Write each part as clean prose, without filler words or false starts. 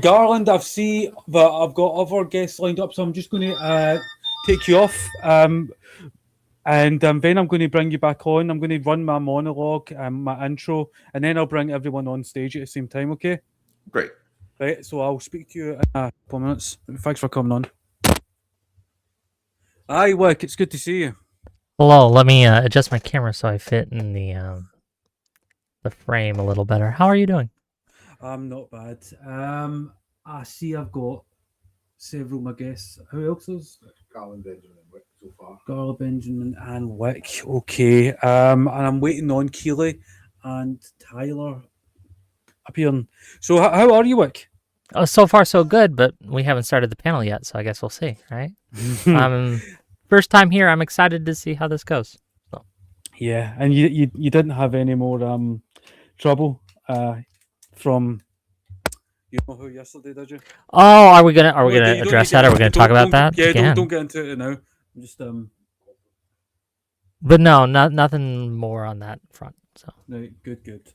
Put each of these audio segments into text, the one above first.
Garland, I've seen that I've got other guests lined up, so I'm just going to take you off. And then I'm going to bring you back on. I'm going to run my monologue and my intro, and then I'll bring everyone on stage at the same time, okay? Great. Right, so I'll speak to you in a couple of minutes. Thanks for coming on. Hi, Wick, it's good to see you. Hello, let me adjust my camera so I fit in the frame a little better. How are you doing? I'm not bad. I see I've got several of my guests. Who else is? Garland, Benjamin, and Wick so far. Garland, Benjamin, and Wick. Okay. And I'm waiting on Keely and Tyler appearing. So, how are you, Wick? Oh, so far so good, but we haven't started the panel yet, so I guess we'll see, right? First time here. I'm excited to see how this goes. So. Yeah, and you didn't have any more trouble from you know who yesterday, did you? Oh, are we gonna address that? Are we gonna talk about that? Yeah, don't get into it now. Just But no, nothing more on that front. So right, good.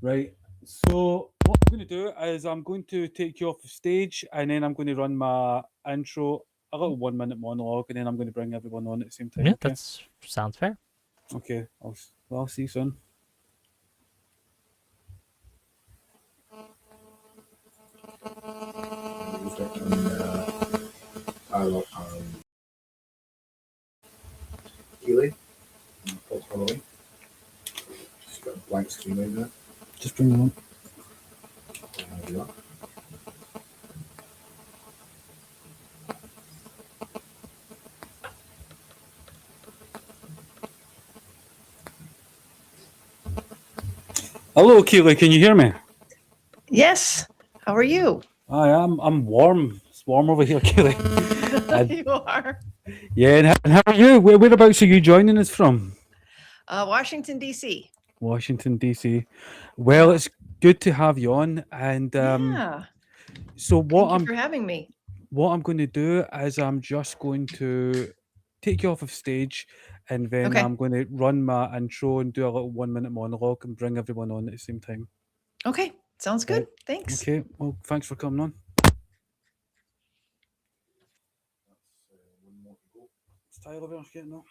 Right. So what I'm going to do is I'm going to take you off the stage, and then I'm going to run my intro, a little 1 minute monologue, and then I'm going to bring everyone on at the same time. Yeah, okay? that sounds fair. Okay. I'll see you soon. Keely, Paul Holloway. Just got a blank screen right now. Just bring them on. There you are. Hello, Keely. Can you hear me? Yes. How are you? I'm warm. It's warm over here, Keely. You are. Yeah, and how are you? Whereabouts are you joining us from? Washington, D.C. Washington, D.C. Well, it's good to have you on. And Yeah. so Thank you for having me. What I'm going to do is I'm just going to take you off of stage, and then Okay. I'm going to run my intro and do a little 1 minute monologue and bring everyone on at the same time. Okay. Sounds good. Right. Thanks. Okay. Well, thanks for coming on. Is Tyler there getting up?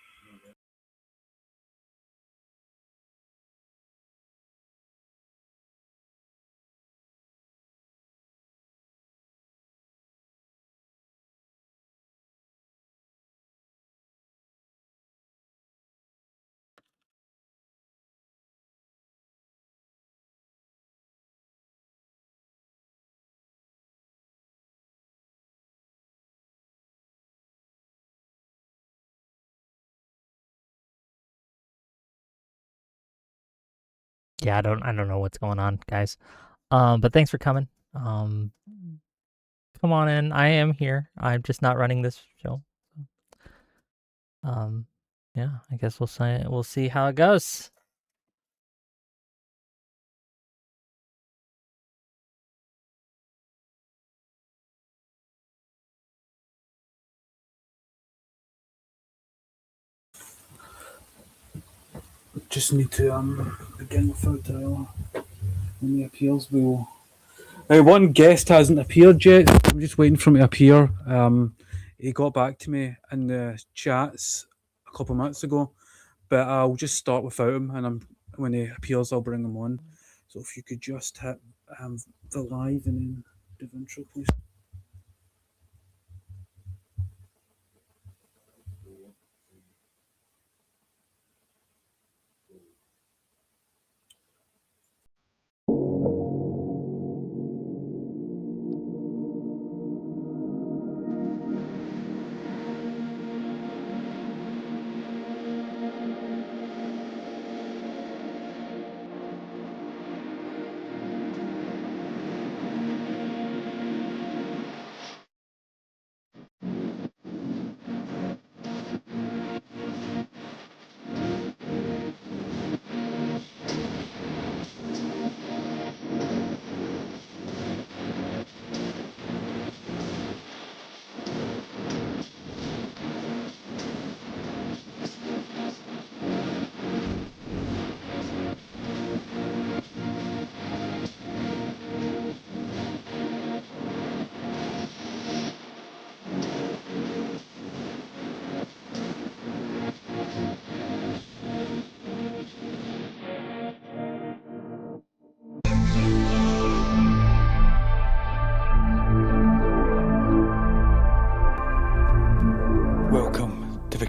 Yeah, I don't know what's going on, guys. But thanks for coming. Come on in. I am here. I'm just not running this show. Yeah, I guess we'll see how it goes. Just need to begin without Tyler. When he appears, we will. One guest hasn't appeared yet. I'm just waiting for him to appear. He got back to me in the chats a couple of minutes ago, but I'll just start without him, and when he appears, I'll bring him on. So if you could just hit the live and then do the intro, please.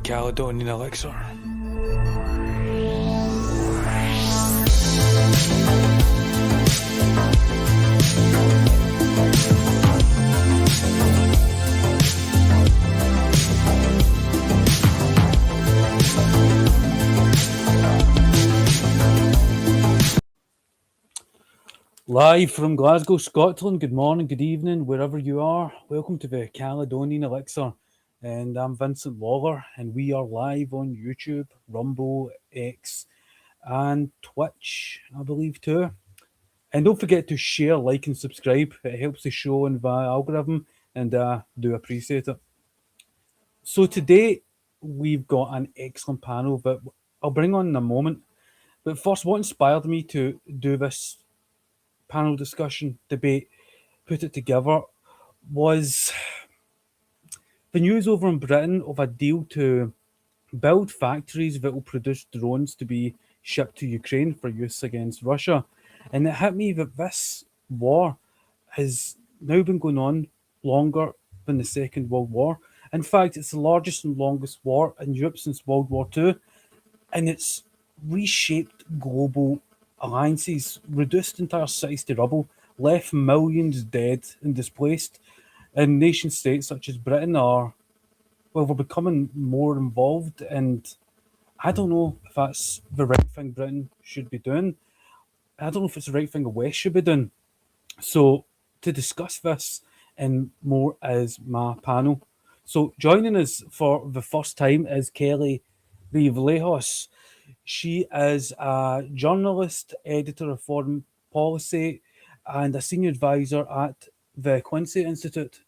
Caledonian Elixir. Live from Glasgow, Scotland. Good morning, good evening, wherever you are. Welcome to the Caledonian Elixir. And I'm Vincent Lawler, and we are live on YouTube, Rumble, X, and Twitch, I believe, too. And don't forget to share, like, and subscribe. It helps the show in the algorithm, and I do appreciate it. So today, we've got an excellent panel that I'll bring on in a moment. But first, what inspired me to do this panel discussion, debate, put it together, was the news over in Britain of a deal to build factories that will produce drones to be shipped to Ukraine for use against Russia. And it hit me that this war has now been going on longer than the Second World War. In fact, it's the largest and longest war in Europe since World War II. And it's reshaped global alliances, reduced entire cities to rubble, left millions dead and displaced. And nation states such as Britain are, well, we're becoming more involved. And I don't know if that's the right thing Britain should be doing. I don't know if it's the right thing the West should be doing. So to discuss this and more is my panel. So joining us for the first time is Kelly Vallejos. She is a journalist, editor of foreign policy, and a senior advisor at the Quincy Institute.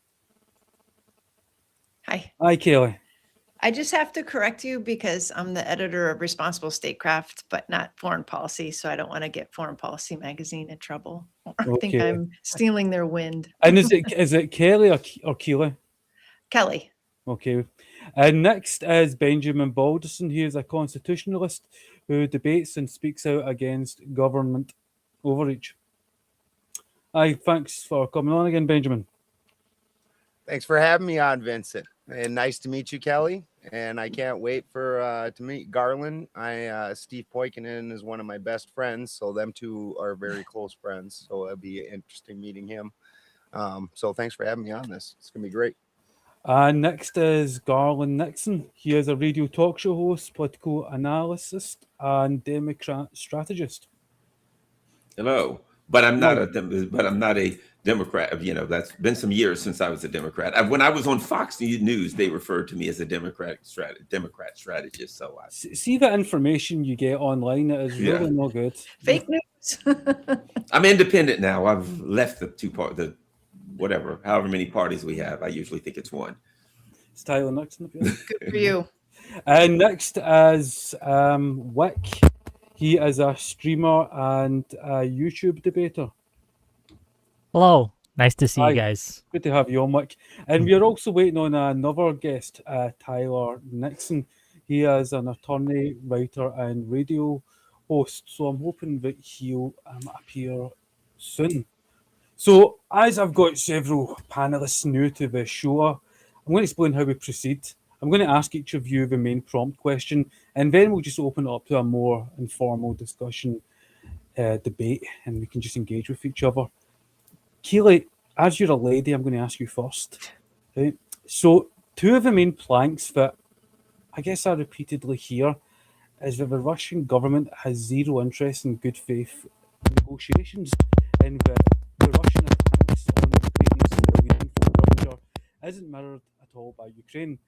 Hi. Hi, Kelly. I just have to correct you because I'm the editor of Responsible Statecraft, but not Foreign Policy. So I don't want to get Foreign Policy magazine in trouble or think Okay. I'm stealing their wind. And is it Kelly or Keely? Kelly. Okay. And next is Benjamin Balderson. He is a constitutionalist who debates and speaks out against government overreach. Hi, thanks for coming on again, Benjamin. Thanks for having me on, Vincent. And nice to meet you, Kelly. And I can't wait for to meet Garland. Steve Poikinen is one of my best friends, so them two are very close friends. So it'll be interesting meeting him. So thanks for having me on this. It's gonna be great. And next is Garland Nixon. He is a radio talk show host, political analyst, and Democrat strategist. Hello, but I'm not a Democrat. You know, that's been some years since I was a Democrat. When I was on Fox News, they referred to me as a Democrat strategist. So see the information you get online. It is really not good. Fake news. I'm independent now. I've left however many parties we have. I usually think it's one. It's Tyler Nixon. Good for you. And next is Wick. He is a streamer and a YouTube debater. Hello. Nice to see Hi. you guys. Good to have you on, Wick. And we are also waiting on another guest, Tyler Nixon. He is an attorney, writer, and radio host. So I'm hoping that he'll appear soon. So as I've got several panelists new to the show, I'm going to explain how we proceed. I'm going to ask each of you the main prompt question, and then we'll just open it up to a more informal discussion, debate, and we can just engage with each other. Keely, as you're a lady, I'm going to ask you first. Right? So two of the main planks that I guess I repeatedly hear is that the Russian government has zero interest in good faith negotiations, and that the Russian attacks on Ukrainian civilian infrastructure isn't mirrored at all by Ukraine.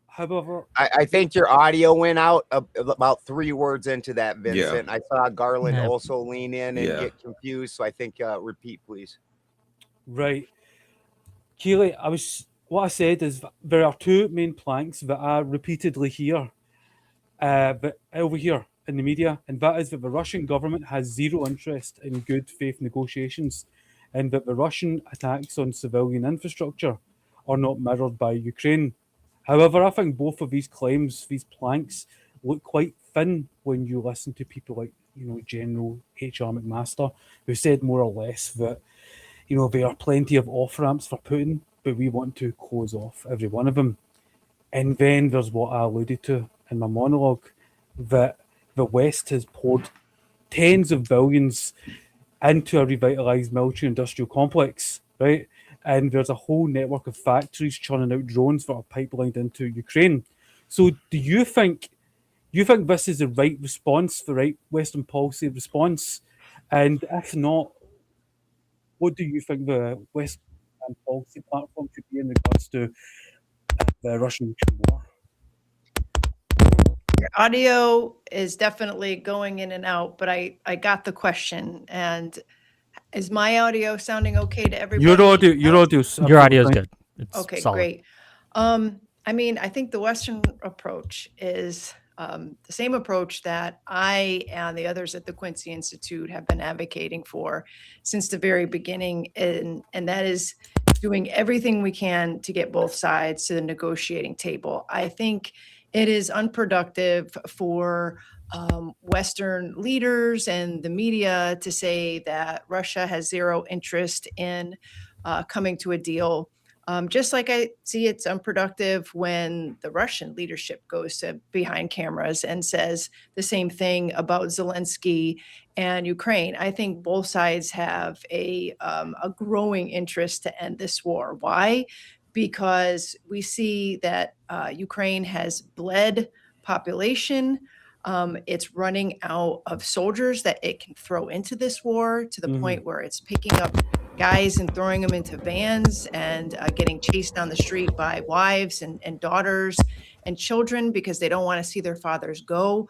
However, I think your audio went out about 3 words into that, Vincent. I saw Garland also lean in and get confused. So I think repeat, please. Right. Keely, what I said is there are two main planks that I repeatedly hear over here in the media, and that is that the Russian government has zero interest in good faith negotiations, and that the Russian attacks on civilian infrastructure are not mirrored by Ukraine. However, I think both of these claims, these planks, look quite thin when you listen to people like, General H.R. McMaster, who said more or less that, there are plenty of off-ramps for Putin, but we want to close off every one of them. And then there's what I alluded to in my monologue, that the West has poured tens of billions into a revitalized military industrial complex, right? And there's a whole network of factories churning out drones that are pipelined into Ukraine. So do you think this is the right response, the right Western policy response? And if not, what do you think the Western policy platform should be in regards to the Russian-Ukraine war? Your audio is definitely going in and out, but I got the question. And is my audio sounding okay to everybody? Your audio's Your audio is absolutely good. It's Okay, solid. great. I mean, I think the Western approach is the same approach that I and the others at the Quincy Institute have been advocating for since the very beginning, and that is doing everything we can to get both sides to the negotiating table. I think it is unproductive for Western leaders and the media to say that Russia has zero interest in coming to a deal. Just like I see it's unproductive when the Russian leadership goes to behind cameras and says the same thing about Zelensky and Ukraine. I think both sides have a growing interest to end this war. Why? Because we see that Ukraine has bled population. It's running out of soldiers that it can throw into this war to the point where it's picking up guys and throwing them into vans and getting chased down the street by wives and daughters and children because they don't want to see their fathers go.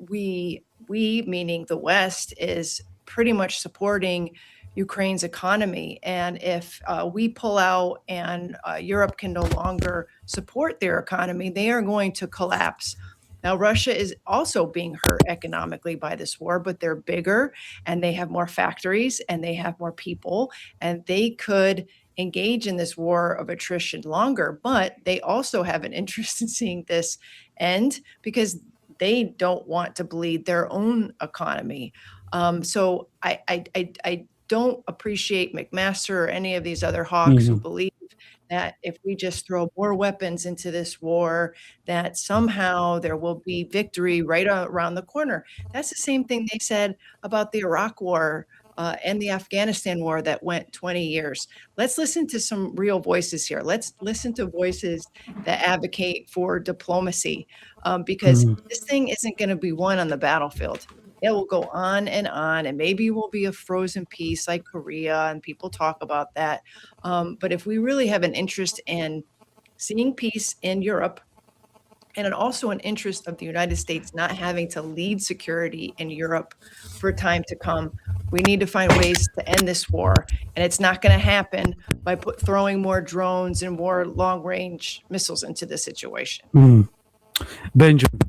We, meaning the West, is pretty much supporting Ukraine's economy. And if we pull out and Europe can no longer support their economy, they are going to collapse. Now, Russia is also being hurt economically by this war, but they're bigger and they have more factories and they have more people, and they could engage in this war of attrition longer. But they also have an interest in seeing this end because they don't want to bleed their own economy. So I don't appreciate McMaster or any of these other hawks who believe that if we just throw more weapons into this war, that somehow there will be victory right around the corner. That's the same thing they said about the Iraq war and the Afghanistan war that went 20 years. Let's listen to some real voices here. Let's listen to voices that advocate for diplomacy because this thing isn't going to be won on the battlefield. It will go on, and maybe we'll be a frozen peace like Korea, and people talk about that. But if we really have an interest in seeing peace in Europe, and also an interest of the United States not having to lead security in Europe for time to come, we need to find ways to end this war. And it's not going to happen by throwing more drones and more long-range missiles into the situation. Benjamin.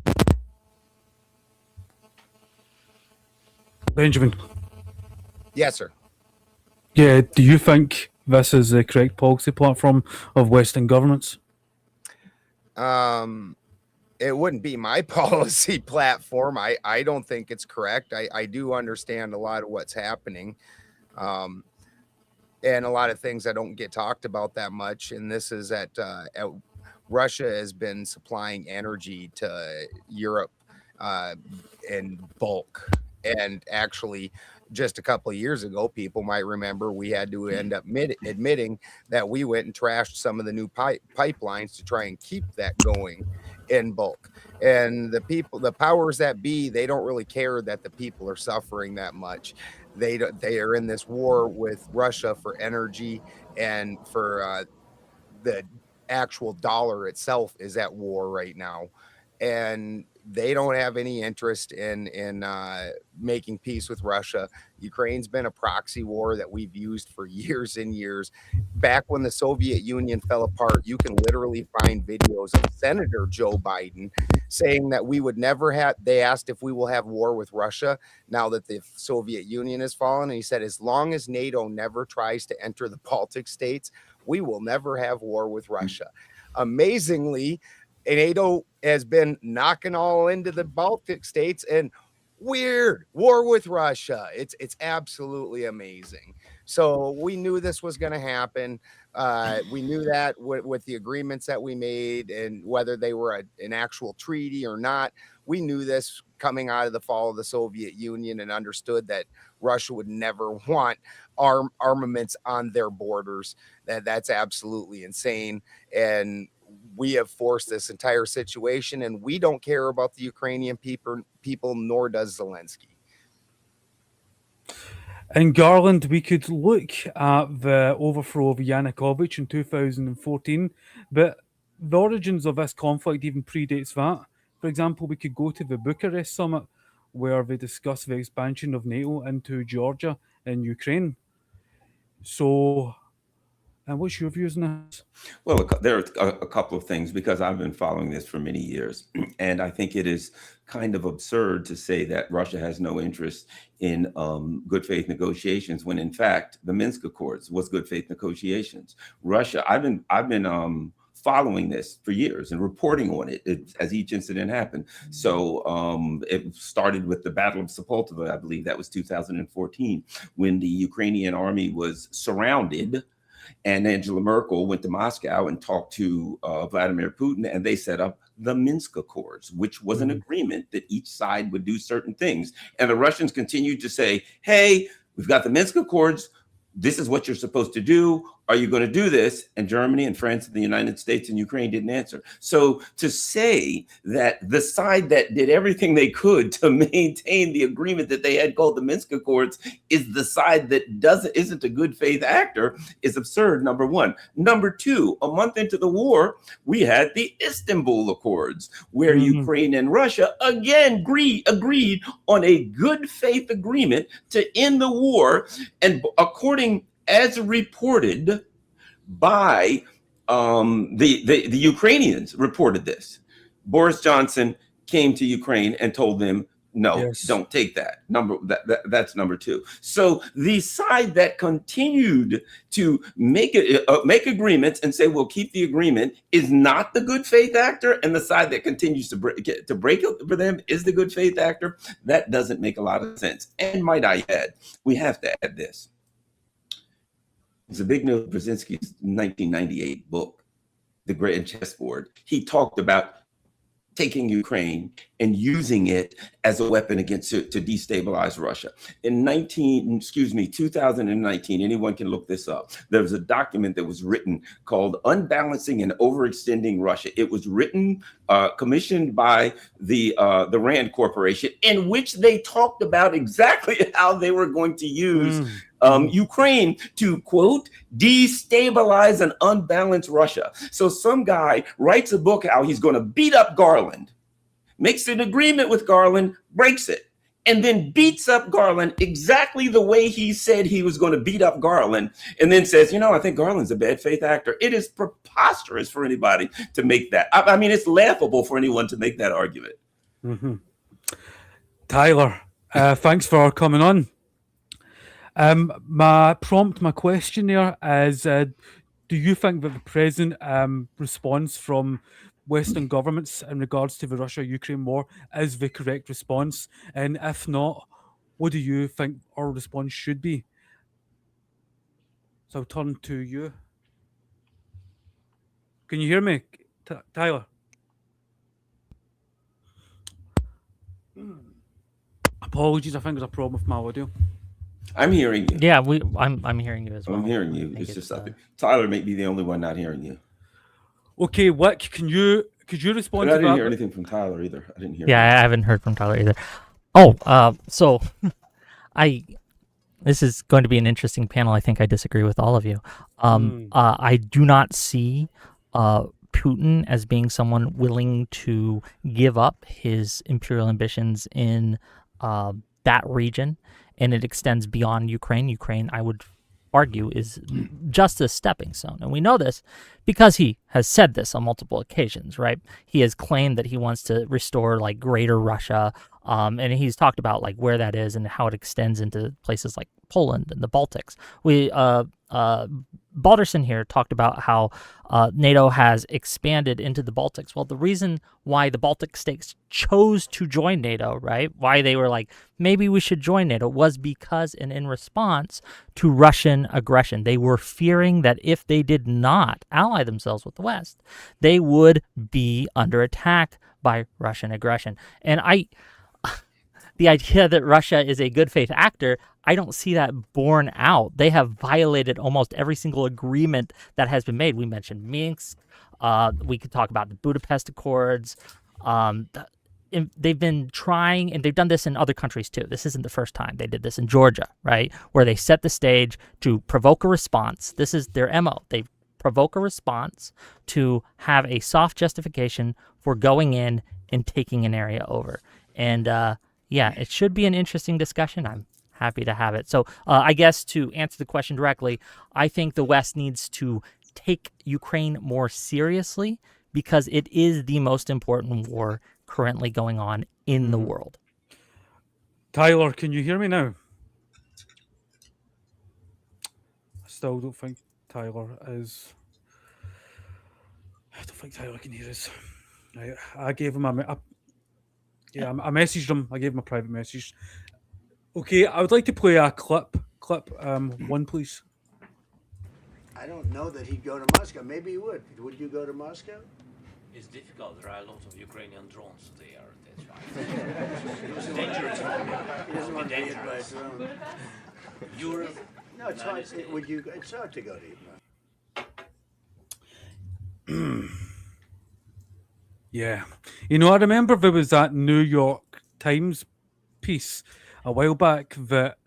Yes, sir. Yeah, do you think this is the correct policy platform of Western governments? It wouldn't be my policy platform. I don't think it's correct. I do understand a lot of what's happening. And a lot of things that don't get talked about that much. And this is that Russia has been supplying energy to Europe in bulk. And actually, just a couple of years ago, people might remember we had to end up admitting that we went and trashed some of the new pipelines to try and keep that going in bulk. And the people, the powers that be, they don't really care that the people are suffering that much. They are in this war with Russia for energy, and for the actual dollar itself is at war right now. And they don't have any interest in making peace with Russia. Ukraine's been a proxy war that we've used for years and years. Back when the Soviet Union fell apart, you can literally find videos of Senator Joe Biden saying that we would never have, they asked if we will have war with Russia now that the Soviet Union has fallen. And he said, as long as NATO never tries to enter the Baltic states, we will never have war with Russia. Amazingly, NATO has been knocking all into the Baltic states, and weird war with Russia. It's absolutely amazing. So we knew this was going to happen. We knew that with the agreements that we made, and whether they were an actual treaty or not, we knew this coming out of the fall of the Soviet Union, and understood that Russia would never want armaments on their borders. That's absolutely insane. And we have forced this entire situation, and we don't care about the Ukrainian people, nor does Zelensky. In Garland, we could look at the overthrow of Yanukovych in 2014, but the origins of this conflict even predates that. For example, we could go to the Bucharest summit, where they discussed the expansion of NATO into Georgia and Ukraine. So, and what's your views on this? Well, there are a couple of things, because I've been following this for many years, and I think it is kind of absurd to say that Russia has no interest in good faith negotiations, when in fact the Minsk Accords was good faith negotiations. Russia, I've been following this for years and reporting on it as each incident happened. So it started with the Battle of Sepulveda, I believe that was 2014, when the Ukrainian army was surrounded. And Angela Merkel went to Moscow and talked to Vladimir Putin, and they set up the Minsk Accords, which was an agreement that each side would do certain things. And the Russians continued to say, hey, we've got the Minsk Accords. This is what you're supposed to do. Are you going to do this? And Germany and France and the United States and Ukraine didn't answer. So to say that the side that did everything they could to maintain the agreement that they had called the Minsk Accords is the side that isn't a good faith actor is absurd, number one. Number two, a month into the war, we had the Istanbul Accords, where Ukraine and Russia again agreed on a good faith agreement to end the war. And according as reported by the Ukrainians, reported this. Boris Johnson came to Ukraine and told them, no, don't take that. That's number two. So the side that continued to make agreements and say we'll keep the agreement is not the good faith actor, and the side that continues to break it for them is the good faith actor. That doesn't make a lot of sense. And might I add, we have to add this. Zbigniew Brzezinski's 1998 book, The Grand Chessboard, he talked about taking Ukraine and using it as a weapon to destabilize Russia. In 2019, anyone can look this up. There was a document that was written called Unbalancing and Overextending Russia. It was written, commissioned by the Rand Corporation, in which they talked about exactly how they were going to use Ukraine to, quote, destabilize and unbalance Russia. So some guy writes a book how he's going to beat up Garland, makes an agreement with Garland, breaks it, and then beats up Garland exactly the way he said he was going to beat up Garland, and then says, I think Garland's a bad faith actor. It is preposterous for anybody to make that. I mean, it's laughable for anyone to make that argument. Tyler, thanks for coming on. My question there is, do you think that the present response from Western governments in regards to the Russia-Ukraine war is the correct response? And if not, what do you think our response should be? So I'll turn to you. Can you hear me, Tyler? Apologies, I think there's a problem with my audio. I'm hearing you. Yeah, I'm hearing you as well. I'm hearing you. It's just Tyler may be the only one not hearing you. Okay, Wick, could you respond to that? I didn't hear anything from Tyler either. I didn't hear. Yeah, I haven't heard from Tyler either. Oh, so this is going to be an interesting panel. I think I disagree with all of you. I do not see Putin as being someone willing to give up his imperial ambitions in that region, and it extends beyond Ukraine. Ukraine, I would argue, is just a stepping stone. And we know this because he has said this on multiple occasions, right? He has claimed that he wants to restore like greater Russia And he's talked about like where that is and how it extends into places like Poland and the Baltics. Balderson here talked about how NATO has expanded into the Baltics. Well, the reason why the Baltic states chose to join NATO, right? Why they were like, maybe we should join NATO, was because and in response to Russian aggression. They were fearing that if they did not ally themselves with the West, they would be under attack by Russian aggression. And the idea that Russia is a good faith actor, I don't see that borne out. They have violated almost every single agreement that has been made. We mentioned Minsk. We could talk about the Budapest Accords. They've been trying, and they've done this in other countries too. This isn't the first time. They did this in Georgia, right? Where they set the stage to provoke a response. This is their MO. They provoke a response to have a soft justification for going in and taking an area over. And yeah, it should be an interesting discussion. I'm happy to have it. So I guess to answer the question directly, I think the West needs to take Ukraine more seriously because it is the most important war currently going on in the world. Tyler, can you hear me now? I still don't think Tyler is. I don't think Tyler can hear us. I gave him I messaged him. I gave him a private message. Okay, I would like to play a clip. One, please. I don't know that he'd go to Moscow. Maybe he would. Would you go to Moscow? It's difficult. There are a lot of Ukrainian drones there. That's right. Dangerous. He doesn't want to be hit by a drone. Europe. No, it's hard. It's hard to go to Moscow. Yeah. You know, I remember there was that New York Times piece a while back that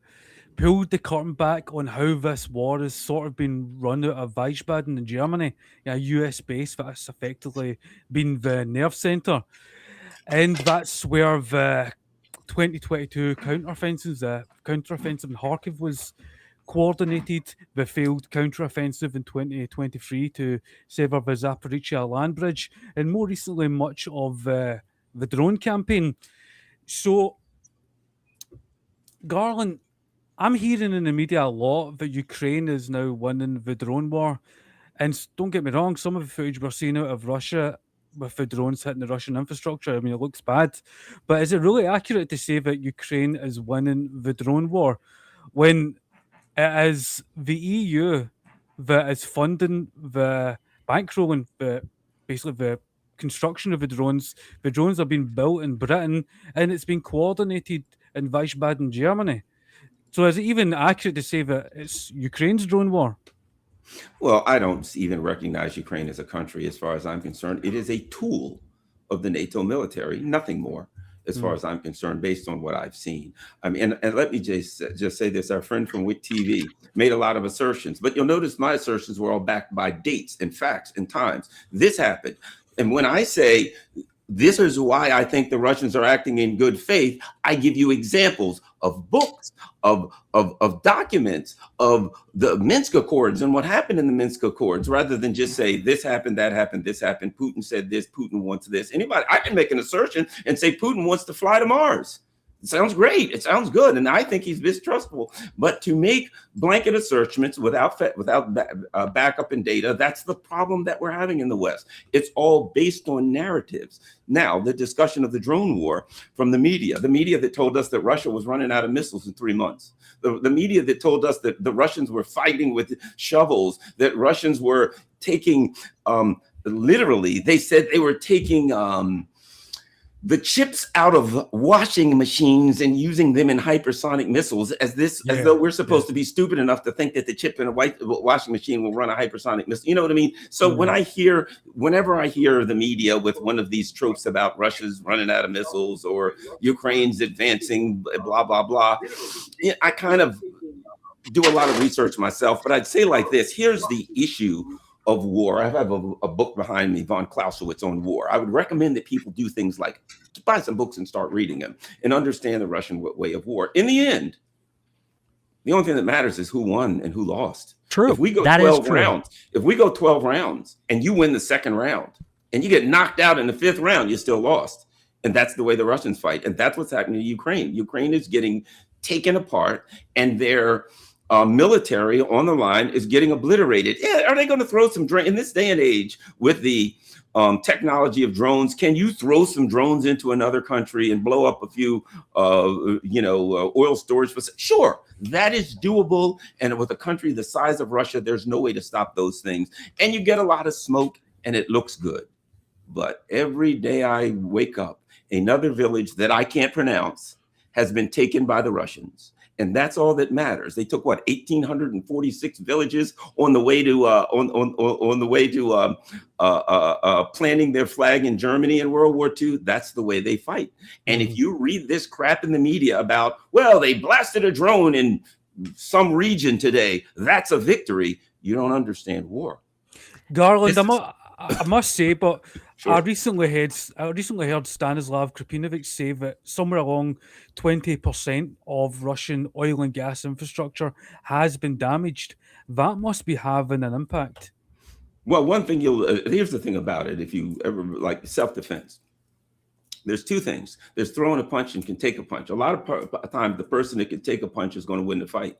pulled the curtain back on how this war has sort of been run out of Wiesbaden in Germany, a US base that's effectively been the nerve centre. And that's where the 2022 counteroffensive in Kharkiv was coordinated, the failed counteroffensive in 2023 to sever the Zaporizhzhia land bridge, and more recently much of the drone campaign. So, Garland, I'm hearing in the media a lot that Ukraine is now winning the drone war. And don't get me wrong, some of the footage we're seeing out of Russia with the drones hitting the Russian infrastructure, I mean, it looks bad. But is it really accurate to say that Ukraine is winning the drone war when it is the EU that is funding the bankrolling, basically the construction of the drones? The drones are being built in Britain and it's been coordinated in Wiesbaden, Germany. So is it even accurate to say that it's Ukraine's drone war? Well, I don't even recognize Ukraine as a country as far as I'm concerned. It is a tool of the NATO military, nothing more, as far as I'm concerned, based on what I've seen. I mean, and let me just say this. Our friend from WIC TV made a lot of assertions, but you'll notice my assertions were all backed by dates and facts and times. This happened. And when I say this is why I think the Russians are acting in good faith, I give you examples of books, of documents, of the Minsk Accords and what happened in the Minsk Accords, rather than just say this happened, that happened, this happened, Putin said this, Putin wants this. Anybody, I can make an assertion and say Putin wants to fly to Mars. It sounds great. It sounds good. And I think he's mistrustful. But to make blanket assertions without backup and data, that's the problem that we're having in the West. It's all based on narratives. Now, the discussion of the drone war from the media that told us that Russia was running out of missiles in 3 months, the media that told us that the Russians were fighting with shovels, that Russians were taking, literally, they said they were taking the chips out of washing machines and using them in hypersonic missiles as though we're supposed to be stupid enough to think that the chip in a washing machine will run a hypersonic missile. You know what I mean? So whenever I hear the media with one of these tropes about Russia's running out of missiles or Ukraine's advancing, blah, blah, blah, I kind of do a lot of research myself, but I'd say like this, here's the issue of war. I have a book behind me, von Clausewitz, on war. I would recommend that people do things like buy some books and start reading them and understand the Russian way of war. In the end, the only thing that matters is who won and who lost. True. If we go 12 rounds and you win the second round and you get knocked out in the fifth round, you're still lost. And that's the way the Russians fight. And that's what's happening to Ukraine. Ukraine is getting taken apart, and their military on the line is getting obliterated. Yeah, are they going to throw some drones in this day and age with the technology of drones? Can you throw some drones into another country and blow up a few, oil storage facilities? Sure, that is doable. And with a country the size of Russia, there's no way to stop those things. And you get a lot of smoke, and it looks good. But every day I wake up, another village that I can't pronounce has been taken by the Russians. And that's all that matters. They took 1,846 villages on the way to planting their flag in Germany in World War II. That's the way they fight. And if you read this crap in the media about, well, they blasted a drone in some region today, that's a victory. You don't understand war. Garland, I must say, but Sure. I recently heard Stanislav Krupinovic say that somewhere along 20% of Russian oil and gas infrastructure has been damaged. That must be having an impact. Well, one thing here's the thing about it. If you ever like self-defense, there's two things. There's throwing a punch and can take a punch. A lot of times the person that can take a punch is going to win the fight.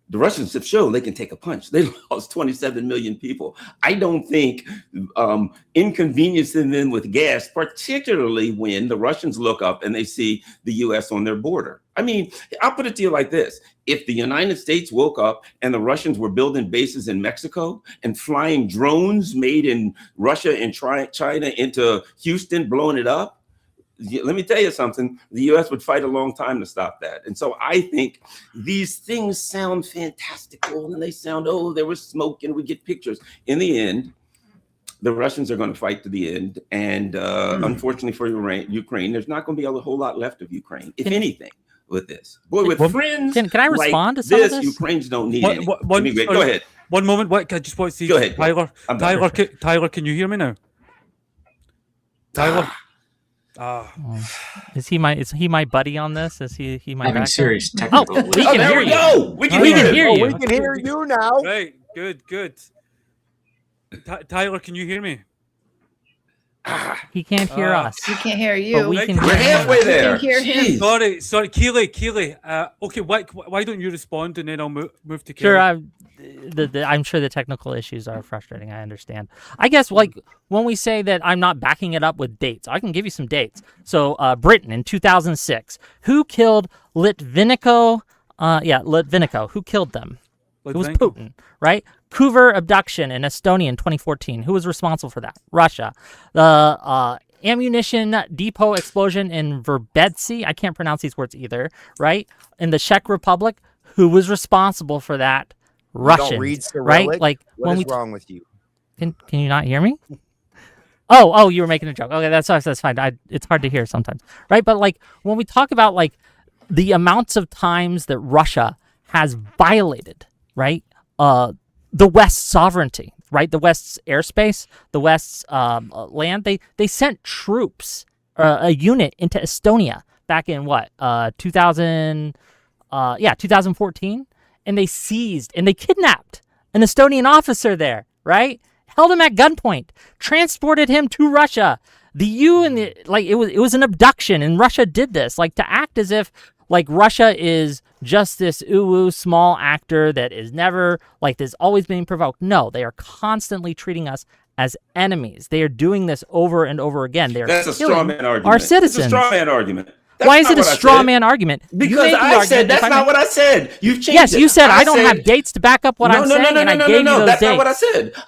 The Russians have shown they can take a punch. They lost 27 million people. I don't think inconveniencing them with gas, particularly when the Russians look up and they see the U.S. on their border. I mean, I'll put it to you like this. If the United States woke up and the Russians were building bases in Mexico and flying drones made in Russia and China into Houston, blowing it up, let me tell you something, the U.S. would fight a long time to stop that. And so I think these things sound fantastical and they sound, oh, there was smoke and we get pictures. In the end, the Russians are going to fight to the end. And unfortunately for Ukraine, there's not going to be a whole lot left of Ukraine, if anything, with this. Boy, with friends Can I respond like to some of this? Ukrainians don't need any. Anyway, go ahead. One moment. I just want to see. Go ahead. Tyler, can you hear me now? Tyler. Is he my buddy on this? Is he my Having backup? serious technical. We can hear you. We can hear you. We can hear you now. Right. Good. Tyler, can you hear me? He can't hear us. We can't hear But you. we Right. can We're hear him. halfway there. We can hear him. Jeez. Sorry, Keely. Okay, why don't you respond and then I'll move to Keely. Sure, I'm sure the technical issues are frustrating. I understand. I guess like when we say that I'm not backing it up with dates, I can give you some dates. So Britain in 2006, who killed Litvinico? Litvinico. Who killed them? It was Putin, right? Kuver abduction in Estonia in 2014. Who was responsible for that? Russia. The ammunition depot explosion in Verbetsy. I can't pronounce these words either, right? In the Czech Republic. Who was responsible for that? Russians, Don't read right? Cyrillic? Like What is wrong with you? Can you not hear me? Oh, you were making a joke. Okay, that's fine. It's hard to hear sometimes, right? But like when we talk about like the amounts of times that Russia has violated, right, the West's sovereignty, right, the West's airspace, the West's land, they sent troops, a unit into Estonia back in 2014. And they seized and they kidnapped an Estonian officer there, right? Held him at gunpoint, transported him to Russia. It was an abduction, and Russia did this, like to act as if like Russia is just this small actor that is never like there's always being provoked. No, they are constantly treating us as enemies. They are doing this over and over again. That's a straw man argument. Our citizens. It's a straw man argument. That's Why is it a not what I straw said. man argument? Because I said that's not what I said. You've changed Yes, it. you said I don't have dates to back up what I'm saying, and I gave you those That's dates. not what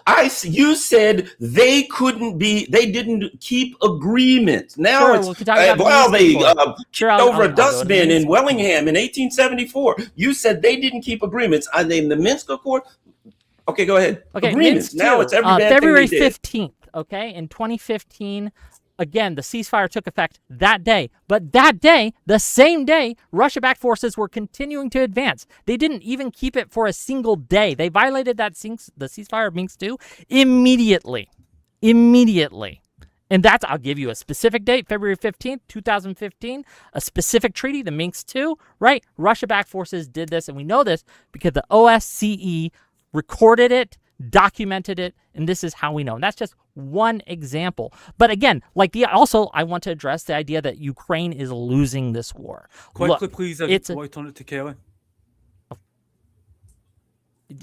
I said. You said they didn't keep agreements. Now Sure, it's we could talk about they Sure, kicked I'll over go a dustbin to in Wellingham in 1874. You said they didn't keep agreements. I named the Minsk Accord. Okay, go ahead. Okay, agreements. Minsk Now too. it's every bad February thing they did. 15th, okay, in 2015, again, the ceasefire took effect that day. But that day, the same day, Russia-backed forces were continuing to advance. They didn't even keep it for a single day. They violated the ceasefire of Minsk II immediately. And I'll give you a specific date, February 15th, 2015, a specific treaty, the Minsk II, right? Russia-backed forces did this, and we know this because the OSCE recorded it, documented it, and this is how we know. And that's just one example. But again, also I want to address the idea that Ukraine is losing this war. Quickly, Look, please. I want to turn it to Kelly.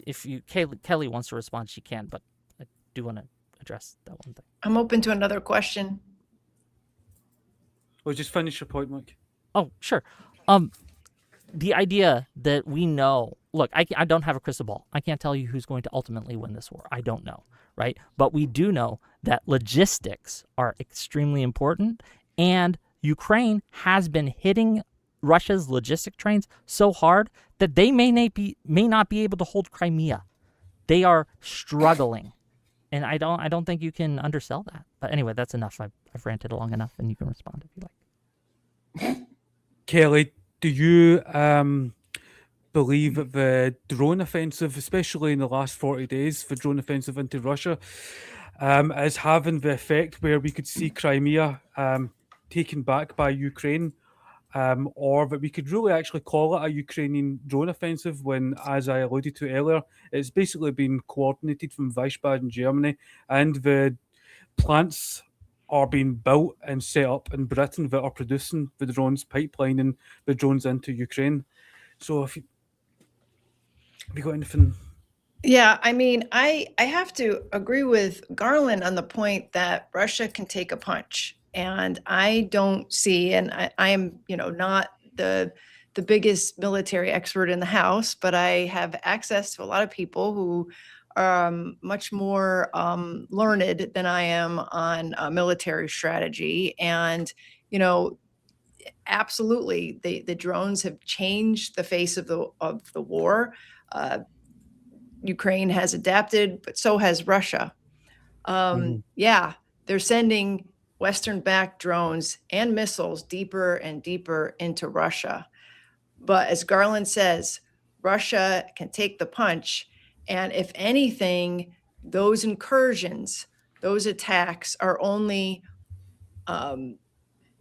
If Kelly wants to respond, she can, but I do want to address that one thing. I'm open to another question. Well, just finish your point, Mike. Oh, sure. The idea that we know, look, I don't have a crystal ball. I can't tell you who's going to ultimately win this war. I don't know, right? But we do know that logistics are extremely important, and Ukraine has been hitting Russia's logistic trains so hard that they may not be able to hold Crimea. They are struggling, and I don't think you can undersell that. But anyway, that's enough. I've ranted long enough, and you can respond if you like. Kelly, do you believe that the drone offensive, especially in the last 40 days, the drone offensive into Russia, is having the effect where we could see Crimea taken back by Ukraine, or that we could really actually call it a Ukrainian drone offensive when, as I alluded to earlier, it's basically been coordinated from Wiesbaden, Germany, and the plants are being built and set up in Britain that are producing the drones, pipelining the drones into Ukraine. So have you got anything? Yeah, I mean, I have to agree with Garland on the point that Russia can take a punch. And I don't see, and I am, not the biggest military expert in the House, but I have access to a lot of people who are much more learned than I am on military strategy. And, absolutely, the drones have changed the face of the war. Ukraine has adapted, but so has Russia. Yeah, they're sending Western-backed drones and missiles deeper and deeper into Russia. But as Garland says, Russia can take the punch. And if anything, those incursions, those attacks are only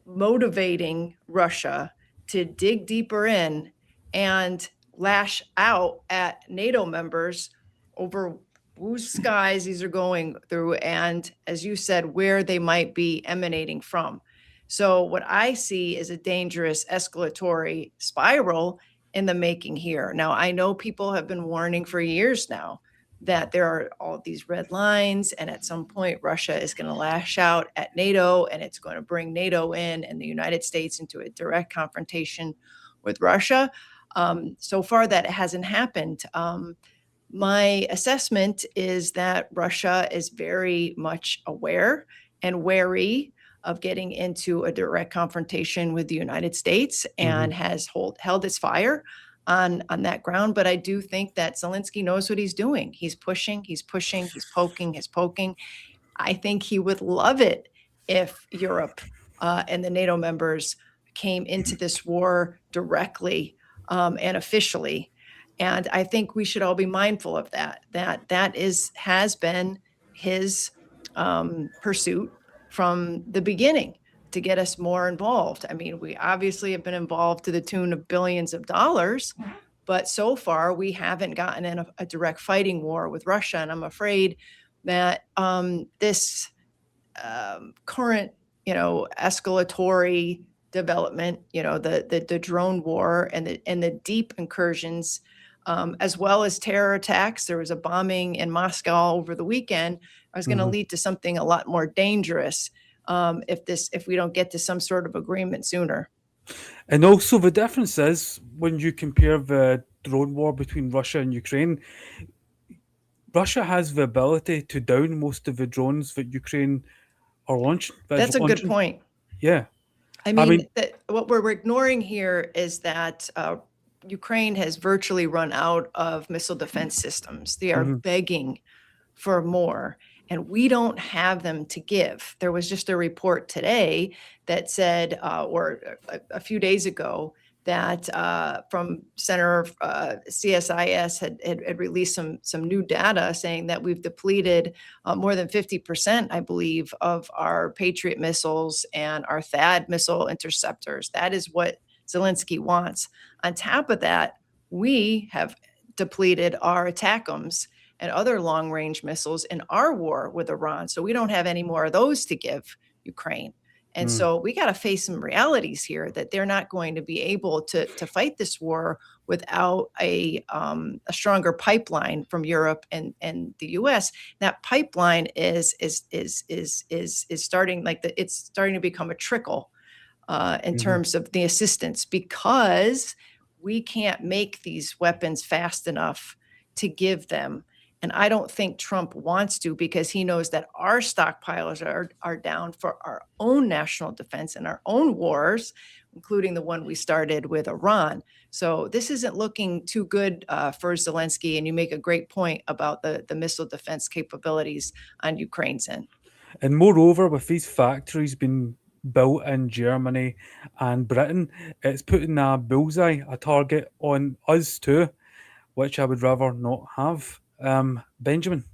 motivating Russia to dig deeper in and lash out at NATO members over whose skies these are going through, and as you said, where they might be emanating from. So what I see is a dangerous escalatory spiral in the making here. Now, I know people have been warning for years now that there are all these red lines, and at some point Russia is going to lash out at NATO, and it's going to bring NATO in and the United States into a direct confrontation with Russia. So far that hasn't happened. My assessment is that Russia is very much aware and wary of getting into a direct confrontation with the United States, and has held its fire on that ground. But I do think that Zelensky knows what he's doing. He's pushing, he's poking. I think he would love it if Europe and the NATO members came into this war directly and officially. And I think we should all be mindful of that has been his pursuit from the beginning, to get us more involved. I mean, we obviously have been involved to the tune of billions of dollars, but so far we haven't gotten in a direct fighting war with Russia. And I'm afraid that this current, escalatory development, the drone war and the deep incursions, as well as terror attacks. There was a bombing in Moscow over the weekend. Is going to lead to something a lot more dangerous if we don't get to some sort of agreement sooner. And also the difference is, when you compare the drone war between Russia and Ukraine, Russia has the ability to down most of the drones that Ukraine are launching. That's a good point. Yeah. I mean what we're ignoring here is that Ukraine has virtually run out of missile defense systems. They are begging for more, and we don't have them to give. There was just a report today that said, or a few days ago, that from Center CSIS had released some new data saying that we've depleted more than 50%, I believe, of our Patriot missiles and our THAAD missile interceptors. That is what Zelensky wants. On top of that, we have depleted our ATACMS and other long-range missiles in our war with Iran. So we don't have any more of those to give Ukraine. And so we got to face some realities here that they're not going to be able to fight this war without a stronger pipeline from Europe and the U.S. That pipeline is starting it's starting to become a trickle in terms of the assistance, because we can't make these weapons fast enough to give them. And I don't think Trump wants to, because he knows that our stockpiles are down for our own national defense and our own wars, including the one we started with Iran. So this isn't looking too good for Zelensky. And you make a great point about the missile defense capabilities on Ukraine's end. And moreover, with these factories being built in Germany and Britain, it's putting a bullseye, a target on us too, which I would rather not have. Benjamin.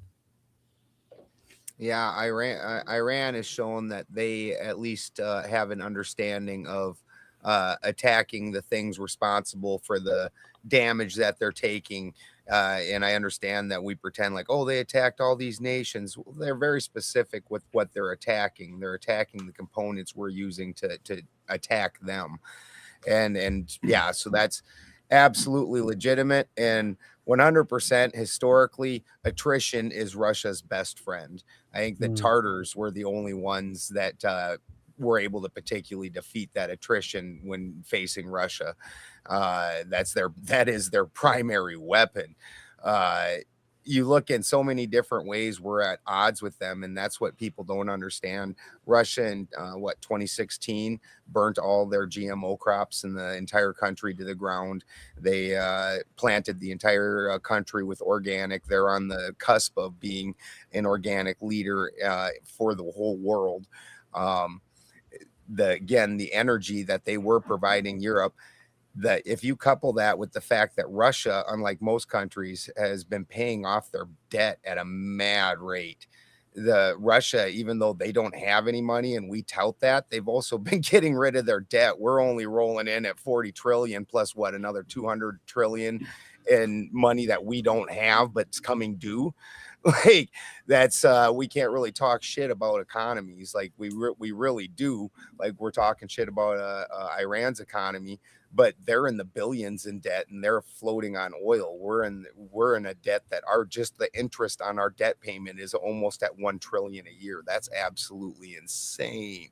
Yeah, Iran has shown that they at least have an understanding of attacking the things responsible for the damage that they're taking. And I understand that we pretend like, oh, they attacked all these nations. Well, they're very specific with what they're attacking. They're attacking the components we're using to attack them. And yeah, so that's absolutely legitimate. And 100% historically, attrition is Russia's best friend. I think the Tartars were the only ones that were able to particularly defeat that attrition when facing Russia. That is their primary weapon. You look in so many different ways, we're at odds with them, and that's what people don't understand. Russia in 2016 burnt all their GMO crops in the entire country to the ground. They planted the entire country with organic. They're on the cusp of being an organic leader for the whole world. The energy that they were providing Europe, that if you couple that with the fact that Russia, unlike most countries, has been paying off their debt at a mad rate. Russia, even though they don't have any money and we tout that, they've also been getting rid of their debt. We're only rolling in at 40 trillion plus another 200 trillion in money that we don't have, but it's coming due. Like that's we can't really talk shit about economies like we really do. Like we're talking shit about Iran's economy, but they're in the billions in debt and they're floating on oil. We're in a debt that just the interest on our debt payment is almost at 1 trillion a year. That's absolutely insane.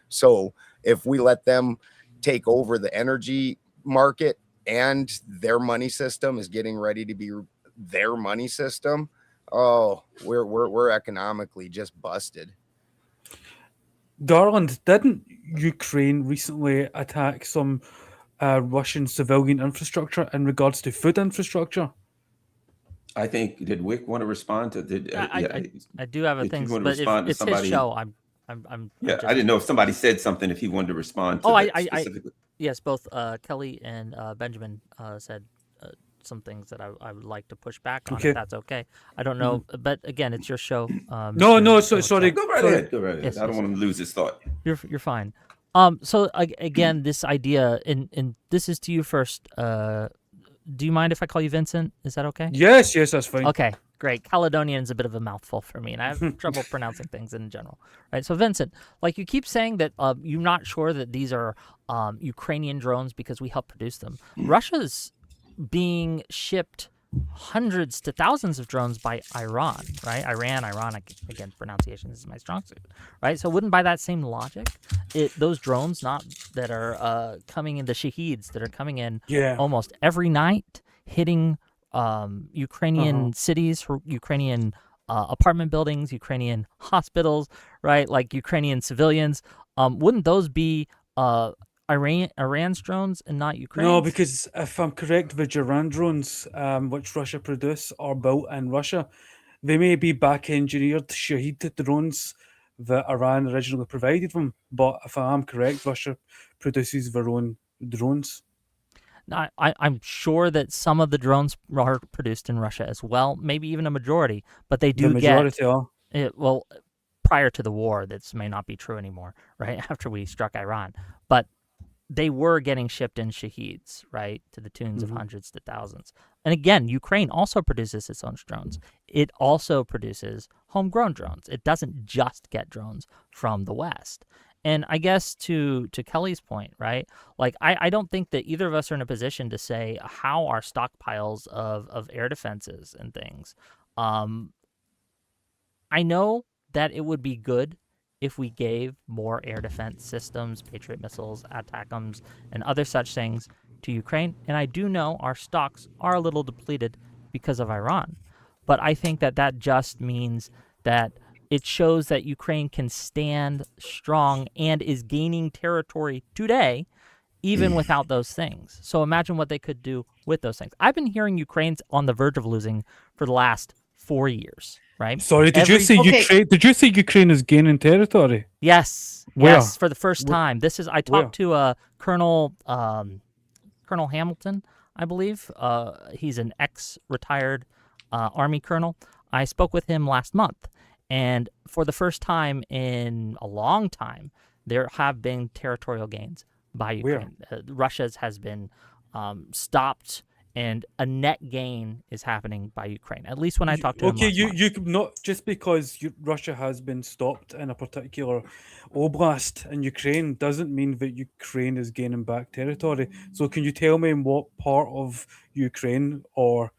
So if we let them take over the energy market and their money system is getting ready to be their money system, oh, we're economically just busted. Garland, didn't Ukraine recently attack some Russian civilian infrastructure in regards to food infrastructure? I think, did Wick want to respond to? I do have a thing, but if it's his show, I'm yeah, I didn't know if somebody said something, if he wanted to respond to that specifically. Yes, both Kelly and Benjamin said some things that I would like to push back on, if that's okay. I don't know, but again, it's your show. Sorry. Go right ahead. Go right ahead. Yes, I don't want him to lose his thought. You're fine. So again, this idea, and this is to you first. Do you mind if I call you Vincent? Is that okay? Yes, that's fine. Okay, great. Caledonian is a bit of a mouthful for me, and I have trouble pronouncing things in general. Right. So Vincent, like you keep saying that you're not sure that these are Ukrainian drones because we helped produce them. Russia's being shipped hundreds to thousands of drones by Iran, right? Iran, again, pronunciation is my strong suit, right? So wouldn't by that same logic, those drones that are coming in, the Shaheeds that are coming in almost every night, hitting Ukrainian cities, Ukrainian apartment buildings, Ukrainian hospitals, right? Like Ukrainian civilians, wouldn't those be Iran's drones and not Ukraine's? No, because if I'm correct, the Iran drones, which Russia produce, are built in Russia. They may be back-engineered Shahed drones that Iran originally provided them, but if I am correct, Russia produces their own drones. Now, I'm sure that some of the drones are produced in Russia as well, maybe even a majority, but they do well, prior to the war, this may not be true anymore, right? After we struck Iran. But they were getting shipped in shaheeds, right, to the tunes of Mhm. hundreds to thousands. And again, Ukraine also produces its own drones. It also produces homegrown drones. It doesn't just get drones from the West. And I guess to Kelly's point, right, like I don't think that either of us are in a position to say how our stockpiles of air defenses and things. I know that it would be good if we gave more air defense systems, Patriot missiles, ATACMS, and other such things to Ukraine. And I do know our stocks are a little depleted because of Iran. But I think that that just means that it shows that Ukraine can stand strong and is gaining territory today, even without those things. So imagine what they could do with those things. I've been hearing Ukraine's on the verge of losing for the last 4 years, right? Sorry, did you say Okay. Ukraine? Did you say Ukraine is gaining territory? Yes. Where? Yes, for the first Where? time. This is I Where? talked to Colonel Hamilton, I believe. He's an ex-retired Army colonel. I spoke with him last month, and for the first time in a long time, there have been territorial gains by Where? Ukraine. Russia's has been stopped, and a net gain is happening by Ukraine. At least when I talked to him Okay, last month. you not just because Russia has been stopped in a particular oblast in Ukraine doesn't mean that Ukraine is gaining back territory. So can you tell me in what part of Ukraine or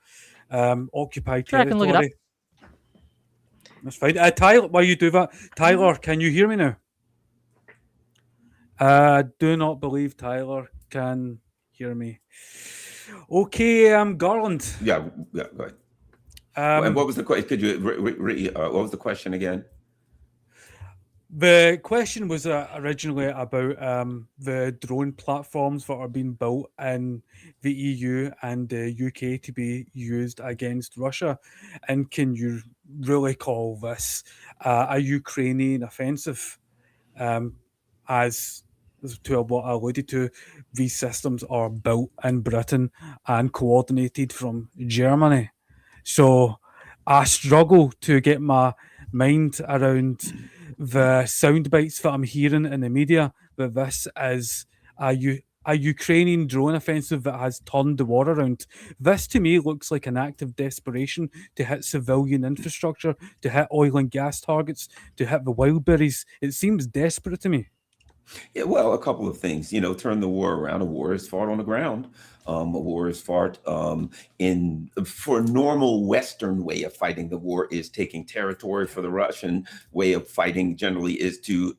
occupied Sure, I can look it up. territory? That's fine. Tyler, while you do that, Tyler, can you hear me now? Do not believe Tyler can hear me. Okay, Garland. Yeah, go ahead. And Um, what was the question? Could you what was the question again? The question was originally about the drone platforms that are being built in the EU and the UK to be used against Russia. And can you really call this a Ukrainian offensive? As to what I alluded to, these systems are built in Britain and coordinated from Germany. So I struggle to get my mind around the sound bites that I'm hearing in the media that this is a Ukrainian drone offensive that has turned the war around. This to me looks like an act of desperation to hit civilian infrastructure, to hit oil and gas targets, to hit the wildberries. It seems desperate to me. Yeah, well, a couple of things. Turn the war around. A war is fought on the ground. A war is fought for a normal Western way of fighting. The war is taking territory. For the Russian way of fighting, generally, is to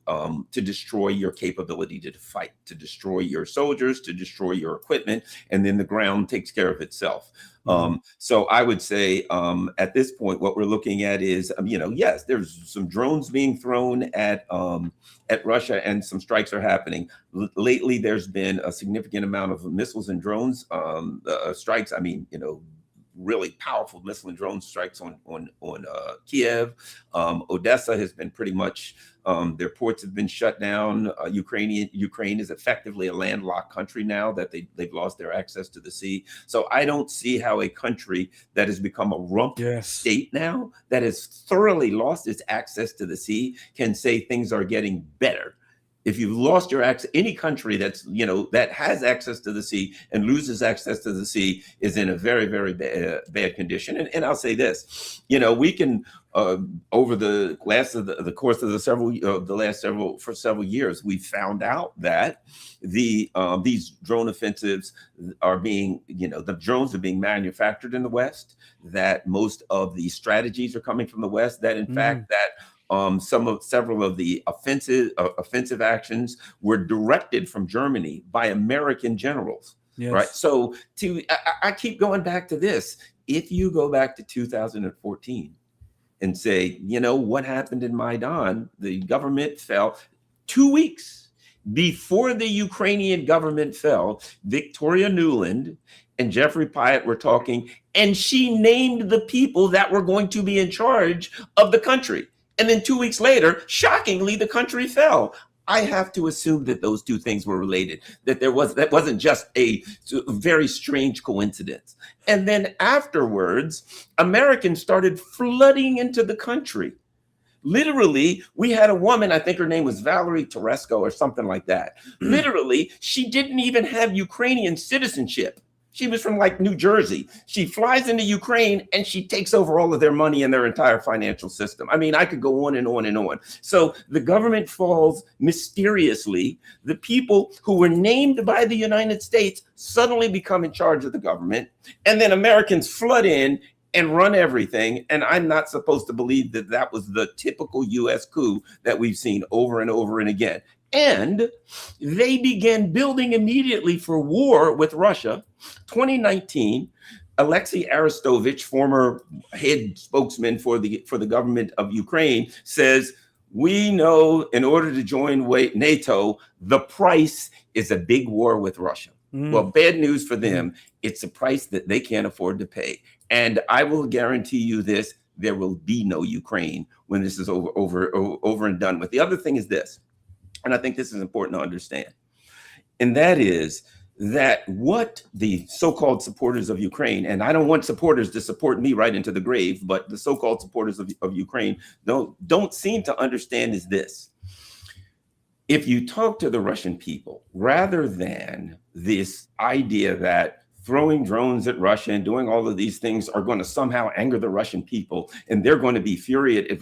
destroy your capability to fight, to destroy your soldiers, to destroy your equipment, and then the ground takes care of itself. So I would say at this point, what we're looking at is, yes, there's some drones being thrown at Russia, and some strikes are happening. Lately, there's been a significant amount of missiles and drones strikes. I mean, really powerful missile and drone strikes on Kiev. Odessa has been pretty much their ports have been shut down. Ukraine is effectively a landlocked country now that they've lost their access to the sea. So I don't see how a country that has become a rump state now, that has thoroughly lost its access to the sea, can say things are getting better. If you've lost your access, any country that's, that has access to the sea and loses access to the sea is in a very, very bad condition. And I'll say this, we can, over the course of several years, we found out that these drone offensives are being, the drones are being manufactured in the West, that most of the strategies are coming from the West, that in fact that several of the offensive actions were directed from Germany by American generals, right? So I keep going back to this. If you go back to 2014 and say, what happened in Maidan, the government fell 2 weeks before the Ukrainian government fell. Victoria Nuland and Jeffrey Pyatt were talking, and she named the people that were going to be in charge of the country. And then 2 weeks later, shockingly, the country fell. I have to assume that those two things were related, that that wasn't just a very strange coincidence. And then afterwards, Americans started flooding into the country, Literally, we had a woman, I think her name was Valerie Teresko or something like that. Literally, she didn't even have Ukrainian citizenship. She was from like New Jersey. She flies into Ukraine and she takes over all of their money and their entire financial system. I mean, I could go on and on and on. So the government falls mysteriously. The people who were named by the United States suddenly become in charge of the government. And then Americans flood in and run everything. And I'm not supposed to believe that that was the typical US coup that we've seen over and over and again. And they began building immediately for war with Russia. 2019, Alexei Arestovich, former head spokesman for the government of Ukraine, says, we know in order to join NATO, the price is a big war with Russia. Well, bad news for them. It's a price that they can't afford to pay. And I will guarantee you this, there will be no Ukraine when this is over and done with. The other thing is this, and I think this is important to understand, and that is that what the so-called supporters of Ukraine, and I don't want supporters to support me right into the grave, but the so-called supporters of Ukraine don't seem to understand is this. If you talk to the Russian people, rather than this idea that throwing drones at Russia and doing all of these things are going to somehow anger the Russian people, and they're going to be furious at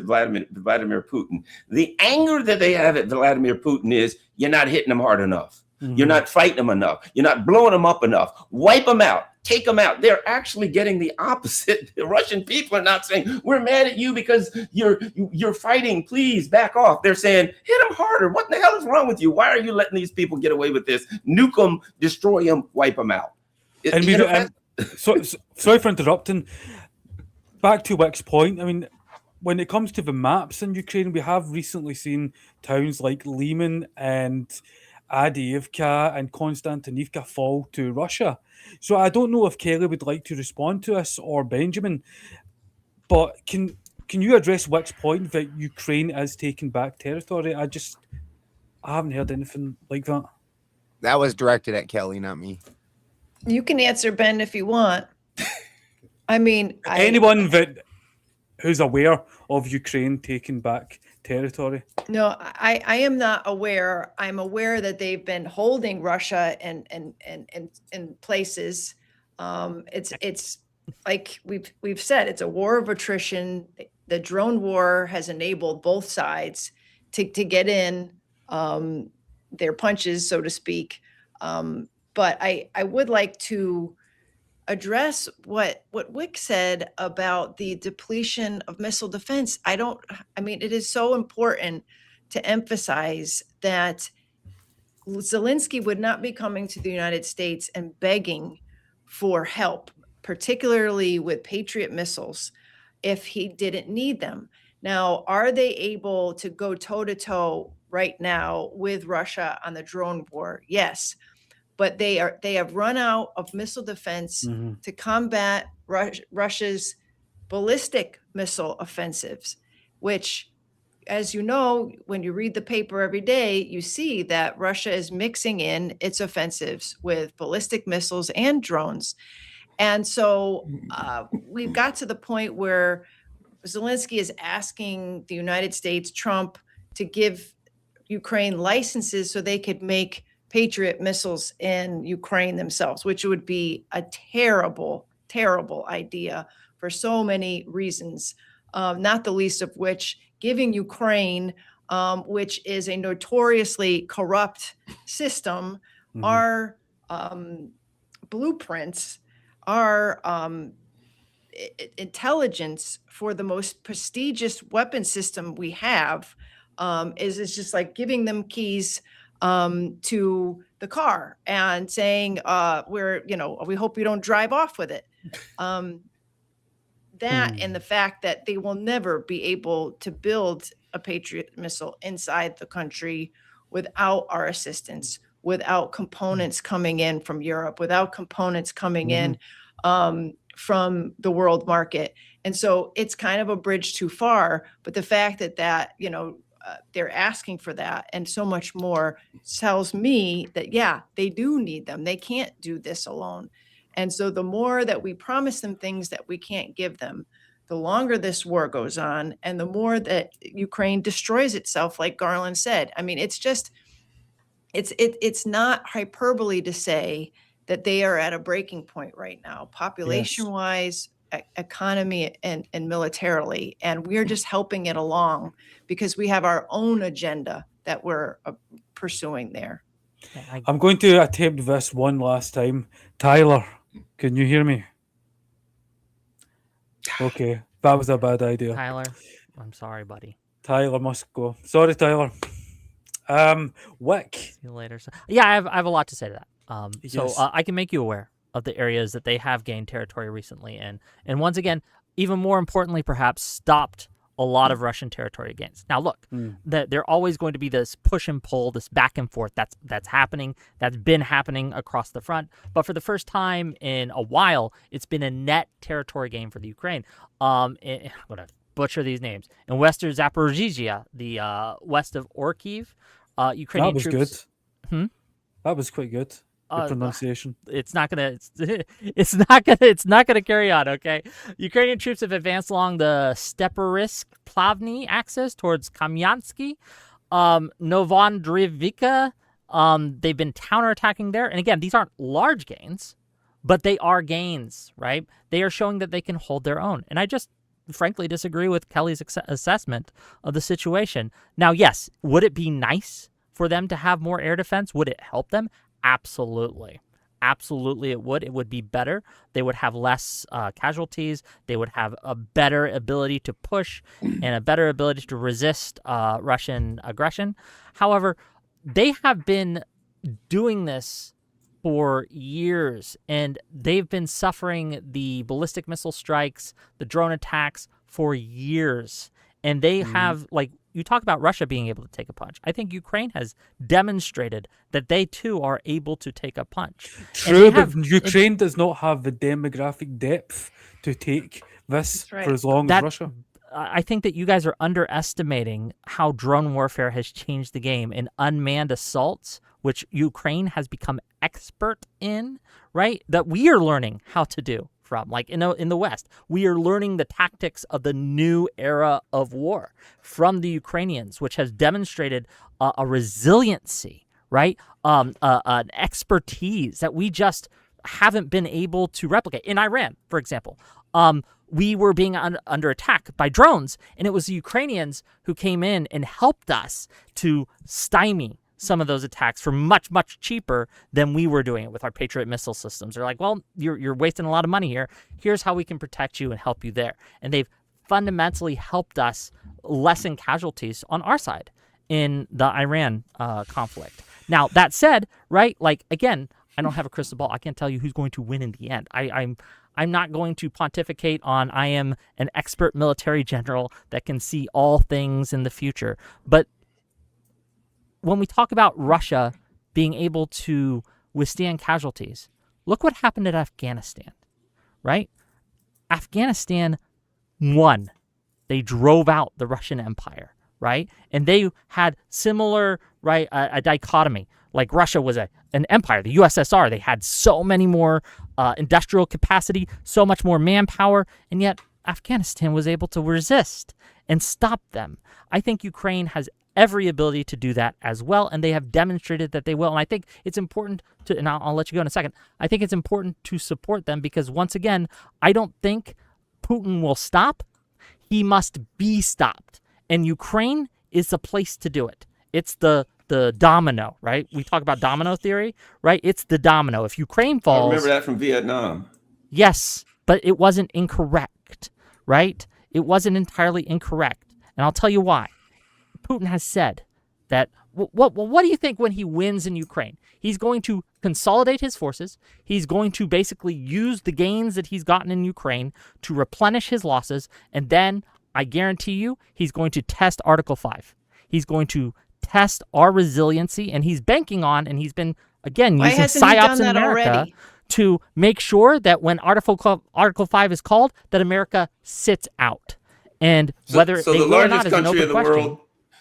Vladimir Putin. The anger that they have at Vladimir Putin is, you're not hitting them hard enough. You're not fighting them enough. You're not blowing them up enough. Wipe them out. Take them out. They're actually getting the opposite. The Russian people are not saying, we're mad at you because you're fighting. Please back off. They're saying, hit them harder. What the hell is wrong with you? Why are you letting these people get away with this? Nuke them, destroy them, wipe them out. Sorry for interrupting. Back to Wick's point. I mean, when it comes to the maps in Ukraine, we have recently seen towns like Lyman and Adiivka and Konstantinivka fall to Russia. So I don't know if Kelly would like to respond to us or Benjamin, but can you address Wick's point that Ukraine is taking back territory? I haven't heard anything like that. That was directed at Kelly, not me. You can answer, Ben, if you want. I mean, anyone who's aware of Ukraine taking back territory? No, I am not aware. I'm aware that they've been holding Russia in places. It's like we've said, it's a war of attrition. The drone war has enabled both sides to get in their punches, so to speak. But I would like to address what Wick said about the depletion of missile defense. I mean, it is so important to emphasize that Zelensky would not be coming to the United States and begging for help, particularly with Patriot missiles, if he didn't need them. Now, are they able to go toe-to-toe right now with Russia on the drone war? Yes. But they have run out of missile defense to combat Russia's ballistic missile offensives, which, as you know, when you read the paper every day, you see that Russia is mixing in its offensives with ballistic missiles and drones. And so we've got to the point where Zelensky is asking the United States, Trump, to give Ukraine licenses so they could make Patriot missiles in Ukraine themselves, which would be a terrible, terrible idea for so many reasons, not the least of which giving Ukraine, which is a notoriously corrupt system, our blueprints, our intelligence for the most prestigious weapon system we have is just like giving them keys to the car and saying, we hope you don't drive off with it. That and the fact that they will never be able to build a Patriot missile inside the country without our assistance, without components coming in from Europe, without components coming in from the world market. And so it's kind of a bridge too far. But the fact that they're asking for that and so much more tells me that, yeah, they do need them. They can't do this alone. And so the more that we promise them things that we can't give them, the longer this war goes on and the more that Ukraine destroys itself, like Garland said. I mean, it's just, it's not hyperbole to say that they are at a breaking point right now, population wise, economy and militarily. And we're just helping it along because we have our own agenda that we're pursuing there. I'm going to attempt this one last time. Tyler, can you hear me? Okay, that was a bad idea. Tyler, I'm sorry, buddy. Tyler must go. Sorry, Tyler. Wick. See you later. So, yeah, I have a lot to say to that. So Yes. I can make you aware of the areas that they have gained territory recently, and once again, even more importantly, perhaps stopped a lot of Russian territory gains. Now, look, that there always going to be this push and pull, this back and forth that's happening, that's been happening across the front. But for the first time in a while, it's been a net territory gain for the Ukraine. I'm gonna butcher these names. In Western Zaporizhzhia, the west of Orkiv, Ukrainian That was troops. good. That was quite good. The pronunciation. It's not gonna carry on. Okay, Ukrainian troops have advanced along the Steperisk Plavny axis towards Kamyansky, Novandrivka. They've been counterattacking there, and again, these aren't large gains, but they are gains, right? They are showing that they can hold their own, and I just frankly disagree with Kelly's assessment of the situation. Now, yes, would it be nice for them to have more air defense? Would it help them? Absolutely. Absolutely, it would. It would be better. They would have less casualties. They would have a better ability to push and a better ability to resist Russian aggression. However, they have been doing this for years, and they've been suffering the ballistic missile strikes, the drone attacks for years. And they have, like, you talk about Russia being able to take a punch. I think Ukraine has demonstrated that they too are able to take a punch. True, but Ukraine does not have the demographic depth to take this That's right. for as long as Russia. I think that you guys are underestimating how drone warfare has changed the game in unmanned assaults, which Ukraine has become expert in, right? That we are learning how to do from, like in the West. We are learning the tactics of the new era of war from the Ukrainians, which has demonstrated a resiliency, right? An expertise that we just haven't been able to replicate. In Iran, for example, we were being under attack by drones, and it was the Ukrainians who came in and helped us to stymie some of those attacks for much, much cheaper than we were doing it with our Patriot missile systems. They're like, well, you're wasting a lot of money here. Here's how we can protect you and help you there. And they've fundamentally helped us lessen casualties on our side in the Iran conflict. Now, that said, right, like, again, I don't have a crystal ball. I can't tell you who's going to win in the end. I'm not going to pontificate on I am an expert military general that can see all things in the future. But when we talk about Russia being able to withstand casualties, look what happened at Afghanistan, right? Afghanistan won. They drove out the Russian Empire, right? And they had similar, right, a dichotomy. Like Russia was an empire, the USSR. They had so many more industrial capacity, so much more manpower, and yet Afghanistan was able to resist and stop them. I think Ukraine has every ability to do that as well, and they have demonstrated that they will. And I think it's important to, and I'll let you go in a second, I think it's important to support them because, once again, I don't think Putin will stop. He must be stopped. And Ukraine is the place to do it. It's the domino, right? We talk about domino theory, right? It's the domino. If Ukraine falls... I remember that from Vietnam. Yes, but it wasn't incorrect, right? It wasn't entirely incorrect. And I'll tell you why. Putin has said that, what do you think when he wins in Ukraine? He's going to consolidate his forces. He's going to basically use the gains that he's gotten in Ukraine to replenish his losses. And then I guarantee you, he's going to test Article 5. He's going to test our resiliency, and he's banking on, and he's been, again, using PSYOPs in America to make sure that when Article 5 is called, that America sits out. And whether they will or not is an open question.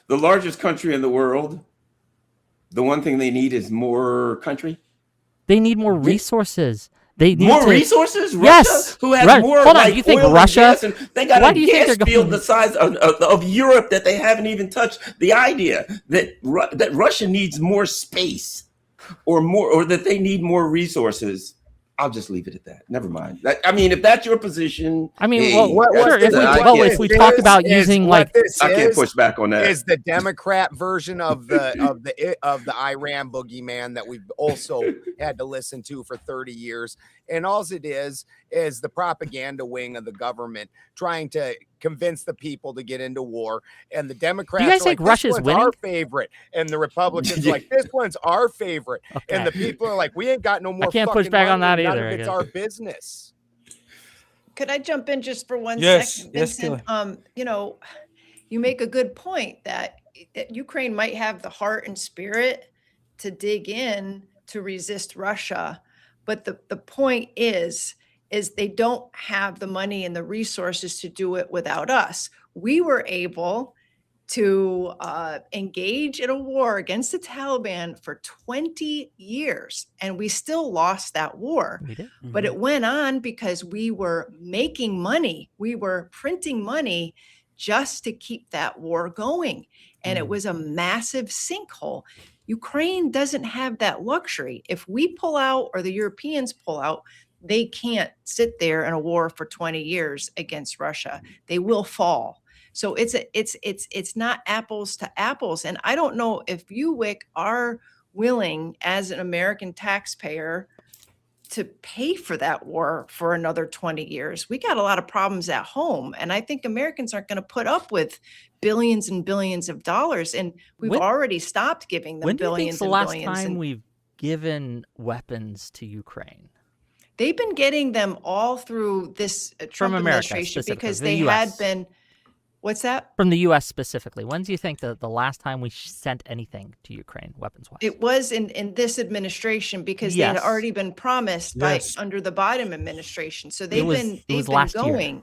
The largest country in the world, the one thing they need is more country. They need more resources. They need More to, resources? Yes. Russia, who has Right. more Hold on, like you think oil Russia- and gas, and they got why a do you think gas they're field going- the size of Europe that they haven't even touched. The idea that that Russia needs more space or that they need more resources. I'll just leave it at that. Never mind. I mean, if that's your position, I mean, hey, well, sure. If we talk about using like, I can't push back on that. Is the Democrat version of the Iran boogeyman that we've also had to listen to for 30 years. And all it is the propaganda wing of the government trying to convince the people to get into war. And the Democrats Do you guys are think like, Russia's this one's winning? our favorite. And the Republicans are like, this one's our favorite. Okay. And the people are like, we ain't got no more. I can't push fucking back on money. that None either, of I It's guess. our business. Could I jump in just for one Yes, second, yes, Vincent? You know, you make a good point that Ukraine might have the heart and spirit to dig in to resist Russia, but the point is they don't have the money and the resources to do it without us. We were able to engage in a war against the Taliban for 20 years, and we still lost that war. we did. But it went on because we were making money. We were printing money just to keep that war going. And it was a massive sinkhole. Ukraine doesn't have that luxury. If we pull out or the Europeans pull out, they can't sit there in a war for 20 years against Russia. They will fall. So it's not apples to apples. And I don't know if you, Wick, are willing as an American taxpayer to pay for that war for another 20 years. We got a lot of problems at home. And I think Americans aren't going to put up with billions and billions of dollars. And we've already stopped giving them When do you think billions the and last billions. time And we've given weapons to Ukraine? they've been getting them all through this Trump America, administration specifically, because the they US. had been, what's that? From the U.S. specifically, when do you think the last time we sent anything to Ukraine, weapons-wise? It was in this administration because they had Yes. already been promised Yes. by under the Biden administration. So they've was- been it was they've been last year. going.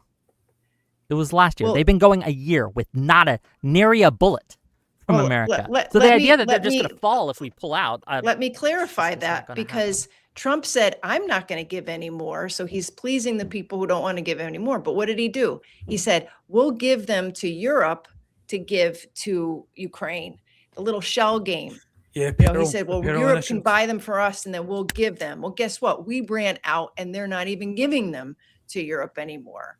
It was last year. Well- They've been going a year with not a nary a bullet from Well, America. let So the me- idea that they're let just me- going to fall if we pull out. Let me clarify it's not that gonna because Trump said, I'm not going to give any more. So he's pleasing the people who don't want to give any more. But what did he do? He said, we'll give them to Europe to give to Ukraine, a little shell game. Yeah, You know, Peril- he said, well, Peril Europe initiative. can buy them for us and then we'll give them. Well, guess what? We ran out and they're not even giving them to Europe anymore.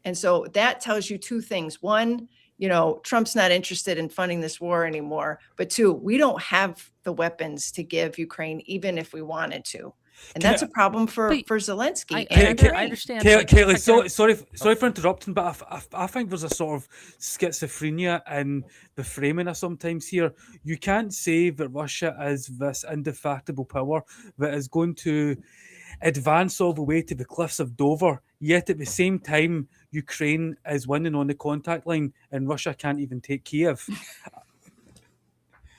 And so that tells you two things. One, you know, Trump's not interested in funding this war anymore. But two, we don't have the weapons to give Ukraine, even if we wanted to. And Can that's I- a problem for But Zelensky. I, and I, Ukraine. I understand. Kaylee, it's like sorry for interrupting, but I think there's a sort of schizophrenia in the framing of sometimes here. You can't say that Russia is this indefatigable power that is going to advance all the way to the cliffs of Dover, yet at the same time, Ukraine is winning on the contact line and Russia can't even take Kiev.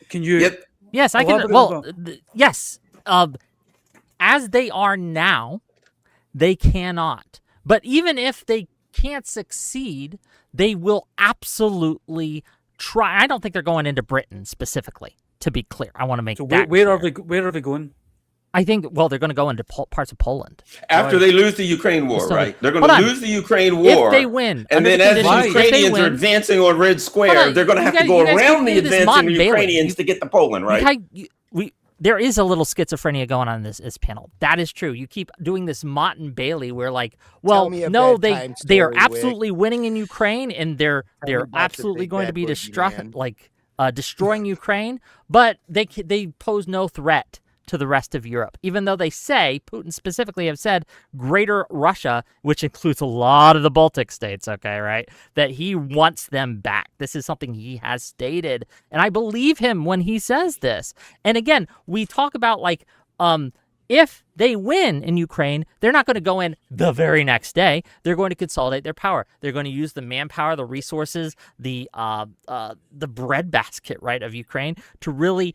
Can you? Yep. Yes, I can. Elaborate Well, about- yes. As they are now, they cannot. But even if they can't succeed, they will absolutely try. I don't think they're going into Britain specifically. To be clear, I want to make So that where are clear. they? Where are they going? I think. Well, they're going to go into parts of Poland. After they lose the Ukraine war, So- right? They're going hold to on. lose the Ukraine war. If they win, And under then the as the conditions, if they Ukrainians are win- advancing on Red Square, Hold on, they're going to you have guys- to go you guys around keep the doing this advancing Martin Bailey. Ukrainians to get to Poland, right? There is a little schizophrenia going on in this panel. That is true. You keep doing this Mott and Bailey where like, well, me a no, bedtime they are story, Wick. absolutely winning in Ukraine and they're about the absolutely big going to bad be boogeyman. destroying Ukraine, but they pose no threat to the rest of Europe, even though they say, Putin specifically have said, Greater Russia, which includes a lot of the Baltic states, okay, right, that he wants them back. This is something he has stated, and I believe him when he says this. And again, we talk about like, if they win in Ukraine, they're not going to go in the very next day. They're going to consolidate their power. They're going to use the manpower, the resources, the breadbasket, right, of Ukraine to really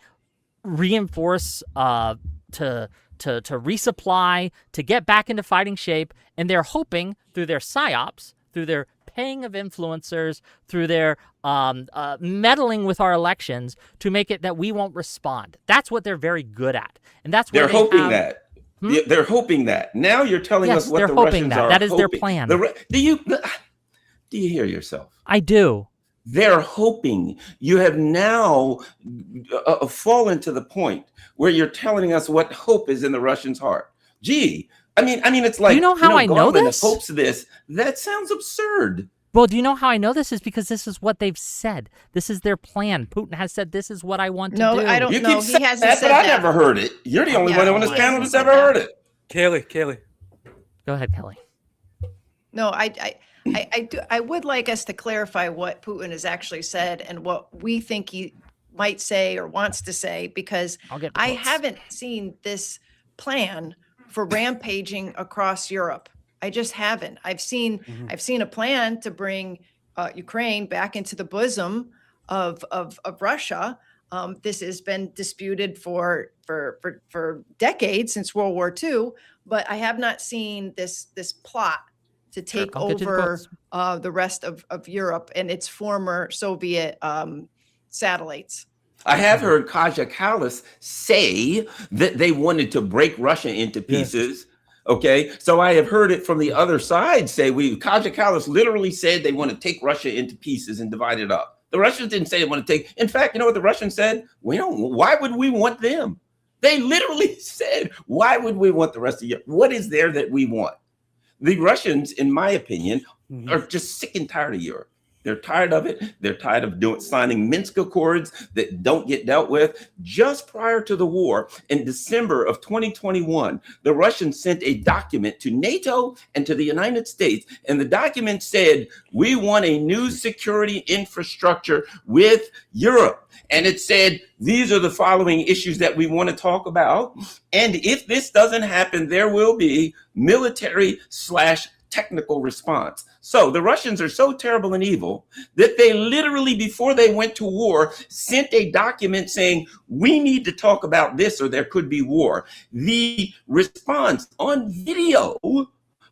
reinforce, to resupply, to get back into fighting shape, and they're hoping through their psyops, through their paying of influencers, through their meddling with our elections, to make it that we won't respond. That's what they're very good at, and that's They're where they hoping have, that. They're hoping that. Now you're telling Yes, us what they're the hoping Russians that. are That is their hoping. plan. Do you hear yourself? I do. They're hoping. You have now fallen to the point where you're telling us what hope is in the Russians' heart. Gee, I mean, it's like, you know how I know Garland this? hopes this. That sounds absurd. Well, do you know how I know this? Is because this is what they've said. This is their plan. Putin has said, this is what I want to do. No, I don't You know. keep He saying hasn't that, said but I that. never heard it. You're the only Yeah, one on this he panel hasn't that's said ever that. heard it. Kelly. Go ahead, Kelly. No, I would like us to clarify what Putin has actually said and what we think he might say or wants to say, because I'll get I quotes. haven't seen this plan for rampaging across Europe. I just haven't. I've seen a plan to bring Ukraine back into the bosom of Russia. This has been disputed for decades, since World War II, but I have not seen this plot to take I'll get you the over quotes. the rest of Europe and its former Soviet satellites. I have heard Kaja Kallas say that they wanted to break Russia into pieces. Okay, so I have heard it from the other side say Kaja Kallas literally said they want to take Russia into pieces and divide it up. The Russians didn't say they want to take. In fact, you know what the Russians said? Why would we want them? They literally said, why would we want the rest of Europe? What is there that we want? The Russians, in my opinion, are just sick and tired of Europe. They're tired of it. They're tired of signing Minsk Accords that don't get dealt with. Just prior to the war, in December of 2021, the Russians sent a document to NATO and to the United States. And the document said, we want a new security infrastructure with Europe. And it said, these are the following issues that we want to talk about. And if this doesn't happen, there will be military/technical response. So the Russians are so terrible and evil that they literally, before they went to war, sent a document saying, we need to talk about this or there could be war. The response on video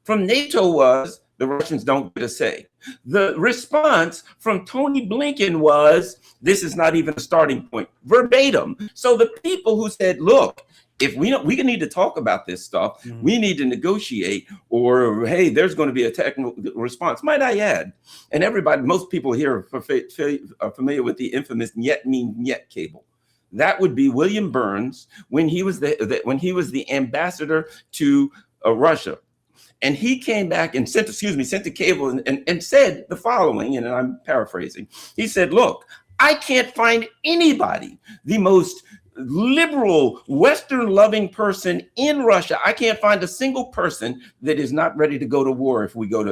from NATO was, the Russians don't get a say. The response from Tony Blinken was, this is not even a starting point, verbatim. So the people who said, look, if we need to talk about this stuff, we need to negotiate, or hey, there's going to be a technical response. Might I add, and most people here are familiar with the infamous Niet mean Niet cable. That would be William Burns when he was the ambassador to Russia. And he came back and sent a cable and said the following, and I'm paraphrasing. He said, look, I can't find anybody, the most liberal, Western-loving person in Russia. I can't find a single person that is not ready to go to war if we go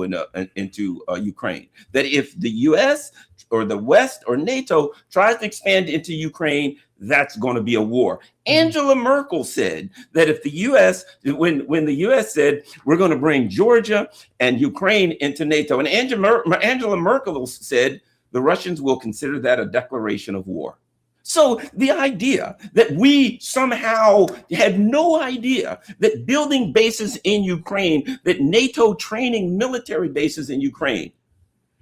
into Ukraine. That if the U.S. or the West or NATO tries to expand into Ukraine, that's going to be a war. Angela Merkel said that if the U.S. when the U.S. said we're going to bring Georgia and Ukraine into NATO, and Angela Merkel said the Russians will consider that a declaration of war. So the idea that we somehow had no idea that building bases in Ukraine, that NATO training military bases in Ukraine,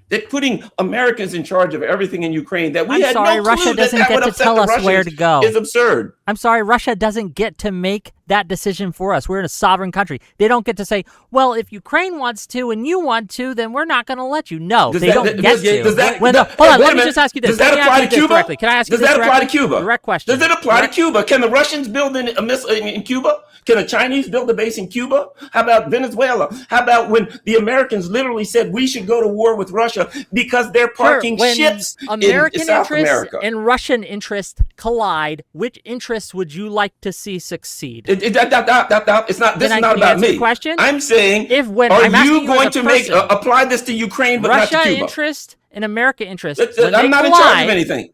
that putting Americans in charge of everything in Ukraine, that we had no clue Russia doesn't that get would to upset tell the us where to Russians go. is absurd. I'm sorry, Russia doesn't get to make that decision for us. We're in a sovereign country. They don't get to say, well, if Ukraine wants to and you want to, then we're not going to let you. No, they don't get to. Hold on, let me just ask you this. Does that apply to Cuba? Directly. Can I ask you this this apply to Cuba? Direct question. Does it apply to Cuba? Can the Russians build a missile in Cuba? Can the Chinese build a base in Cuba? How about Venezuela? How about when the Americans literally said we should go to war with Russia because they're parking ships American in South interests America? and Russian interests collide, which interests would you like to see succeed? It's not. This is not about me. Question? I'm saying, are you going to apply this to Ukraine, but not to Russia Cuba? interest and America interest. I'm not in charge of anything.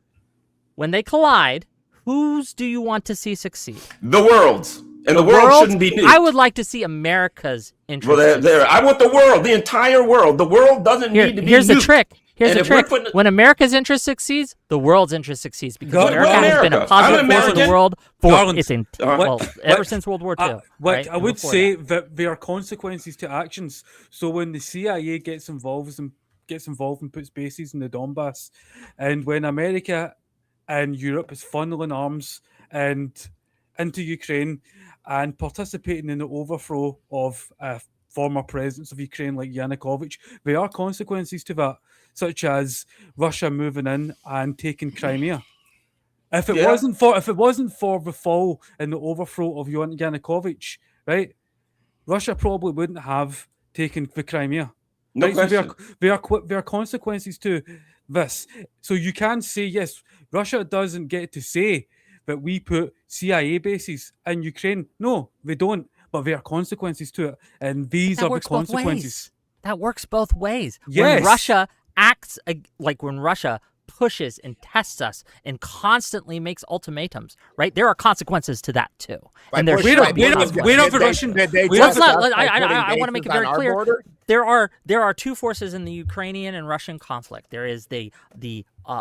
When they collide, whose do you want to see succeed? The world's. And the world shouldn't be new. I would like to see America's interest. Well, I want the world, the entire world. The world doesn't need to be Here's the trick. Here's And the if we're trick. When America's interest succeeds, the world's interest succeeds because America has been a positive force in the world ever since World War II. I would say that there are consequences to actions. So when the CIA gets involved and puts bases in the Donbass, and when America and Europe is funneling arms and into Ukraine, and participating in the overthrow of former presidents of Ukraine like Yanukovych. There are consequences to that, such as Russia moving in and taking Crimea. If it wasn't for the fall and the overthrow of Yanukovych, right, Russia probably wouldn't have taken the Crimea. No right? question. So there are consequences to this. So you can say, yes, Russia doesn't get to say that we put CIA bases in Ukraine. No, they don't. But there are consequences to it. And these That are the works both consequences. ways. That works both ways. Yes. When Russia acts like when Russia pushes and tests us and constantly makes ultimatums, right? There are consequences to that too. And there's where are the Russian? Let's not. I want to make it very clear. There are two forces in the Ukrainian and Russian conflict. There is the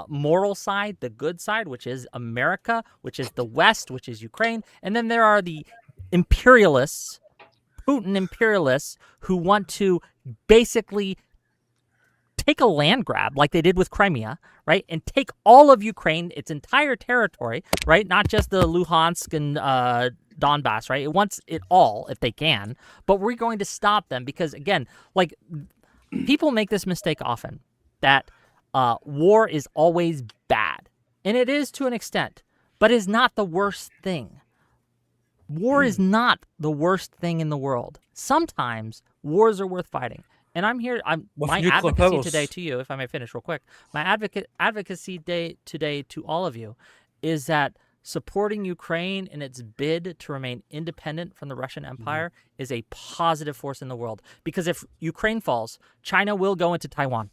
moral side, the good side, which is America, which is the West, which is Ukraine, and then there are the imperialists, Putin imperialists, who want to basically take a land grab like they did with Crimea, right? And take all of Ukraine, its entire territory, right? Not just the Luhansk and Donbass, right? It wants it all if they can. But we're going to stop them because, again, like people make this mistake often that war is always bad. And it is to an extent, but is not the worst thing. War is not the worst thing in the world. Sometimes wars are worth fighting. And I'm here. My advocacy today to you, if I may finish real quick, my advocacy day today to all of you is that supporting Ukraine in its bid to remain independent from the Russian Empire is a positive force in the world. Because if Ukraine falls, China will go into Taiwan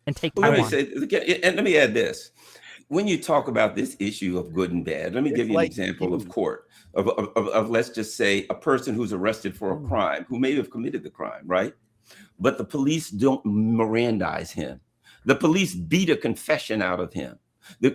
and take Taiwan. Let me add this. When you talk about this issue of good and bad, let me give you an example of court of let's just say a person who's arrested for a crime who may have committed the crime, right? But the police don't Mirandize him. The police beat a confession out of him. The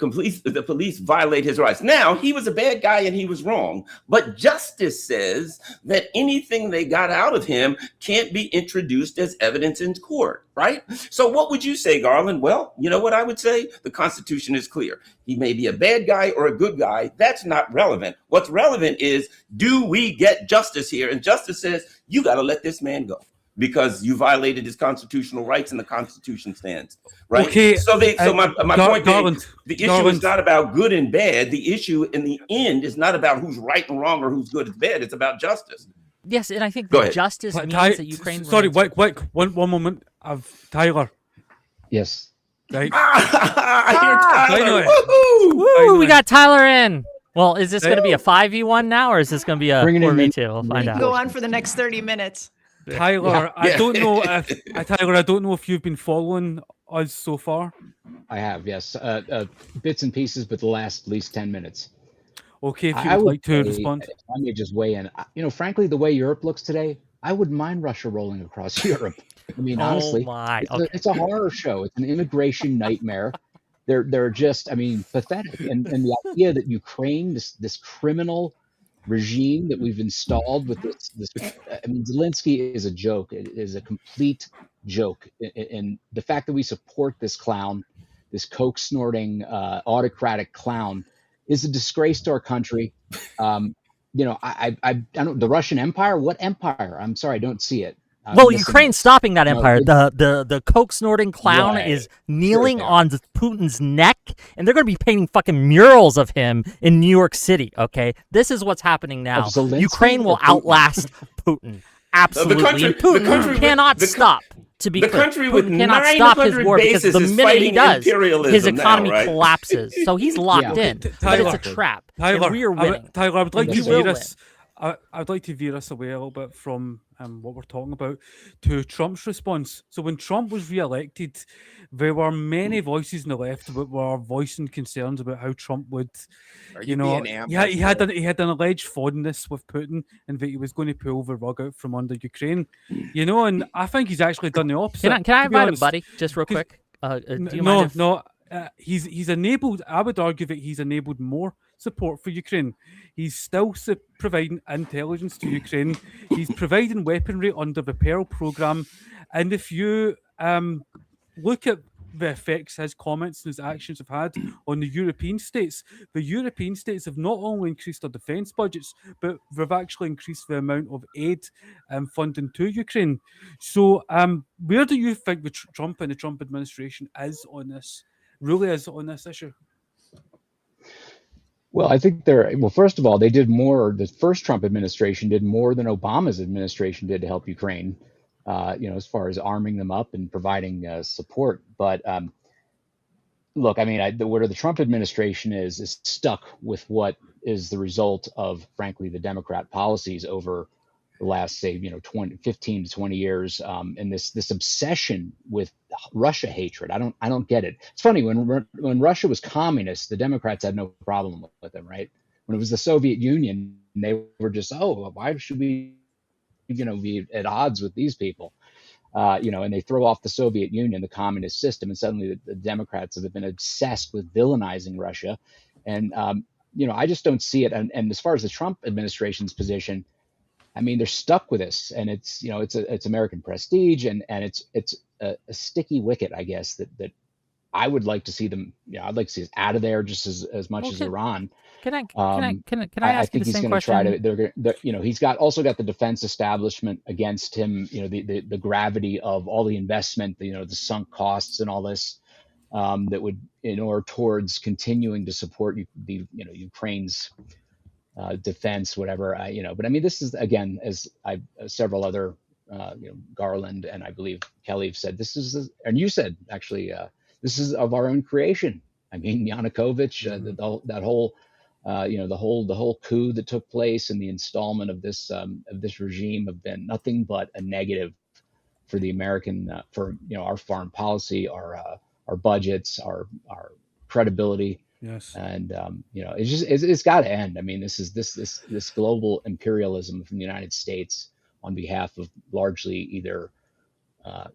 police violate his rights. Now, he was a bad guy and he was wrong, but justice says that anything they got out of him can't be introduced as evidence in court, right? So what would you say, Garland? Well, you know what I would say? The Constitution is clear. He may be a bad guy or a good guy. That's not relevant. What's relevant is, do we get justice here? And justice says, you got to let this man go, because you violated his constitutional rights and the Constitution stands, right? Okay. So my point being, the issue is not about good and bad. The issue in the end is not about who's right and wrong or who's good and bad. It's about justice. Yes, and I think the justice means that Ukraine... Sorry, wait, one moment. Tyler. Yes. Right. I hear Tyler. Woo, we got Tyler in. Well, is this going to be a 5v1 now, or is this going to be a 4v2? We'll find out. Go on for the next 30 minutes. Tyler, I don't know if you've been following us so far. I have, yes. Bits and pieces, but the last at least 10 minutes. Okay, if you would like to respond. I may just weigh in. You know, frankly, the way Europe looks today, I wouldn't mind Russia rolling across Europe. I mean, honestly, it's a horror show. It's an immigration nightmare. They're just, I mean, pathetic. And the idea that Ukraine, this criminal regime that we've installed with this, I mean, Zelensky is a joke. It is a complete joke. And the fact that we support this clown, this coke snorting autocratic clown, is a disgrace to our country. You know, I don't, the Russian Empire. What empire? I'm sorry, I don't see it. Well, Ukraine's stopping that empire. The coke snorting clown is kneeling on Putin's neck, and they're going to be painting fucking murals of him in New York City. Okay, this is what's happening now. Ukraine will outlast Putin. Absolutely, and Putin cannot stop. To be clear, Putin cannot stop his war because the minute he does, his economy collapses. So he's locked in. But it's a trap. Tyler, and we are winning. Tyler, I would like to veer us. I'd like to veer us away a little bit from what we're talking about to Trump's response. So when Trump was re-elected, there were many voices on the left that were voicing concerns about how Trump would, he had an alleged fondness with Putin and that he was going to pull the rug out from under Ukraine. You know, and I think he's actually done the opposite. Can I invite him, buddy, just real quick? He's enabled. I would argue that he's enabled more support for Ukraine. He's still providing intelligence to Ukraine. He's providing weaponry under the Pearl program. And if you look at the effects his comments and his actions have had on the European states. The European states have not only increased their defence budgets, but they've actually increased the amount of aid and funding to Ukraine. So, where do you think the Trump and the Trump administration is on this? Really is on this issue? Well, I think well, first of all, they did more. The first Trump administration did more than Obama's administration did to help Ukraine, as far as arming them up and providing support. But look, I mean, where the Trump administration is stuck with what is the result of, frankly, the Democrat policies over the last, say, 15 to 20 years, and this obsession with Russia hatred. I don't get it. It's funny, when Russia was communist, the Democrats had no problem with them, right? When it was the Soviet Union, they were just, why should we, be at odds with these people? And they throw off the Soviet Union, the communist system, and suddenly the Democrats have been obsessed with villainizing Russia. And, I just don't see it. And as far as the Trump administration's position, I mean, they're stuck with this, and it's American prestige, and it's a sticky wicket, I guess, that I would like to see them. I'd like to see us out of there just as much as Iran. Can I ask you the same question? I think he's going to try to. He's also got the defense establishment against him. The gravity of all the investment, the sunk costs and all this, that would in order towards continuing to support Ukraine's defense, whatever. But I mean, this is, again, as several other, Garland and I believe Kelly have said, and you said actually, this is of our own creation. I mean, Yanukovych, that whole, the whole coup that took place and the installment of this regime have been nothing but a negative for the American, for our foreign policy, our budgets, our credibility. Yes. And it's got to end. I mean, this global imperialism from the United States on behalf of largely either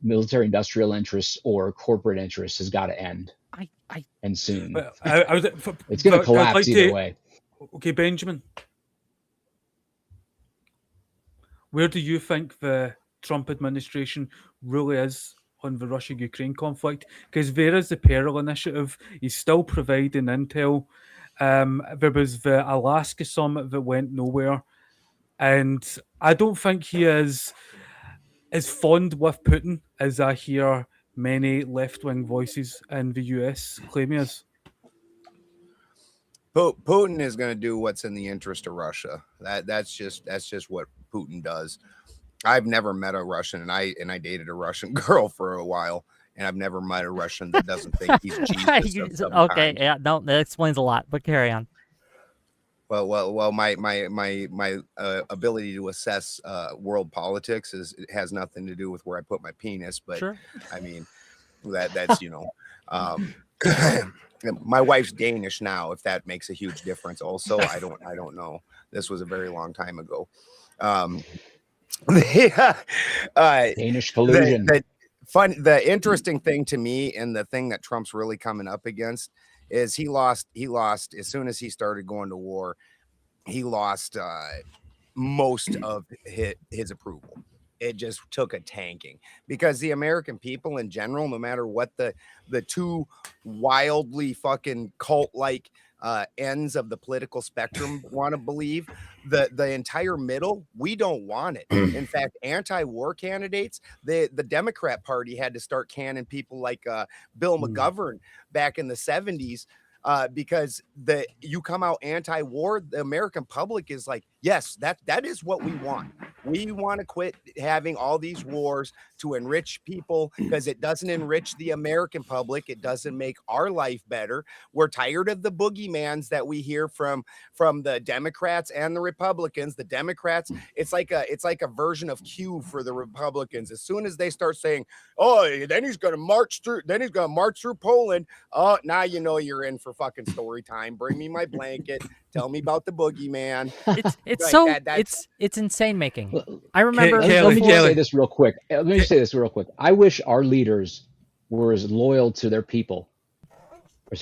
military industrial interests or corporate interests has got to end. And soon. It's going to collapse either way. Okay, Benjamin, where do you think the Trump administration really is on the Russia-Ukraine conflict? Because there is the Peril Initiative. He's still providing intel. There was the Alaska summit that went nowhere. And I don't think he is as fond with Putin as I hear many left-wing voices in the US claim he is. Putin is going to do what's in the interest of Russia. That's just what Putin does. I've never met a Russian, and I dated a Russian girl for a while, and I've never met a Russian that doesn't think he's Jesus. Okay, yeah, no, that explains a lot. But carry on. Well, my ability to assess world politics has nothing to do with where I put my penis, but sure. I mean that's my wife's Danish now, if that makes a huge difference. Also, I don't know. This was a very long time ago. Danish collusion. The interesting thing to me, and the thing that Trump's really coming up against, is he lost as soon as he started going to war. He lost most of his approval. It just took a tanking, because the American people in general, no matter what the two wildly fucking cult-like ends of the political spectrum want to believe, the entire middle, we don't want it. In fact, anti-war candidates, the Democrat Party had to start canning people like Bill McGovern back in the 70s. Because you come out anti-war, the American public is like, yes, that is what we want. We want to quit having all these wars to enrich people, because it doesn't enrich the American public. It doesn't make our life better. We're tired of the boogeymans that we hear from the Democrats and the Republicans. The Democrats, it's like a version of Q for the Republicans. As soon as they start saying, oh, then he's going to march through Poland. Oh, now you know you're in for fucking story time. Bring me my blanket. Tell me about the boogeyman. It's insane making. I remember. Let me just say this real quick. I wish our leaders were as loyal to their people,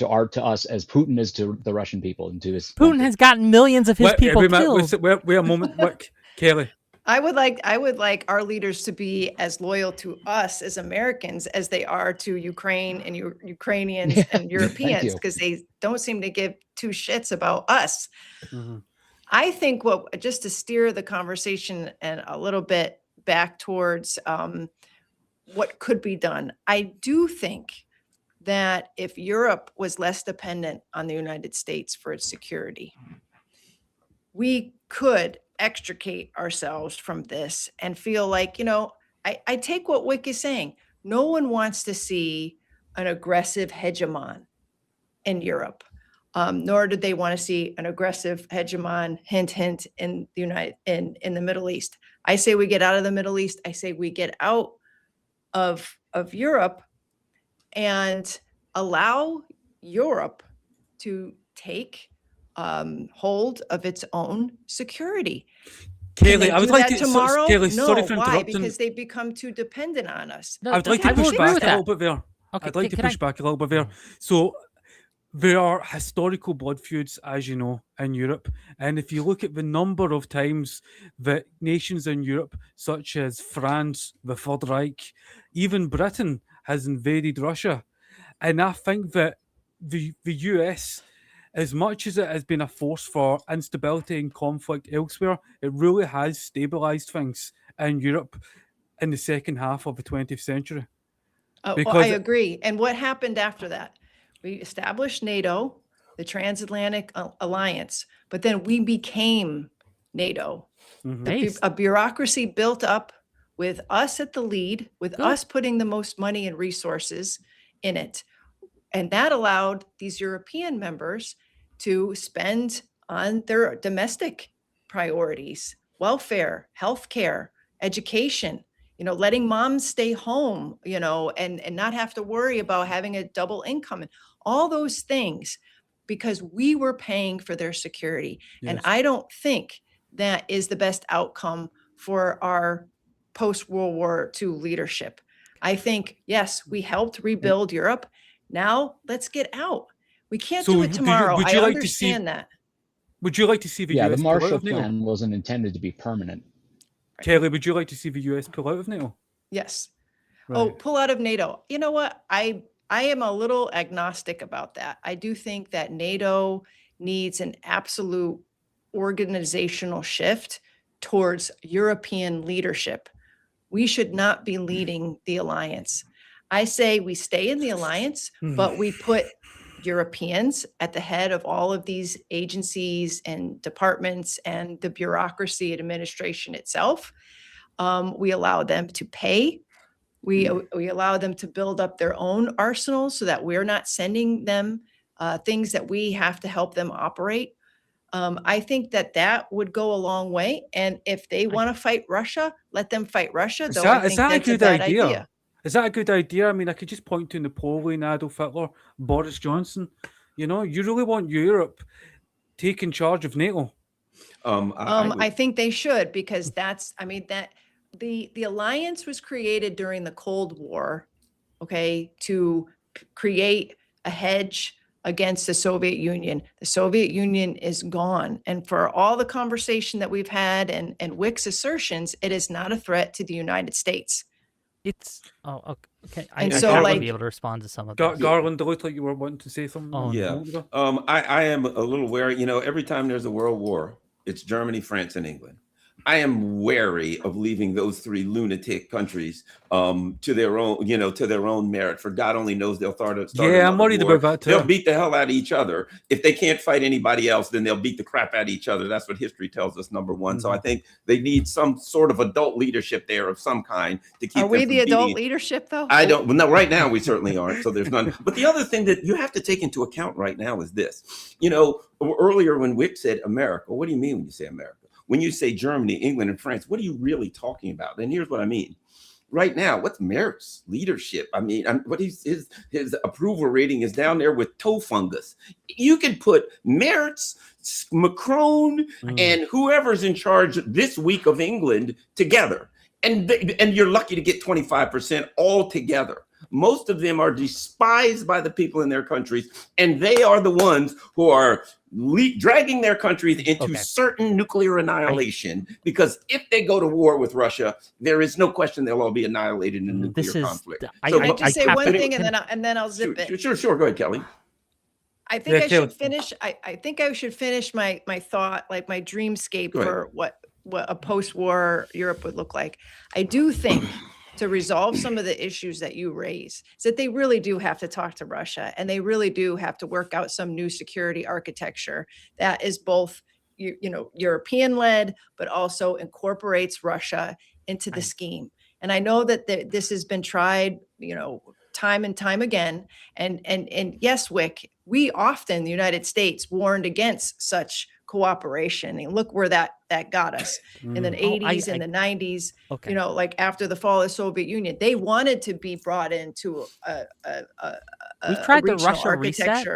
or to us, as Putin is to the Russian people and to his. Putin has gotten millions of his people killed. Wait a moment, look, Kelly. I would like our leaders to be as loyal to us as Americans as they are to Ukraine and Ukrainians and Europeans, because they don't seem to give two shits about us. Mm-hmm. I think just to steer the conversation and a little bit back towards what could be done, I do think that if Europe was less dependent on the United States for its security, we could extricate ourselves from this and feel like, I take what Wick is saying. No one wants to see an aggressive hegemon in Europe, nor did they want to see an aggressive hegemon, hint, hint, in the Middle East. I say we get out of the Middle East. I say we get out of Europe and allow Europe to take hold of its own security. Kaylee, I would like to tomorrow. Kaylee, No, sorry for why? interrupting. Because they become too dependent on us. I would like to push back a little bit there. Okay, I'd like to push back a little bit there. So there are historical blood feuds, as you know, in Europe. And if you look at the number of times that nations in Europe, such as France, the Third Reich, even Britain, has invaded Russia. And I think that the US, as much as it has been a force for instability and conflict elsewhere, it really has stabilized things in Europe in the second half of the 20th century. I agree. And what happened after that? We established NATO, the Transatlantic Alliance, but then we became NATO. Mm-hmm. A bureaucracy built up with us at the lead, with us putting the most money and resources in it. And that allowed these European members to spend on their domestic priorities, welfare, healthcare, education, letting moms stay home, and not have to worry about having a double income and all those things, because we were paying for their security. Yes. And I don't think that is the best outcome for our post-World War II leadership. I think, yes, we helped rebuild Europe. Now let's get out. We can't do it tomorrow. I understand that. Would you like to see the US the Marshall pull out of NATO? Plan wasn't intended to be permanent. Kelly, would you like to see the US pull out of NATO? Yes. Right. Oh, pull out of NATO. You know what? I am a little agnostic about that. I do think that NATO needs an absolute organizational shift towards European leadership. We should not be leading the alliance. I say we stay in the alliance, but we put Europeans at the head of all of these agencies and departments and the bureaucracy and administration itself. We allow them to pay. We allow them to build up their own arsenals so that we're not sending them things that we have to help them operate. I think that would go a long way. And if they want to fight Russia, let them fight Russia. Is that a good idea? Is that a good idea? I mean, I could just point to Napoleon, Adolf Hitler, Boris Johnson. You really want Europe taking charge of NATO? I think they should, because the alliance was created during the Cold War, okay, to create a hedge against the Soviet Union. The Soviet Union is gone. And for all the conversation that we've had and Wick's assertions, it is not a threat to the United States. It's okay. And I would be able to respond to some of that. Garland, it looked like you were wanting to say something. Oh yeah. I am a little wary. Every time there's a world war, it's Germany, France, and England. I am wary of leaving those three lunatic countries to their own merit. For God only knows they'll start. Yeah, I'm worried about that too. They'll beat the hell out of each other. If they can't fight anybody else, then they'll beat the crap out of each other. That's what history tells us. Number one. Mm-hmm. So I think they need some sort of adult leadership there of some kind to keep. Are we the adult leadership though? I don't. Well, no, right now we certainly aren't. So there's none. But the other thing that you have to take into account right now is this. Earlier when Wick said America, what do you mean when you say America? When you say Germany, England, and France, what are you really talking about? And here's what I mean. Right now, what's Merrick's leadership? I mean, what his approval rating is down there with toe fungus. You can put Merrick's, Macron, and whoever's in charge this week of England together, and you're lucky to get 25% all together. most of them are despised by the people in their countries, and they are the ones who are dragging their countries into certain nuclear annihilation, because if they go to war with Russia, there is no question they'll all be annihilated in a nuclear conflict. Can I just say one thing and then I'll zip it? Sure. Go ahead, Kelly. I think I should finish. I think I should finish my thought, like my dreamscape for what a post-war Europe would look like. I do think to resolve some of the issues that you raise is that they really do have to talk to Russia, and they really do have to work out some new security architecture that is both European-led, but also incorporates Russia into the scheme. And I know that this has been tried, time and time again. And yes, Wick, we often, the United States, warned against such cooperation. And look where that got us in the 80s and the 90s, like after the fall of the Soviet Union. They wanted to be brought into we've tried the Russia reset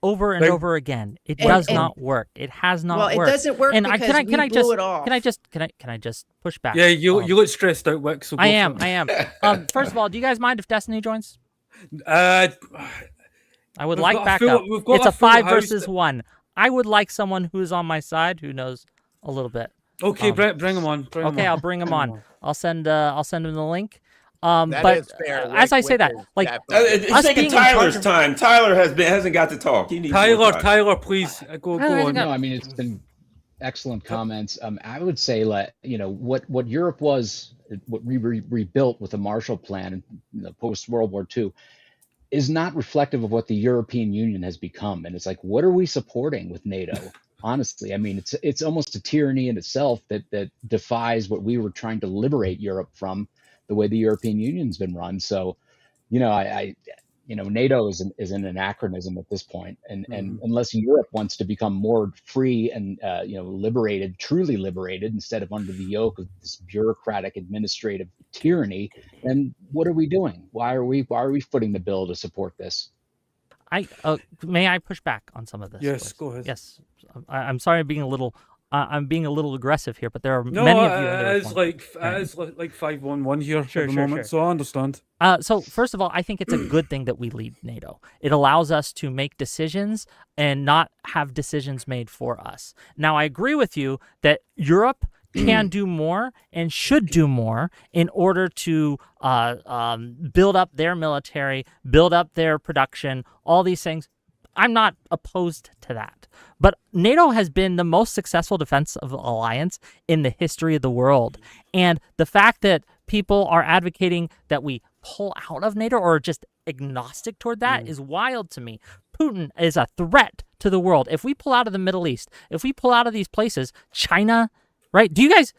over and over again. It does not work. It has not worked. Well, it doesn't work because we blew it off. Can I just push back? Yeah, you look stressed out, Wick. So I am. First of all, do you guys mind if Destiny joins? I would like backup. It's a 5 versus 1. I would like someone who's on my side who knows a little bit. Okay, bring him on. I'll bring him on. I'll send him the link. That but is fair. as I say that, like it's taking Tyler's time. Tyler hasn't got to talk. He needs Tyler, please go on. No, I mean it's been excellent comments. I would say, what Europe was, what we rebuilt with the Marshall Plan in the post World War II, is not reflective of what the European Union has become. And it's like, what are we supporting with NATO? Honestly, I mean, it's almost a tyranny in itself that defies what we were trying to liberate Europe from, the way the European Union's been run. So, NATO is an anachronism at this point. And unless Europe wants to become more free and, liberated, truly liberated, instead of under the yoke of this bureaucratic administrative tyranny, then what are we doing? Why are we footing the bill to support this? May I push back on some of this? Yes, please? go ahead. Yes, I'm sorry, I'm being a little aggressive here, but there are many of you. It's like 5-1-1 here at the moment, so I understand. So first of all, I think it's a good thing that we lead NATO. It allows us to make decisions and not have decisions made for us. Now, I agree with you that Europe can do more and should do more in order to build up their military, build up their production, all these things. I'm not opposed to that. But NATO has been the most successful defensive alliance in the history of the world. And the fact that people are advocating that we pull out of NATO or just agnostic toward that is wild to me. Putin is a threat to the world. If we pull out of the Middle East, if we pull out of these places, China, right? Do you guys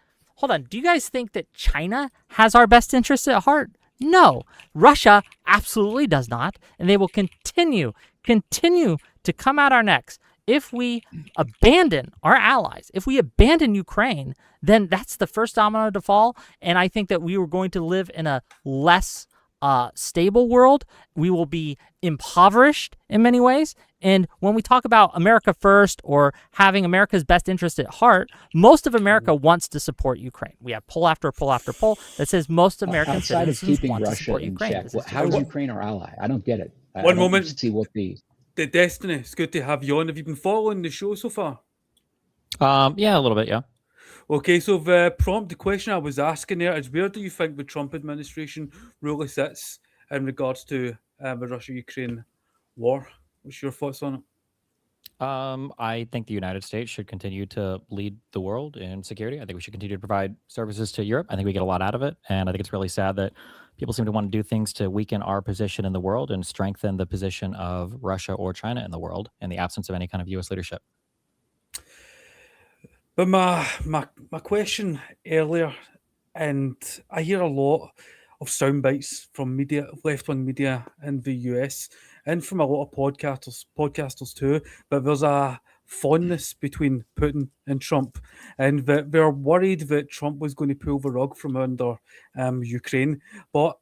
think that China has our best interests at heart? No. Russia absolutely does not. And they will continue to come at our necks. If we abandon our allies, if we abandon Ukraine, then that's the first domino to fall. And I think that we were going to live in a less stable world. We will be impoverished in many ways. And when we talk about America first or having America's best interest at heart, most of America wants to support Ukraine. We have poll after poll after poll that says most American citizens want to support Ukraine. How is Ukraine our ally? I don't get it. One moment. See what the Destiny, it's good to have you on. Have you been following the show so far? Yeah, a little bit, yeah. Okay, so the question I was asking there is, where do you think the Trump administration really sits in regards to the Russia-Ukraine war? What's your thoughts on it? I think the United States should continue to lead the world in security. I think we should continue to provide services to Europe. I think we get a lot out of it. And I think it's really sad that people seem to want to do things to weaken our position in the world and strengthen the position of Russia or China in the world in the absence of any kind of U.S. leadership. But my question earlier, and I hear a lot of sound bites from media, left-wing media in the US, and from a lot of podcasters too, but there's a fondness between Putin and Trump, and that they're worried that Trump was going to pull the rug from under Ukraine. But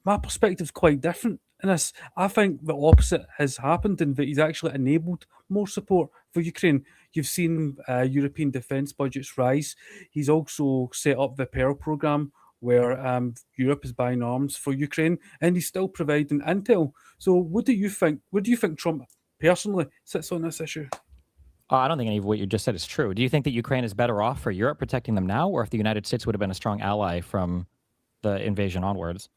my perspective's quite different in this. I think the opposite has happened, and that he's actually enabled more support for Ukraine. You've seen European defence budgets rise. He's also set up the Pearl programme where Europe is buying arms for Ukraine, and he's still providing intel. So, what do you think? Where do you think Trump personally sits on this issue? I don't think any of what you just said is true. Do you think that Ukraine is better off for Europe protecting them now, or if the United States would have been a strong ally from the invasion onwards?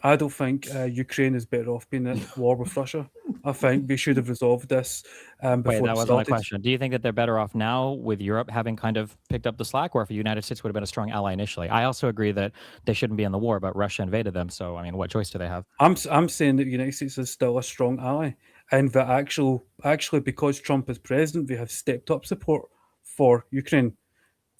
I don't think Ukraine is better off being at war with Russia. I think we should have resolved this before Wait, that it wasn't my started. question. Do you think that they're better off now with Europe having kind of picked up the slack, or if the United States would have been a strong ally initially? I also agree that they shouldn't be in the war, but Russia invaded them. So, I mean, what choice do they have? I'm saying that the United States is still a strong ally, and that actually because Trump is president, we have stepped up support for Ukraine.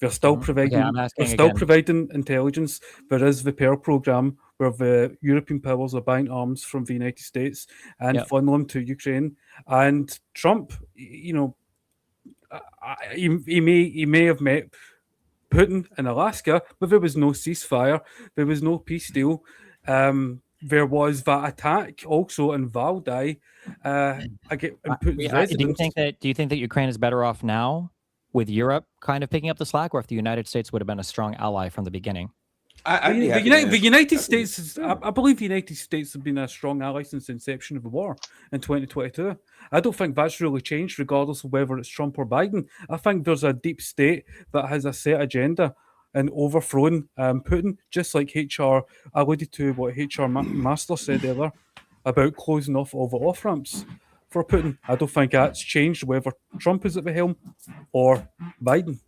We're still providing. Okay, I'm asking we're still again. providing intelligence. There is the PEAR program where the European powers are buying arms from the United States and funneling them to Ukraine. And Trump, you know, he may have met Putin in Alaska, but there was no ceasefire. There was no peace deal. There was that attack also in Valdai against Putin's residence. Do you think that Ukraine is better off now with Europe kind of picking up the slack, or if the United States would have been a strong ally from the beginning? The United States, I believe the United States have been a strong ally since the inception of the war in 2022. I don't think that's really changed, regardless of whether it's Trump or Biden. I think there's a deep state that has a set agenda and overthrown Putin, just like HR alluded to what HR Master said earlier about closing off all the off-ramps for Putin. I don't think that's changed, whether Trump is at the helm or Biden.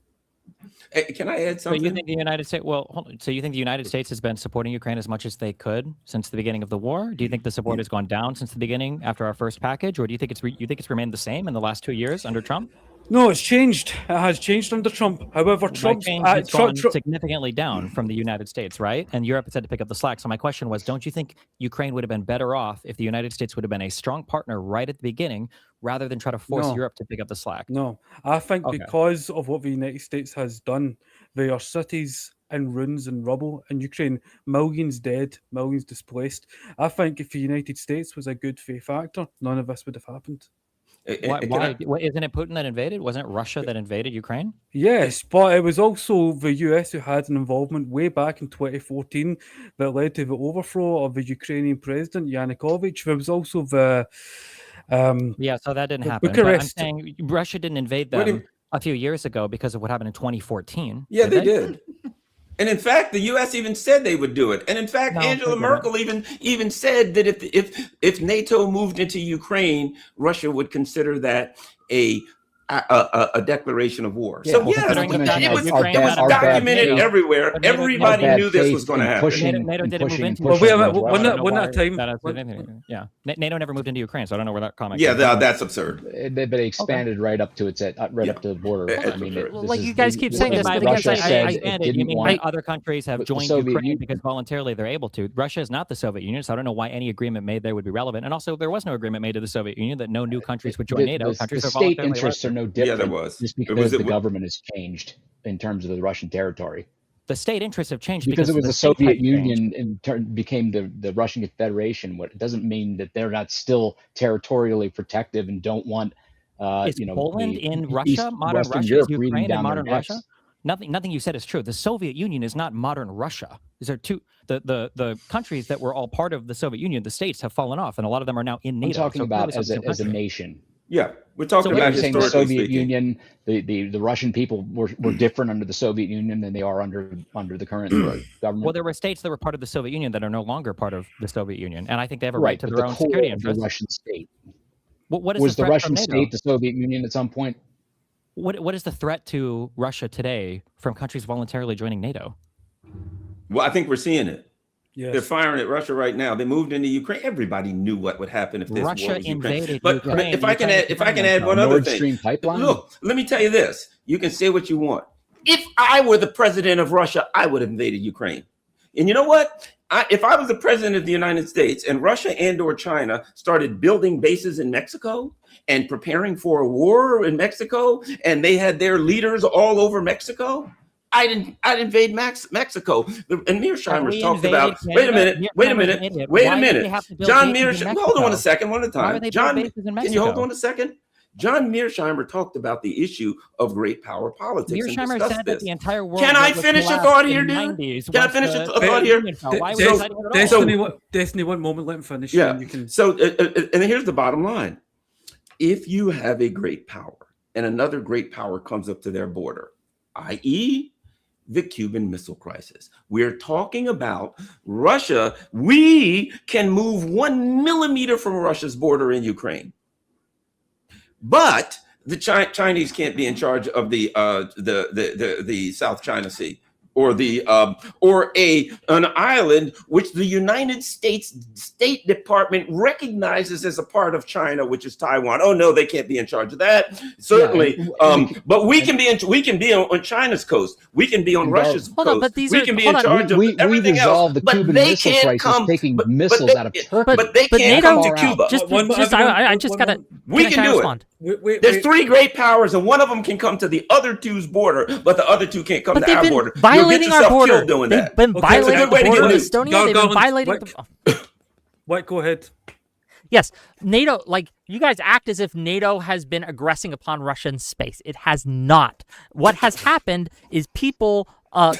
Can I add something? So you think the United States? Well, hold on. So you think the United States has been supporting Ukraine as much as they could since the beginning of the war? Do you think the support has gone down since the beginning after our first package, or do you think it's remained the same in the last 2 years under Trump? No, it's changed. It has changed under Trump. However, Trump has gone significantly down from the United States, right? And Europe has had to pick up the slack. So my question was, don't you think Ukraine would have been better off if the United States would have been a strong partner right at the beginning, rather than try to force Europe to pick up the slack? No, I think because of what the United States has done, there are cities in ruins and rubble in Ukraine, millions dead, millions displaced. I think if the United States was a good faith actor, none of this would have happened. Why? Isn't it Putin that invaded? Wasn't it Russia that invaded Ukraine? Yes, but it was also the US who had an involvement way back in 2014 that led to the overthrow of the Ukrainian president, Yanukovych. There was also the... so that didn't happen. But I'm saying Russia didn't invade them a few years ago because of what happened in 2014. Yeah, they did. And in fact, the U.S. even said they would do it. And in fact, Angela Merkel even said that if NATO moved into Ukraine, Russia would consider that a declaration of war. So it was documented everywhere. Everybody knew this was going to happen. NATO didn't move into one at a time. NATO never moved into Ukraine, so I don't know where that comment. Yeah, that's absurd. But they expanded right up to the border. I mean, you guys keep saying this, but Russia said it didn't want other countries have joined Ukraine because voluntarily they're able to. Russia is not the Soviet Union, so I don't know why any agreement made there would be relevant. And also, there was no agreement made to the Soviet Union that no new countries would join NATO. Countries the state interests are no different. Yeah, there was. Just because the government has changed in terms of the Russian territory. The state interests have changed because it was the Soviet Union and became the Russian Confederation. What it doesn't mean that they're not still territorially protective and don't want is Poland in Russia, modern Russia, is Ukraine in modern Russia? Nothing you said is true. The Soviet Union is not modern Russia. These are two the countries that were all part of the Soviet Union. The states have fallen off, and a lot of them are now in NATO. I'm talking about as a nation. Yeah, we're talking about the Soviet Union. The Russian people were different under the Soviet Union than they are under the current government. Well, there were states that were part of the Soviet Union that are no longer part of the Soviet Union, and I think they have a right to their own security interests. The Russian state. What is was the Russian state the Soviet Union at some point? What is the threat to Russia today from countries voluntarily joining NATO? Well, I think we're seeing it. Yes. They're firing at Russia right now. They moved into Ukraine. Everybody knew what would happen if this Russia war was invaded Ukraine. Ukraine. But if I can add one other Nord thing. Stream pipeline? Look, let me tell you this. You can say what you want. If I were the president of Russia, I would have invaded Ukraine. And you know what? If I was the president of the United States and Russia and/or China started building bases in Mexico and preparing for a war in Mexico, and they had their leaders all over Mexico, I'd invade Mexico. And Mearsheimer's talked about. Wait a minute. John Mearsheimer. Hold on a second. One at a time. John, can you hold on a second? John Mearsheimer talked about the issue of great power politics. Mearsheimer and discussed said this. that the entire world. Can I finish a thought here, dude? Can I finish a thought here? Destiny, one moment, let him finish. Yeah. You can... So, and here's the bottom line. If you have a great power and another great power comes up to their border, i.e., the Cuban Missile Crisis, we're talking about Russia. We can move 1 millimeter from Russia's border in Ukraine. But the Chinese can't be in charge of the South China Sea, or an island which the United States State Department recognizes as a part of China, which is Taiwan. Oh no, they can't be in charge of that. Certainly, but we can be on China's coast. We can be on Russia's coast. But these we are, can be in charge of everything else. The But Cuban they Missile can't Crisis come. taking missiles out of Turkey. But they can't come to Cuba. I just gotta. We can do it. There's 3 great powers, and one of them can come to the other two's border, but the other 2 can't come to our border. Violating our border. Doing they've that. been violating the border of Estonia. They've been Garland, violating. What? Go ahead. Yes, NATO. Like, you guys act as if NATO has been aggressing upon Russian space. It has not. What has happened is people.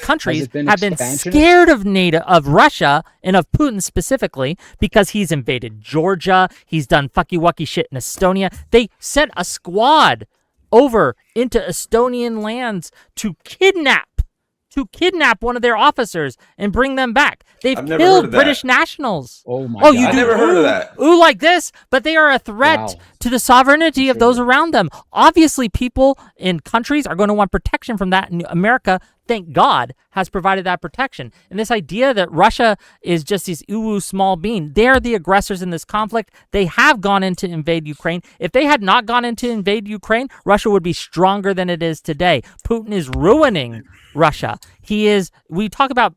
Countries have been scared of NATO, of Russia, and of Putin specifically, because he's invaded Georgia. He's done fucky-wucky shit in Estonia. They sent a squad over into Estonian lands to kidnap one of their officers and bring them back. They've killed British nationals. Oh my God. You I never heard of that. Ooh, like this, but they are a threat to the sovereignty of those around them. Obviously, people in countries are going to want protection from that, and America, thank God, has provided that protection. And this idea that Russia is just this small bean, they're the aggressors in this conflict. They have gone in to invade Ukraine. If they had not gone in to invade Ukraine, Russia would be stronger than it is today. Putin is ruining Russia. We talk about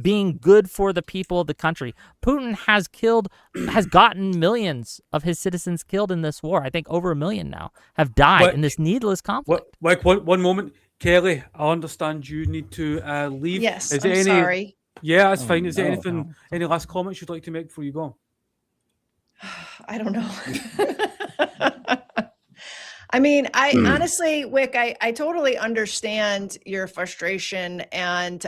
being good for the people of the country. Putin has gotten millions of his citizens killed in this war. I think over 1 million now have died in this needless conflict. One moment. Kelly, I understand you need to leave. Yes, I'm sorry. Yeah, that's fine. Is there any last comments you'd like to make before you go? I don't know. I mean, I honestly, Wick, I totally understand your frustration, and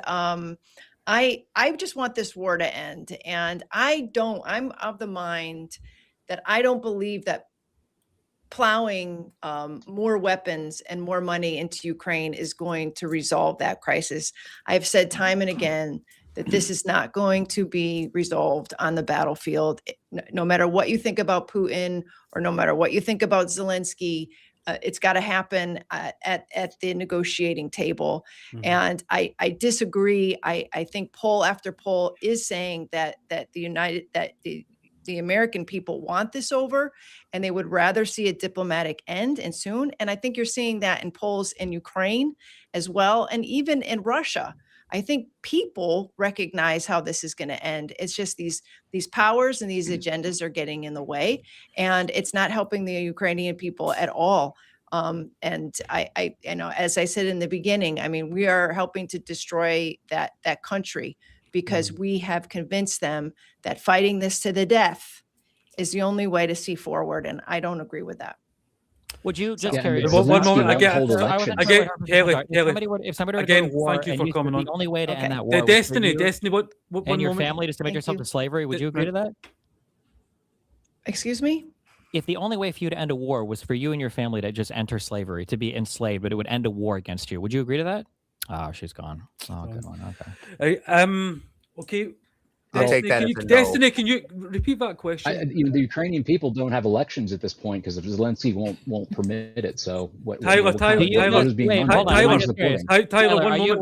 I just want this war to end. And I'm of the mind that I don't believe that plowing more weapons and more money into Ukraine is going to resolve that crisis. I've said time and again that this is not going to be resolved on the battlefield. No matter what you think about Putin, or no matter what you think about Zelensky, it's got to happen at the negotiating table. Mm-hmm. And I disagree. I think poll after poll is saying that the American people want this over, and they would rather see a diplomatic end, and soon. And I think you're seeing that in polls in Ukraine as well, and even in Russia. I think people recognize how this is going to end. It's just these powers and these agendas are getting in the way, and it's not helping the Ukrainian people at all. And I as I said in the beginning, I mean, we are helping to destroy that country, because we have convinced them that fighting this to the death is the only way to see forward. And I don't agree with that. Would you just carry one moment? Haley, if somebody were to go to war, thank you for coming on. The only way to end that war, Destiny, what and your family to submit yourself to slavery, would you agree to that? Excuse me? If the only way for you to end a war was for you and your family to just enter slavery, to be enslaved, but it would end a war against you, would you agree to that? Oh, she's gone. Oh, good one. Okay. Okay. I'll take that. Destiny, can you repeat that question? The Ukrainian people don't have elections at this point because Zelensky won't permit it. So Tyler, Tyler, one moment. Tyler, are you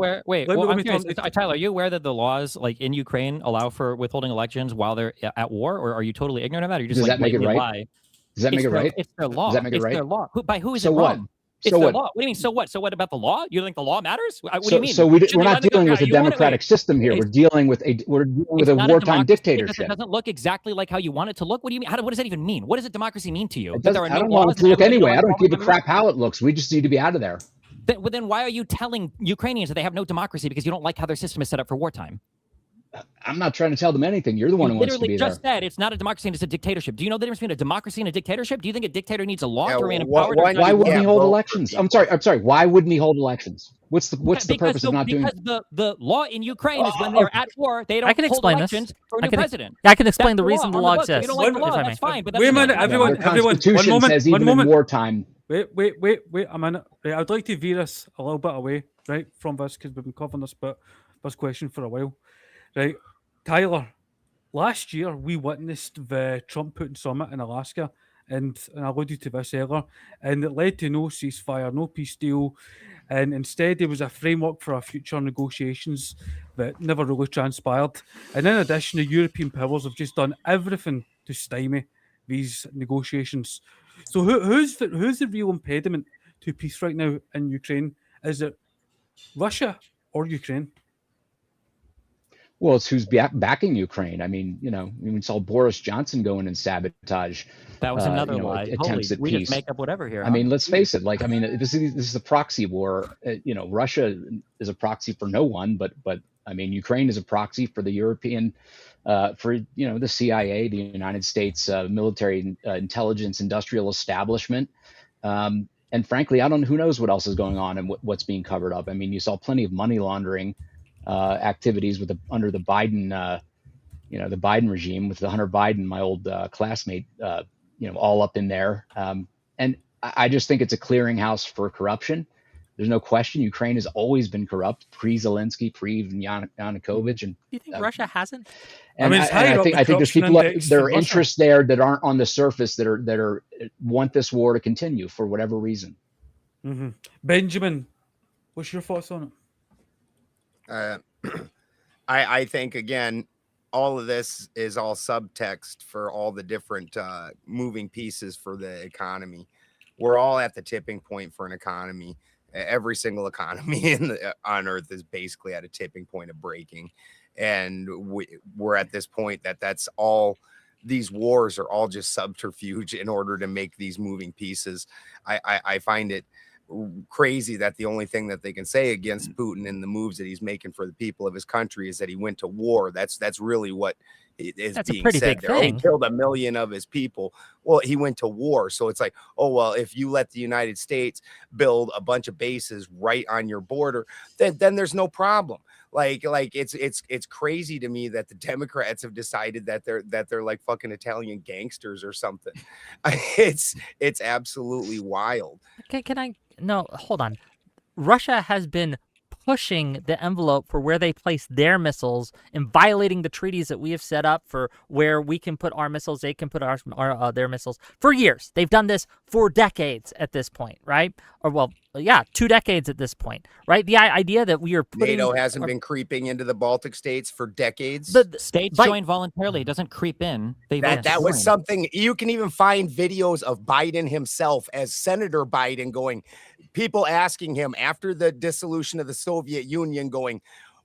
aware that the laws like in Ukraine allow for withholding elections while they're at war, or are you totally ignorant of that? Or you just Does like that make it right? lie? Does that make it right? It's their law. Does that make it right? It's their law. By who is so it wrong? What? It's so their what? law. What do you mean? So what? So what about the law? You think the law matters? What do you mean? So we're not dealing with a democratic system here. We're dealing with a wartime dictatorship. It doesn't look exactly like how you want it to look. What do you mean? What does that even mean? What does a democracy mean to you? I don't want it to look anyway. I don't give a crap how it looks. We just need to be out of there. Then why are you telling Ukrainians that they have no democracy because you don't like how their system is set up for wartime? I'm not trying to tell them anything. You're the one You who wants to literally be there. just said it's not a democracy and it's a dictatorship. Do you know the difference between a democracy and a dictatorship? Do you think a dictator needs a law to remain in power? Why wouldn't he hold elections? I'm sorry. Why wouldn't he hold elections? What's the purpose of not doing it? Because the law in Ukraine is when they're at war, they don't hold elections for a new president. I can explain the reason the law exists. You don't like the law, that's fine. But wait a minute, everyone. Constitution one moment. says even in wartime. Wait a minute. Right, I'd like to veer us a little bit away, right, from this because we've been covering this question for a while, right? Tyler, last year we witnessed the Trump-Putin summit in Alaska, and I alluded to this earlier, and it led to no ceasefire, no peace deal, and instead there was a framework for our future negotiations that never really transpired. And in addition, the European powers have just done everything to stymie these negotiations. So who's the real impediment to peace right now in Ukraine? Is it Russia or Ukraine? Well, it's who's backing Ukraine. I mean, we saw Boris Johnson go in and sabotage. That was another lie. Attempts at we peace. just make up whatever here. I mean, let's face it. This is a proxy war. Russia is a proxy for no one, but I mean, Ukraine is a proxy for the European, for the CIA, the United States military intelligence industrial establishment. And frankly, who knows what else is going on and what's being covered up. I mean, you saw plenty of money laundering activities under the Biden, the Biden regime with Hunter Biden, my old classmate, all up in there. And I just think it's a clearinghouse for corruption. There's no question. Ukraine has always been corrupt, pre-Zelensky, pre-Yanukovych. And do you think Russia hasn't? And I think there's people there are interests there that aren't on the surface that are want this war to continue for whatever reason. Mm-hmm. Benjamin, what's your thoughts on it? I think again, all of this is all subtext for all the different moving pieces for the economy. We're all at the tipping point for an economy. Every single economy on Earth is basically at a tipping point of breaking, and we're at this point that's all. These wars are all just subterfuge in order to make these moving pieces. I find it crazy that the only thing that they can say against Putin and the moves that he's making for the people of his country is that he went to war. That's really what is being said there. He killed 1 million of his people. Well, he went to war. So it's like, oh, well, if you let the United States build a bunch of bases right on your border, then there's no problem. Like it's crazy to me that the Democrats have decided that they're like fucking Italian gangsters or something. It's absolutely wild. Okay, no, hold on. Russia has been pushing the envelope for where they place their missiles and violating the treaties that we have set up for where we can put our missiles, they can put their missiles for years. They've done this for decades at this point, right? Or 2 decades at this point, right? The idea that we are putting NATO hasn't been creeping into the Baltic states for decades. The states join voluntarily. It doesn't creep in. That was something you can even find videos of Biden himself as Senator Biden going, people asking him after the dissolution of the Soviet Union going,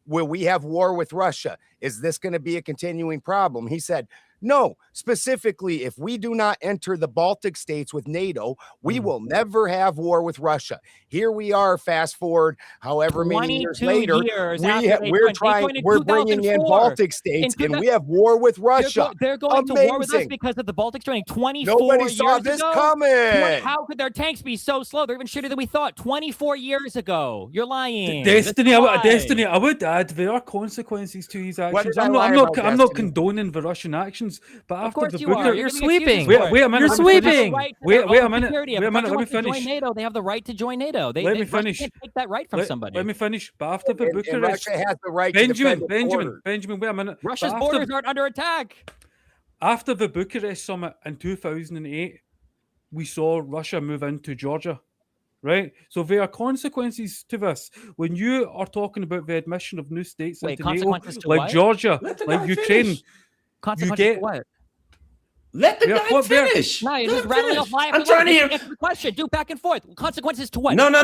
will we have war with Russia? Is this going to be a continuing problem? He said, no, specifically, if we do not enter the Baltic states with NATO, we will never have war with Russia. Here we are, fast forward, however many years later, we're bringing in Baltic states and we have war with Russia. They're going to war with us because of the Baltics joining 24 years ago. Nobody saw this coming. How could their tanks be so slow? They're even shittier than we thought 24 years ago. You're lying. Destiny, I would add there are consequences to his actions. I'm not condoning the Russian actions. But after the Booker, you're sweeping. Wait a minute. You're sweeping. Wait a minute. Let me finish. NATO, they have the right to join NATO. Let me finish. Can't take that right from somebody. Let me finish. But after the Bucharest, Russia has the right to defend the border. Benjamin, wait a minute. Russia's borders aren't under attack. After the Bucharest summit in 2008, we saw Russia move into Georgia. Right, so there are consequences to this. When you are talking about the admission of new states into NATO, like Georgia, like Ukraine. Consequences to what? Let the guy finish. No, you're just rattling off live. I'm trying to hear. Answer the question. Do back and forth. Consequences to what? No. He's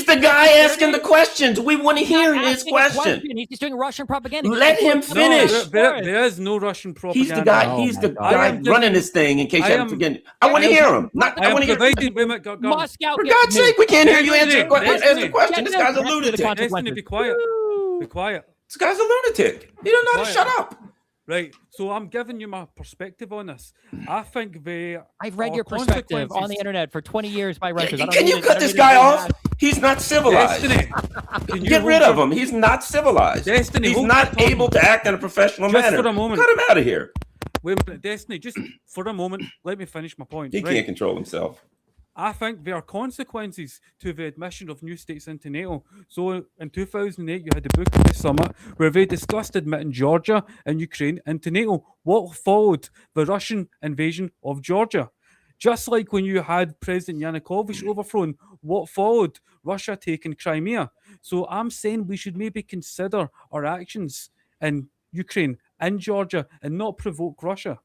the guy asking the questions. We want to hear his question. He's doing Russian propaganda. Let him finish. There is no Russian propaganda. He's the guy running this thing. In case I'm forgetting, I want to hear him. I want to hear. Moscow. For God's sake, we can't hear you answer the question. This guy's a lunatic. Destiny, be quiet. Be quiet. This guy's a lunatic. He don't know how to shut up. Right. So I'm giving you my perspective on this. I think I've read your perspective on the internet for 20 years by Russians. Can you cut this guy off? He's not civilized. Destiny, Get rid of him. He's not civilized. Destiny, he's not able to act in a professional manner. For a moment. Cut him out of here. Wait a minute, Destiny, just for a moment, let me finish my point. He can't control himself. I think there are consequences to the admission of new states into NATO. So in 2008, you had the Bucharest Summit where they discussed admitting Georgia and Ukraine into NATO. What followed? The Russian invasion of Georgia. Just like when you had President Yanukovych overthrown, what followed? Russia taking Crimea. So I'm saying we should maybe consider our actions in Ukraine and Georgia and not provoke Russia.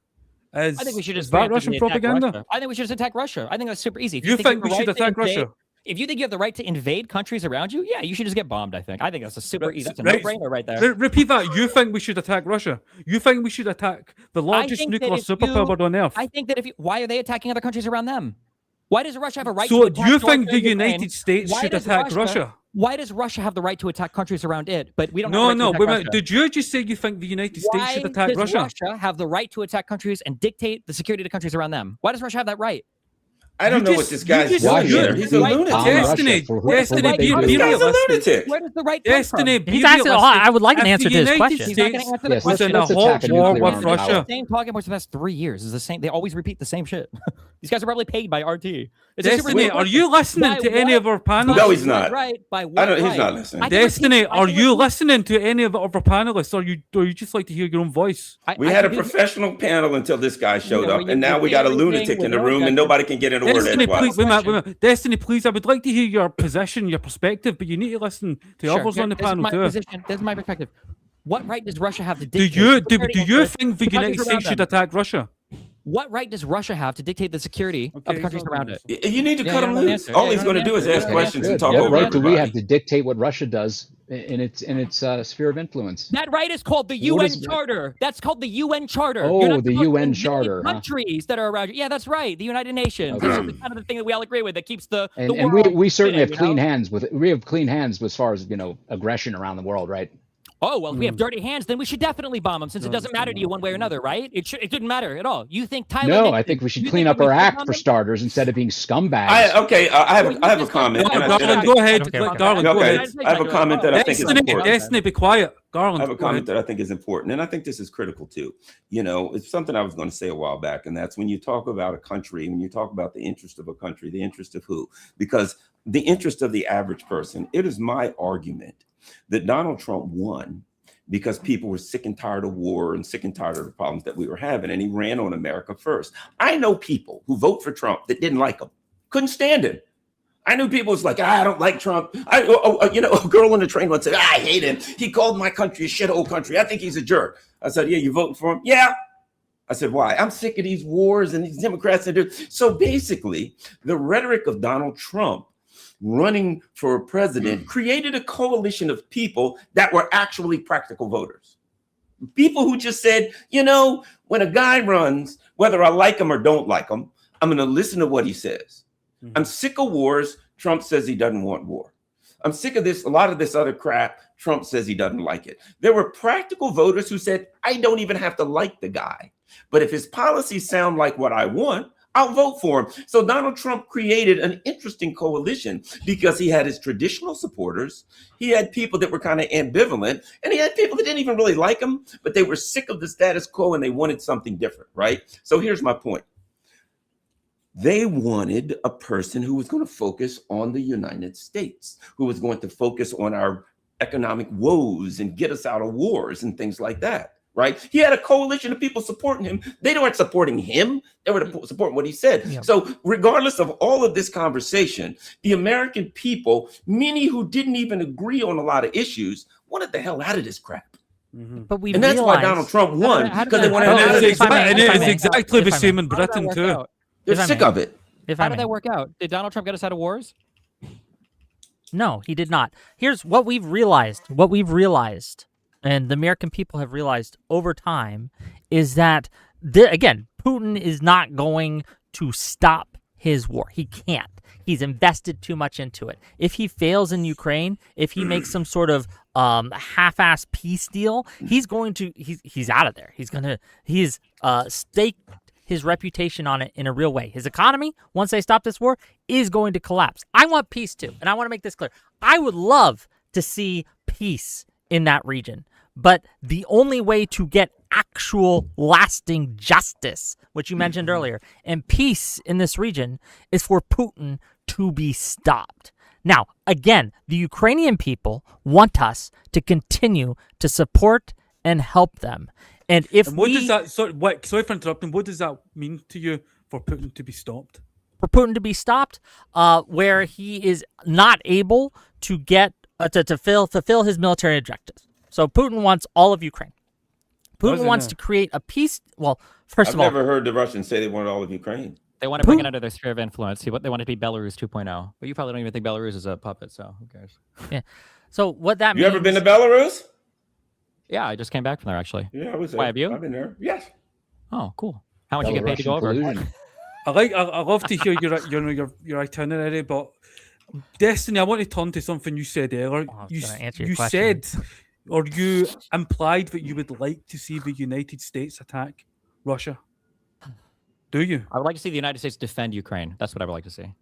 I think we should just Russian propaganda. Russia. I think we should just attack Russia. I think that's super easy. If you think we should attack Russia? If you think you have the right to invade countries around you, yeah, you should just get bombed. I think that's a super easy. That's a no-brainer right there. Repeat that. You think we should attack Russia? You think we should attack the largest nuclear superpower on earth? I think that why are they attacking other countries around them? Why does Russia have a right to attack? So you think the United States should attack Russia? Why does Russia have the right to attack countries around it, but we don't? No. Wait a minute. Did you just say you think the United States should attack Russia? Why does Russia have the right to attack countries and dictate the security to countries around them? Why does Russia have that right? I don't know what this guy's doing here. He's a lunatic. Destiny, this guy's a lunatic. Where does the right come from? He's asking. I would like an answer to this question. He's not going to answer the question. Was in a hot war with Russia. The same talking points for the past 3 years is the same. They always repeat the same shit. These guys are probably paid by RT. Destiny, are you listening to any of our panelists? No, he's not. Right? By what right? He's not listening. Destiny, are you listening to any of our panelists, or you just like to hear your own voice? We had a professional panel until this guy showed up, and now we got a lunatic in the room, and nobody can get in a word edgewise. Destiny, please, I would like to hear your position, your perspective, but you need to listen to others on the panel too. This is my perspective. What right does Russia have to dictate? Do you think the United States should attack Russia? What right does Russia have to dictate the security of the countries around it? You need to cut him loose. All he's going to do is ask questions and talk over everybody. What right do we have to dictate what Russia does in its sphere of influence? That right is called the UN Charter. That's called the UN Charter. Oh, the UN Charter. Countries that are around you. Yeah, that's right. The United Nations. Okay. This is kind of the thing that we all agree with that keeps the and world. We certainly have clean hands with as far as aggression around the world, right? Oh, well, if we have dirty hands, then we should definitely bomb them since it doesn't matter to you one way or another, right? It didn't matter at all. You think Thailand... No, I think we should clean up our act for starters instead of being scumbags. I have a comment. Garland, go ahead. Garland, go ahead. I have a comment that I think is important. Destiny, be quiet. Garland, I have a comment that I think is important, and I think this is critical too. It's something I was going to say a while back, and that's when you talk about a country, when you talk about the interest of a country, the interest of who? Because the interest of the average person, it is my argument that Donald Trump won because people were sick and tired of war and sick and tired of the problems that we were having. And he ran on America first. I know people who vote for Trump that didn't like him, couldn't stand him. I knew people was like, I don't like Trump. A girl on the train once said, I hate him. He called my country a shithole country. I think he's a jerk. I said, yeah, you voting for him? Yeah. I said, why? I'm sick of these wars and these Democrats. So basically, the rhetoric of Donald Trump running for president created a coalition of people that were actually practical voters. People who just said, when a guy runs, whether I like him or don't like him, I'm going to listen to what he says. Mm-hmm. I'm sick of wars. Trump says he doesn't want war. I'm sick of this. A lot of this other crap. Trump says he doesn't like it. There were practical voters who said, I don't even have to like the guy, but if his policies sound like what I want, I'll vote for him. So Donald Trump created an interesting coalition because he had his traditional supporters. He had people that were kind of ambivalent, and he had people that didn't even really like him, but they were sick of the status quo and they wanted something different, right? So here's my point. They wanted a person who was going to focus on the United States, who was going to focus on our economic woes and get us out of wars and things like that. Right? He had a coalition of people supporting him. They weren't supporting him. They were supporting what he said. Yeah. So regardless of all of this conversation, the American people, many who didn't even agree on a lot of issues, wanted the hell out of this crap. Mm-hmm. But and that's why Donald Trump won, because they wanted to. And it's exactly the same in Britain too. They're sick of it. How did that work out? Did Donald Trump get us out of wars? No, he did not. Here's what we've realized. And the American people have realized over time is that, again, Putin is not going to stop his war. He can't. He's invested too much into it. If he fails in Ukraine, if he makes some sort of half-ass peace deal, he's out of there. He's staked his reputation on it in a real way. His economy, once they stop this war, is going to collapse. I want peace too, and I want to make this clear. I would love to see peace in that region, but the only way to get actual lasting justice, which you mentioned earlier, and peace in this region is for Putin to be stopped. Now, again, the Ukrainian people want us to continue to support and help them. And does that, sorry for interrupting, what does that mean to you for Putin to be stopped? For Putin to be stopped, where he is not able to get to fulfill his military objectives. So Putin wants all of Ukraine. Putin wants to create a peace. Well, first of all, I've never heard the Russians say they wanted all of Ukraine. They want to bring it under their sphere of influence. They want it to be Belarus 2.0. But you probably don't even think Belarus is a puppet, so who cares? Yeah. So what that means... You ever been to Belarus? Yeah, I just came back from there, actually. Yeah, I was there. Why, have you? I've been there. Yes. Oh, cool. How much you get paid to go over? I love to hear your itinerary, but Destiny, I want to turn to something you said earlier. You said, or you implied that you would like to see the United States attack Russia. Do you? I would like to see the United States defend Ukraine. That's what I would like to see.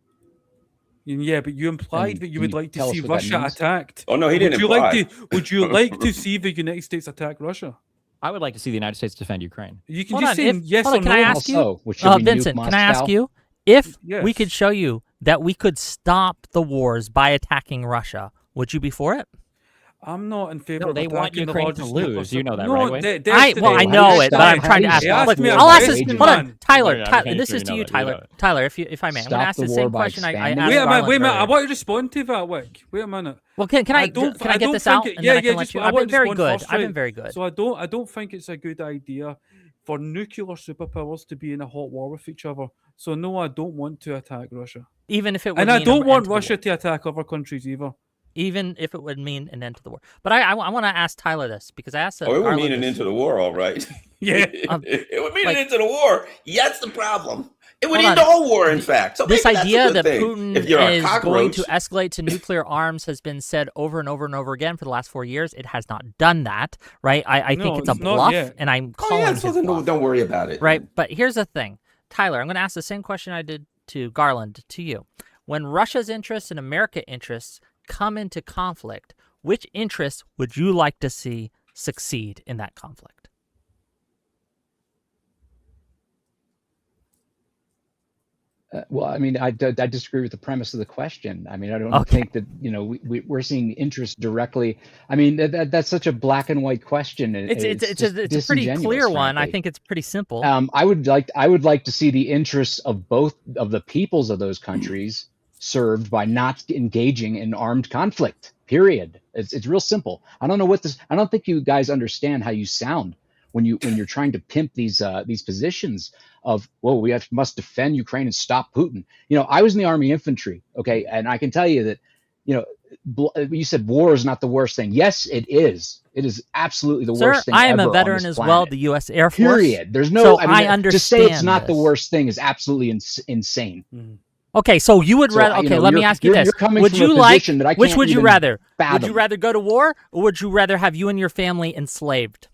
Yeah, but you implied that you would like to see Russia attacked. Oh, no, he didn't imply. Would you like to see the United States attack Russia? I would like to see the United States defend Ukraine. You can just say yes or no. Can I ask you, Vincent, can I ask you, if we could show you that we could stop the wars by attacking Russia, would you be for it? I'm not in favor of they want Ukraine to lose. You know that, right? I know it, but I'm trying to ask you. I'll ask this. Hold on, Tyler. This is to you, Tyler. Tyler, if I may, I'm going to ask the same question I asked. Wait a minute. I want to respond to that, Wick. Wait a minute. Well, can I get this out? I've been very good. I've been very good. So I don't think it's a good idea for nuclear superpowers to be in a hot war with each other. So no, I don't want to attack Russia. Even if it would and I don't want Russia to attack other countries either. Even if it would mean an end to the war. But I want to ask Tyler this, because I asked... it would mean an end to the war, all right. Yeah. It would mean an end to the war. Yeah, that's the problem. It would end all war, in fact. So this idea that Putin is going to escalate to nuclear arms has been said over and over and over again for the last 4 years. It has not done that, right? I think it's a bluff, and I'm calling his bluff. Don't worry about it. Right, but here's the thing. Tyler, I'm going to ask the same question I did to Garland to you. When Russia's interests and America's interests come into conflict, which interests would you like to see succeed in that conflict? Well, I mean, I disagree with the premise of the question. I mean, I don't think that, we're seeing interest directly. I mean, that's such a black and white question. It's a pretty clear one. I think it's pretty simple. I would like to see the interests of both of the peoples of those countries served by not engaging in armed conflict. Period. It's real simple. I don't know I don't think you guys understand how you sound when you're trying to pimp these positions of, well, we must defend Ukraine and stop Putin. I was in the Army infantry, okay, and I can tell you that, you said war is not the worst thing. Yes, it is. It is absolutely the worst thing. I am ever a veteran as well, the U.S. Air Force. Period. There's no. So I understand. To say it's not the worst thing is absolutely insane. Mm-hmm. Okay, so you would rather. Okay, let me ask you this: would you like? Which would you rather? Would you rather go to war, or would you rather have you and your family enslaved?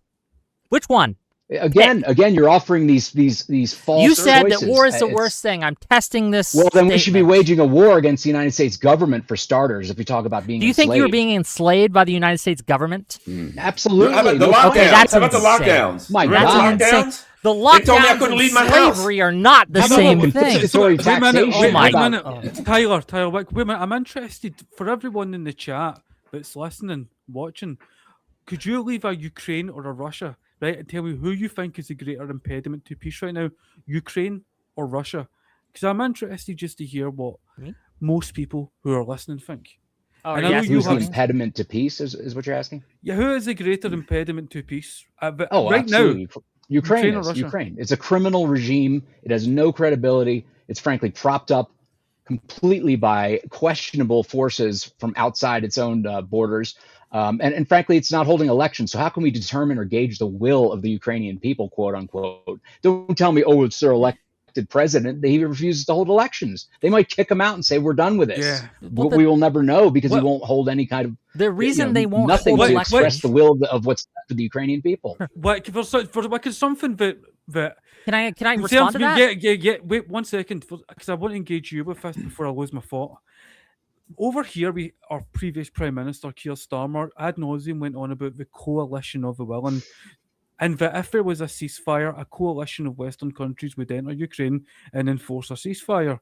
Which one? Again, you're offering these false. You said choices. That war is the worst thing. I'm testing this. Well, then we should be waging a war against the United States government for starters. If we talk about being, do you think you were being enslaved by the United States government? Absolutely. How about the lockdowns? Okay, that's how about the lockdowns? My God. Lockdowns? The lockdowns and slavery are not the same thing. Wait a minute. Tyler, wait a minute. I'm interested for everyone in the chat that's listening, watching. Could you leave a Ukraine or a Russia, right, and tell me who you think is the greater impediment to peace right now, Ukraine or Russia? Because I'm interested just to hear what most people who are listening think. Who's the impediment to peace is what you're asking? Yeah, who is the greater impediment to peace? Right absolutely. Now, Ukraine. It's a criminal regime. It has no credibility. It's frankly propped up completely by questionable forces from outside its own borders. And frankly, it's not holding elections. So how can we determine or gauge the will of the Ukrainian people, quote unquote? Don't tell me, it's their elected elected president, he refuses to hold elections. They might kick him out and say, we're done with this. Yeah. But we will never know because he won't hold any kind of the reason they won't nothing hold to elections. express the will of what's for the Ukrainian people. What for something that can I respond to that? Yeah. Wait 1 second, because I want to engage you with this before I lose my thought. Over here, our previous Prime Minister, Keir Starmer, ad nauseum went on about the coalition of the willing, and that if there was a ceasefire, a coalition of Western countries would enter Ukraine and enforce a ceasefire.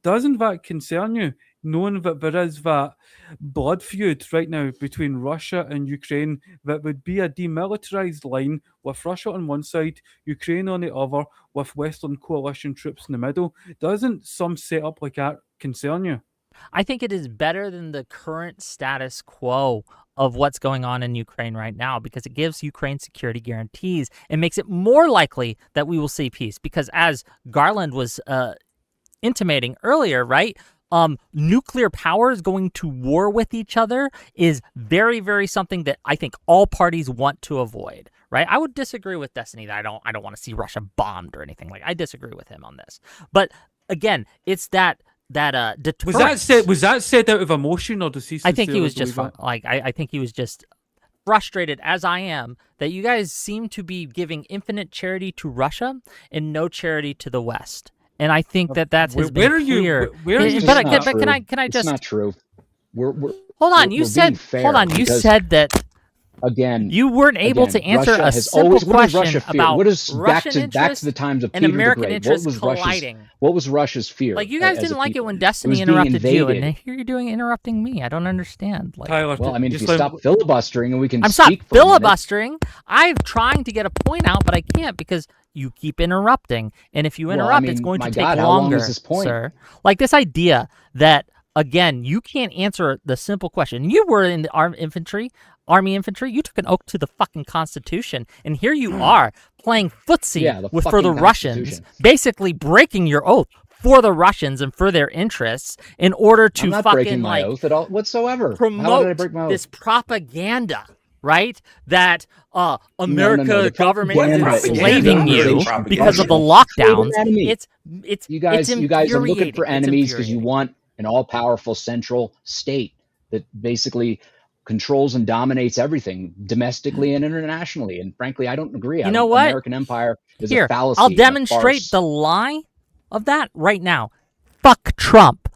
Doesn't that concern you, knowing that there is that blood feud right now between Russia and Ukraine that would be a demilitarized line with Russia on one side, Ukraine on the other, with Western coalition troops in the middle? Doesn't some setup like that concern you? I think it is better than the current status quo of what's going on in Ukraine right now because it gives Ukraine security guarantees and makes it more likely that we will see peace. Because as Garland was intimating earlier, right, nuclear powers going to war with each other is very, very something that I think all parties want to avoid. Right? I would disagree with Destiny that I don't want to see Russia bombed or anything. Like I disagree with him on this. But again, it's that deterrence. Was that said out of emotion, or does he? I think he was just I think he was just frustrated, as I am, that you guys seem to be giving infinite charity to Russia and no charity to the West. And I think that that's his been clear. Where are you? But can I just? It's not true. We're hold on. You said you said that. Again, you weren't able to answer a simple question about what is Russian back to the times of and Peter American the Great. interests colliding. What was Russia's fear? Like you guys didn't like it when Destiny interrupted you, and here you're doing interrupting me. I don't understand. Like, Tyler, well, I mean, if you stop filibustering and we can. I'm speak not filibustering. I'm trying to get a point out, but I can't because you keep interrupting. And if you interrupt, it's going to take longer, how long is this point? Sir. Like this idea that again, you can't answer the simple question. You were in the Army infantry. You took an oath to the fucking Constitution, and here you are playing footsie for the Russians, basically breaking your oath for the Russians and for their interests in order to I'm not breaking my oath at all whatsoever. Promote this propaganda, right? That America government is enslaving you because of the lockdowns. You guys are looking for enemies because you want an all-powerful central state that basically controls and dominates everything domestically and internationally. And frankly, I don't agree. You know what? American empire is a fallacy. I'll demonstrate the lie of that right now. Fuck Trump.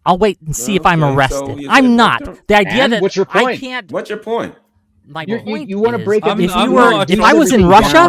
I'll wait and see if I'm arrested. I'm not. The idea that what's your point? I can't. What's your point? My point you want to break up if I was in Russia,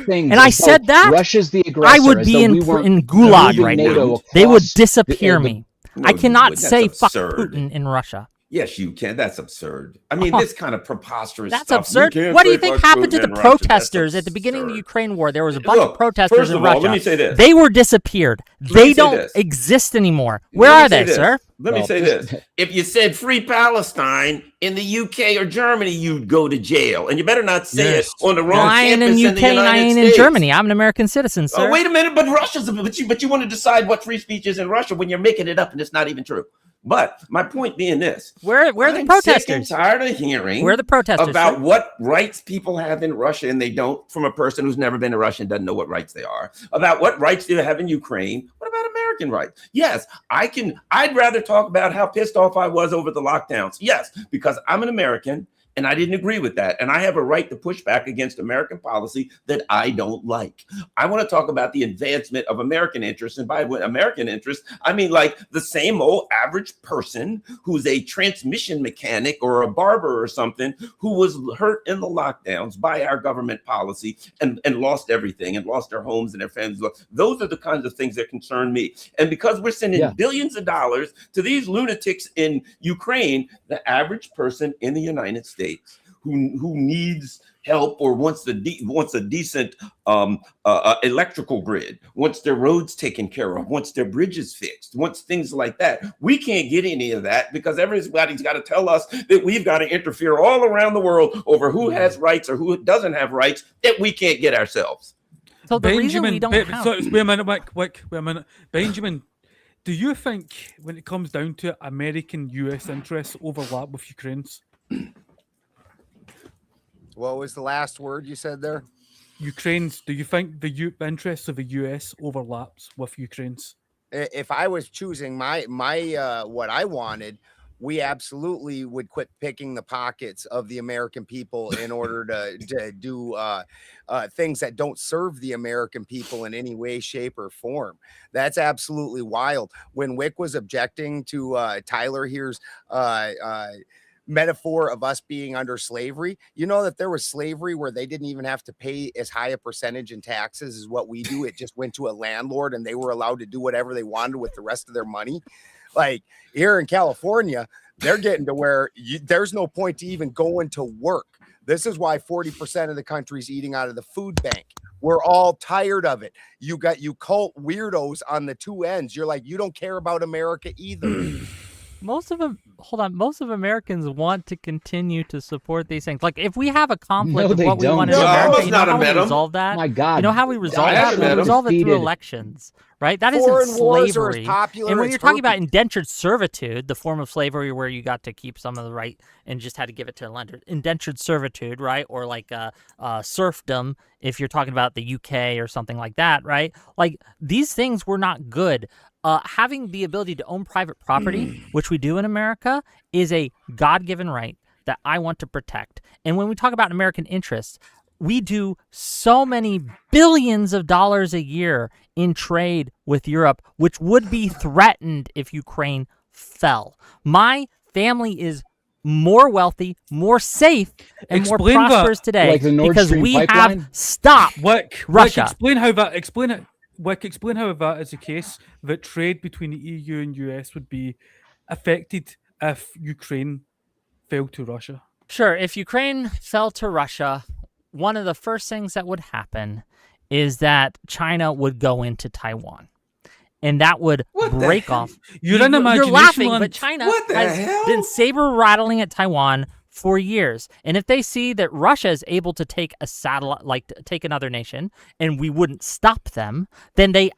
and I said that, Russia's the aggressor, I would be in gulag right now. They would disappear me. I cannot say fuck Putin in Russia. Yes, you can. That's absurd. I mean, this kind of preposterous That's stuff. absurd. What do you think happened to the protesters at the beginning of the Ukraine war? There was a bunch of protesters in Russia. Let me say this. They were disappeared. They don't exist anymore. Where are they, sir? Let me say this. If you said free Palestine in the UK or Germany, you'd go to jail. And you better not say it on the wrong campus in the United States. I ain't in Germany. I'm an American citizen, sir. Oh, wait a minute. But but you want to decide what free speech is in Russia when you're making it up and it's not even true. But my point being this: where are the protesters? Sick and tired of hearing where are the protesters about what rights people have in Russia, and they don't. From a person who's never been to Russia and doesn't know what rights they are. About what rights they have in Ukraine. What about American rights? Yes, I'd rather talk about how pissed off I was over the lockdowns. Yes, because I'm an American. And I didn't agree with that. And I have a right to push back against American policy that I don't like. I want to talk about the advancement of American interests. And by American interests, I mean like the same old average person who's a transmission mechanic or a barber or something who was hurt in the lockdowns by our government policy and lost everything and lost their homes and their families. Those are the kinds of things that concern me. And because we're sending billions of dollars to these lunatics in Ukraine, the average person in the United States who needs help or wants a decent electrical grid, wants their roads taken care of, wants their bridges fixed, wants things like that. We can't get any of that because everybody's got to tell us that we've got to interfere all around the world over who has rights or who doesn't have rights that we can't get ourselves. So the reason we don't have... Wait a minute. Benjamin, do you think when it comes down to it, American-US interests overlap with Ukraine's? What was the last word you said there? Ukraine's? Do you think the interests of the US overlaps with Ukraine's? If I was choosing my what I wanted, we absolutely would quit picking the pockets of the American people in order to do things that don't serve the American people in any way, shape, or form. That's absolutely wild. When Wick was objecting to Tyler here's metaphor of us being under slavery, you know that there was slavery where they didn't even have to pay as high a percentage in taxes as what we do. It just went to a landlord and they were allowed to do whatever they wanted with the rest of their money. Like here in California, they're getting to where there's no point to even going to work. This is why 40% of the country's eating out of the food bank. We're all tired of it. You cult weirdos on the two ends. You're like, you don't care about America either. Most of Americans want to continue to support these things. Like if we have a conflict of what we want in America, you know how we resolve that? My God. You know how we resolve that? We resolve it through elections, right? That isn't slavery. And when you're talking about indentured servitude, the form of slavery where you got to keep some of the right and just had to give it to a lender, indentured servitude, right? Or like serfdom, if you're talking about the UK or something like that, right? Like these things were not good. Having the ability to own private property, which we do in America, is a God-given right that I want to protect. And when we talk about American interests, we do so many billions of dollars a year in trade with Europe, which would be threatened if Ukraine fell. My family is more wealthy, more safe, and more prosperous today because we have stopped Russia. Explain how that is the case, that trade between the EU and US would be affected if Ukraine fell to Russia. Sure. If Ukraine fell to Russia, one of the first things that would happen is that China would go into Taiwan. And that would break off. You're laughing, but China has been saber rattling at Taiwan for years. And if they see that Russia is able to take a satellite, like take another nation, and we wouldn't stop them, then they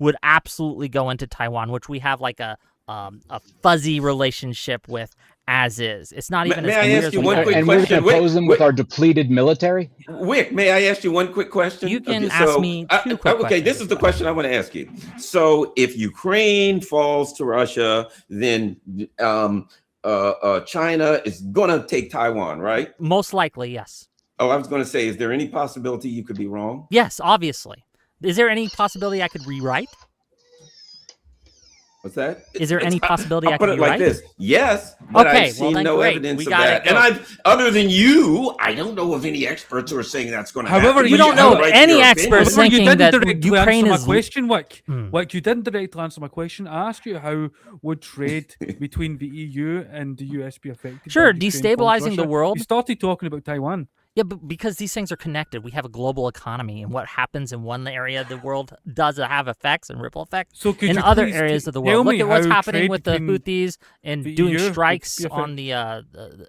would absolutely go into Taiwan, which we have like a fuzzy relationship with as is. It's not even may as I ask you one quick and question? we're going to oppose them with our depleted military? Wick, may I ask you one quick question? You can ask me two quick questions. Okay, this is the question I want to ask you. So if Ukraine falls to Russia, then China is going to take Taiwan, right? Most likely, yes. Oh, I was going to say, is there any possibility you could be wrong? Yes, obviously. Is there any possibility I could rewrite? What's that? Is there any possibility I could put it like rewrite? this? Yes, but okay, I've seen no great. evidence of that. Go. And other than you, I don't know of any experts who are saying that's going to happen. However, you don't know any experts thinking that Ukraine is... Wick, you didn't directly answer my question. I asked you how would trade between the EU and the US be affected? Sure, destabilizing the world. You started talking about Taiwan. Yeah, but because these things are connected, we have a global economy, and what happens in one area of the world does have effects and ripple effects in other areas of the world. Look at what's happening with the Houthis and doing strikes on the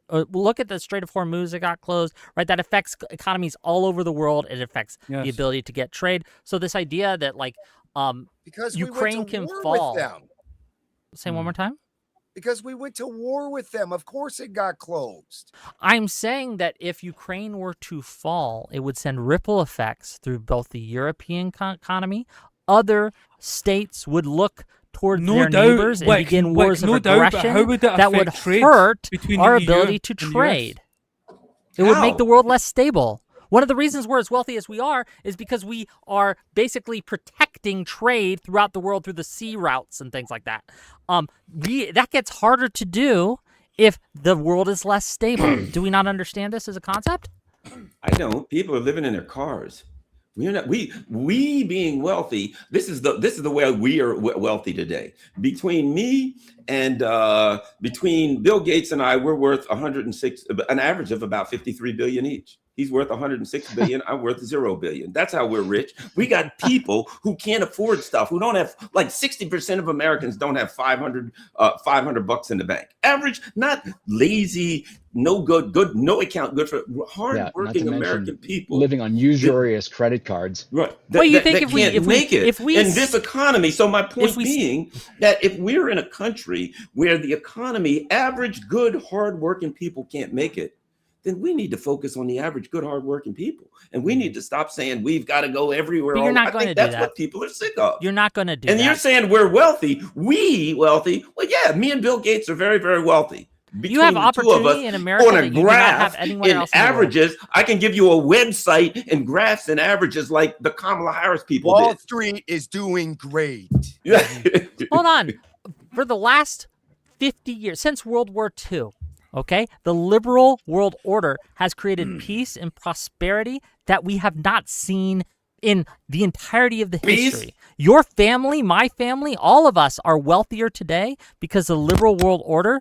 look at the Strait of Hormuz that got closed, right? That affects economies all over the world. It affects the ability to get trade. So this idea that like because Ukraine can fall. Say one more time. Because we went to war with them. Of course it got closed. I'm saying that if Ukraine were to fall, it would send ripple effects through both the European economy. Other states would look towards their neighbors and begin wars of aggression that would hurt our ability to trade. It would make the world less stable. One of the reasons we're as wealthy as we are is because we are basically protecting trade throughout the world through the sea routes and things like that. That gets harder to do if the world is less stable. Do we not understand this as a concept? I don't. People are living in their cars. We're not. We being wealthy. This is the way we are wealthy today. Between me and between Bill Gates and I, we're worth 106, an average of about 53 billion each. He's worth 106 billion. I'm worth 0 billion. That's how we're rich. We got people who can't afford stuff, who don't have, like 60% of Americans don't have $500 bucks in the bank. Average, not lazy, no good, no account, good for hardworking American people living on usurious credit cards. Right. Well, you think if we in this economy? So my point being that if we're in a country where the economy, average, good, hardworking people can't make it, then we need to focus on the average, good, hardworking people. And we need to stop saying we've got to go everywhere. But you're not going to do that's that. what people are sick of. You're not going to do and that. And you're saying we're wealthy. We wealthy. Well, yeah, me and Bill Gates are very, very wealthy. You have opportunity in America on a that you do not graph have anywhere in else in the world. averages. I can give you a website and graphs and averages like the Kamala Harris people Wall did. Street is doing great. Hold on. For the last 50 years, since World War II, okay, the liberal world order has created peace and prosperity that we have not seen in the entirety of the history. Your family, my family, all of us are wealthier today because the liberal world order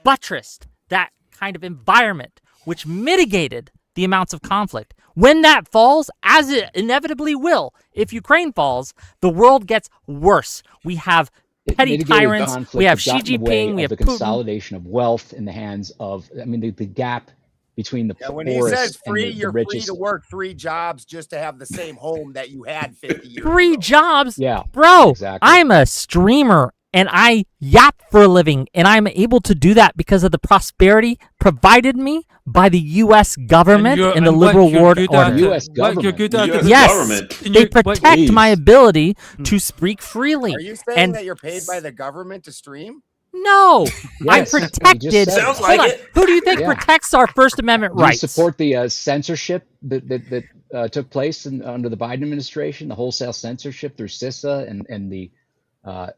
buttressed that kind of environment, which mitigated the amounts of conflict. When that falls, as it inevitably will, if Ukraine falls, the world gets worse. We have petty tyrants. We have Xi Jinping. We have the Putin. Consolidation of wealth in the hands of, I mean, the gap between the when he poorest says free, and the you're free richest. to work 3 jobs just to have the same home that you had 50 years 3 ago. jobs? Yeah, bro, exactly. I'm a streamer and I yap for a living, and I'm able to do that because of the prosperity provided me by the U.S. government and the liberal world order. U.S. government. You're good at US Yes, government. they protect my ability to speak freely. Are you saying that you're paid by the government to stream? No, I'm Yes, you protected. just said it. Sounds Hold like on. it. Who do you think Yeah. protects our First Amendment Do you rights? support the censorship that took place under the Biden administration, the wholesale censorship through CISA and the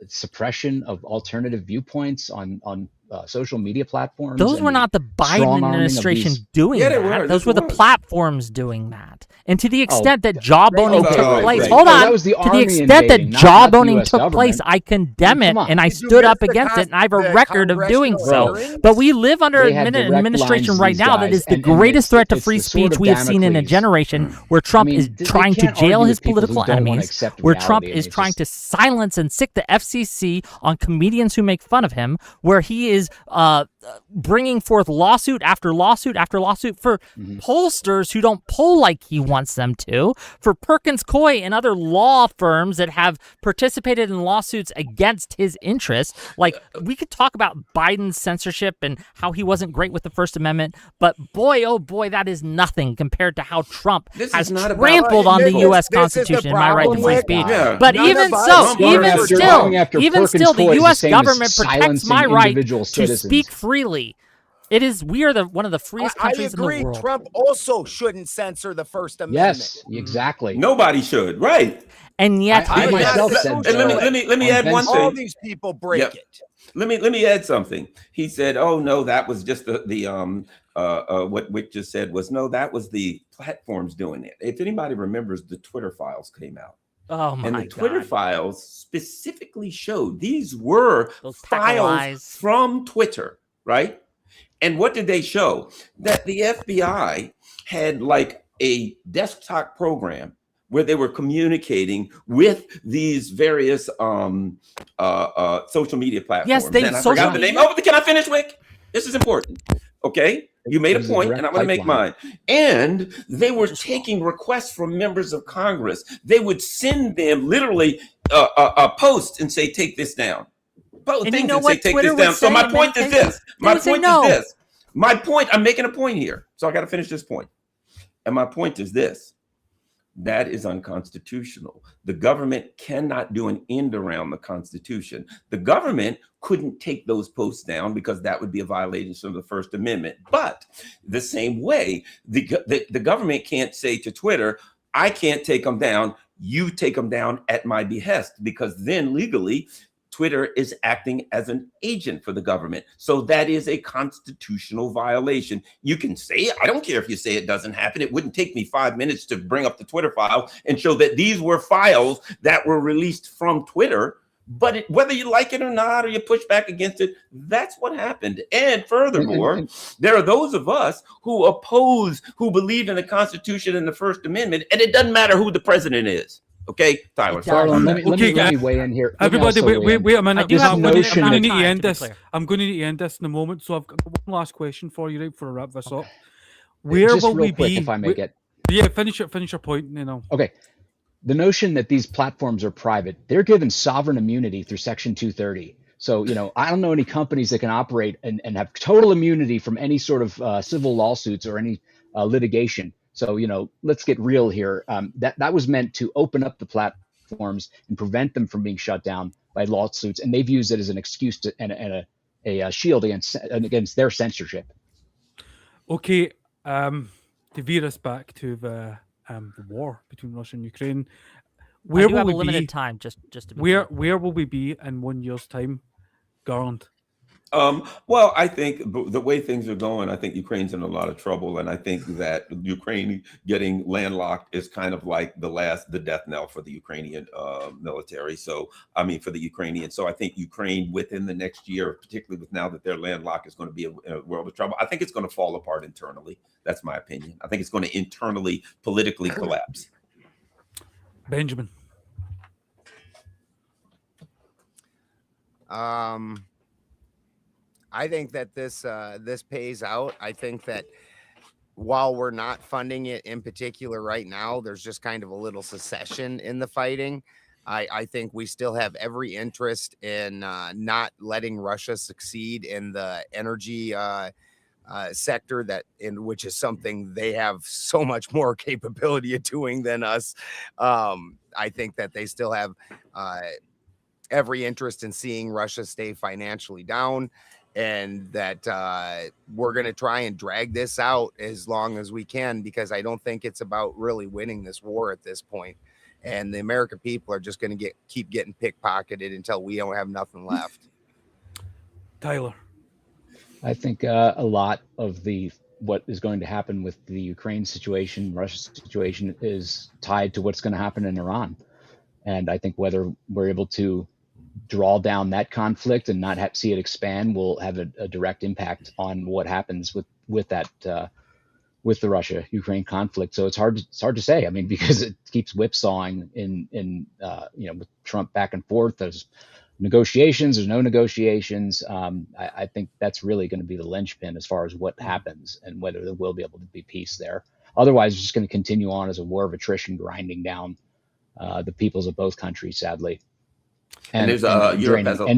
suppression of alternative viewpoints on social media platforms? Those and were not the Biden strong-arming of administration these- doing Yeah, they that. were. Those Yes, were it the was. platforms doing that. And to the extent that jawboning Okay, took right, place, right. hold No, on. that was the To the army extent that invading, not the jawboning US took place, government. I condemn it Come on. and I Did you stood miss up the against it, and I have a the record of doing congressional so. hearings? But we live under They had an direct administration lines right these now that guys, is the and greatest threat to it's free the sword speech of we have seen in a Damocles. generation, where Trump I mean, is they trying to can't jail argue his with people who political don't wanna enemies, accept where reality. Trump I mean, is it's trying just- to silence and sick the FCC on comedians who make fun of him, where he is bringing forth lawsuit after lawsuit after lawsuit for pollsters who don't poll like he wants them to, for Perkins Coie and other law firms that have participated in lawsuits against his interests. Like, we could talk about Biden's censorship and how he wasn't great with the First Amendment, but boy, oh boy, that is nothing compared to how Trump This has is not about trampled on the This is- U.S. this is the Constitution and my right to problem free with- speech. Yeah. But None even of us so, are even going still, going after even Perkins still, the Coie is U.S. the same as government protects my silencing right individual to citizens. speak freely. It is, we are one of the freest I countries in agree. the world. Trump also shouldn't censor the First Amendment. Yes, exactly. Nobody should, right? And yet, I he myself does. said And let me on add one Benson. All thing. these people break Yep. it. Let me add something. He said, "Oh no, that was just the what Wick just said was no, that was the platforms doing it." If anybody remembers, the Twitter files came out, Oh my and the Twitter God. files specifically showed these were Those pack of lies. files from Twitter, right? And what did they show? That the FBI had like a desktop program where they were communicating with these various social media platforms. Yes, they and I social forgot the name. media- Oh, can I finish, Wick? This is important. Okay, you made a There's a point, direct and I'm going to make pipeline. mine. And they were taking requests from members of Congress. They would send them literally a post and say, "Take this down." Post And you things know and what say, "Take Twitter this would down." So say my in point many is cases? this. They My would say point no. is this. My point. I'm making a point here, so I got to finish this point. And my point is this. That is unconstitutional. The government cannot do an end around the Constitution. The government couldn't take those posts down because that would be a violation of the First Amendment. But the same way, the government can't say to Twitter, "I can't take them down. You take them down at my behest," because then legally, Twitter is acting as an agent for the government. So that is a constitutional violation. You can say it. I don't care if you say it doesn't happen. It wouldn't take me 5 minutes to bring up the Twitter file and show that these were files that were released from Twitter. But whether you like it or not, or you push back against it, that's what happened. And furthermore, there are those of us who believe in the Constitution and the First Amendment, and it doesn't matter who the president is. Okay, Tyler. Sorry. Darlene, let me guys. weigh in here. Everybody, wait a minute. I do have I'm a going limited to amount of need to time, end to be this. clear. I'm going to need to end this in a moment. So I've got one last question for you, right, before I wrap this up. Where Just will real we quick, be? if I may get. Yeah, finish your point. You know. Okay. The notion that these platforms are private, they're given sovereign immunity through Section 230. So, I don't know any companies that can operate and have total immunity from any sort of civil lawsuits or any litigation. So, let's get real here. That was meant to open up the platforms and prevent them from being shut down by lawsuits. And they've used it as an excuse and a shield against their censorship. Okay, to veer us back to the war between Russia and Ukraine, where will we limited be? Time, just to be where will we be in 1 year's time, Garland? Well, I think the way things are going, I think Ukraine's in a lot of trouble, and I think that Ukraine getting landlocked is kind of like the death knell for the Ukrainian military. So, I mean, for the Ukrainians. So, I think Ukraine within the next year, particularly with now that they're landlocked, is going to be in a world of trouble. I think it's going to fall apart internally. That's my opinion. I think it's going to internally, politically collapse. Benjamin. I think that this pays out. I think that while we're not funding it in particular right now, there's just kind of a little secession in the fighting. I think we still have every interest in not letting Russia succeed in the energy sector, which is something they have so much more capability of doing than us. I think that they still have every interest in seeing Russia stay financially down, and that we're going to try and drag this out as long as we can, because I don't think it's about really winning this war at this point. And the American people are just going to keep getting pickpocketed until we don't have nothing left. Tyler. I think a lot of what is going to happen with the Ukraine situation, Russia situation, is tied to what's going to happen in Iran. And I think whether we're able to draw down that conflict and not see it expand will have a direct impact on what happens with the Russia-Ukraine conflict. So it's hard to say. I mean, because it keeps whipsawing with Trump back and forth. There's negotiations, there's no negotiations. I think that's really going to be the linchpin as far as what happens and whether there will be able to be peace there. Otherwise, it's just going to continue on as a war of attrition, grinding down the peoples of both countries, sadly. And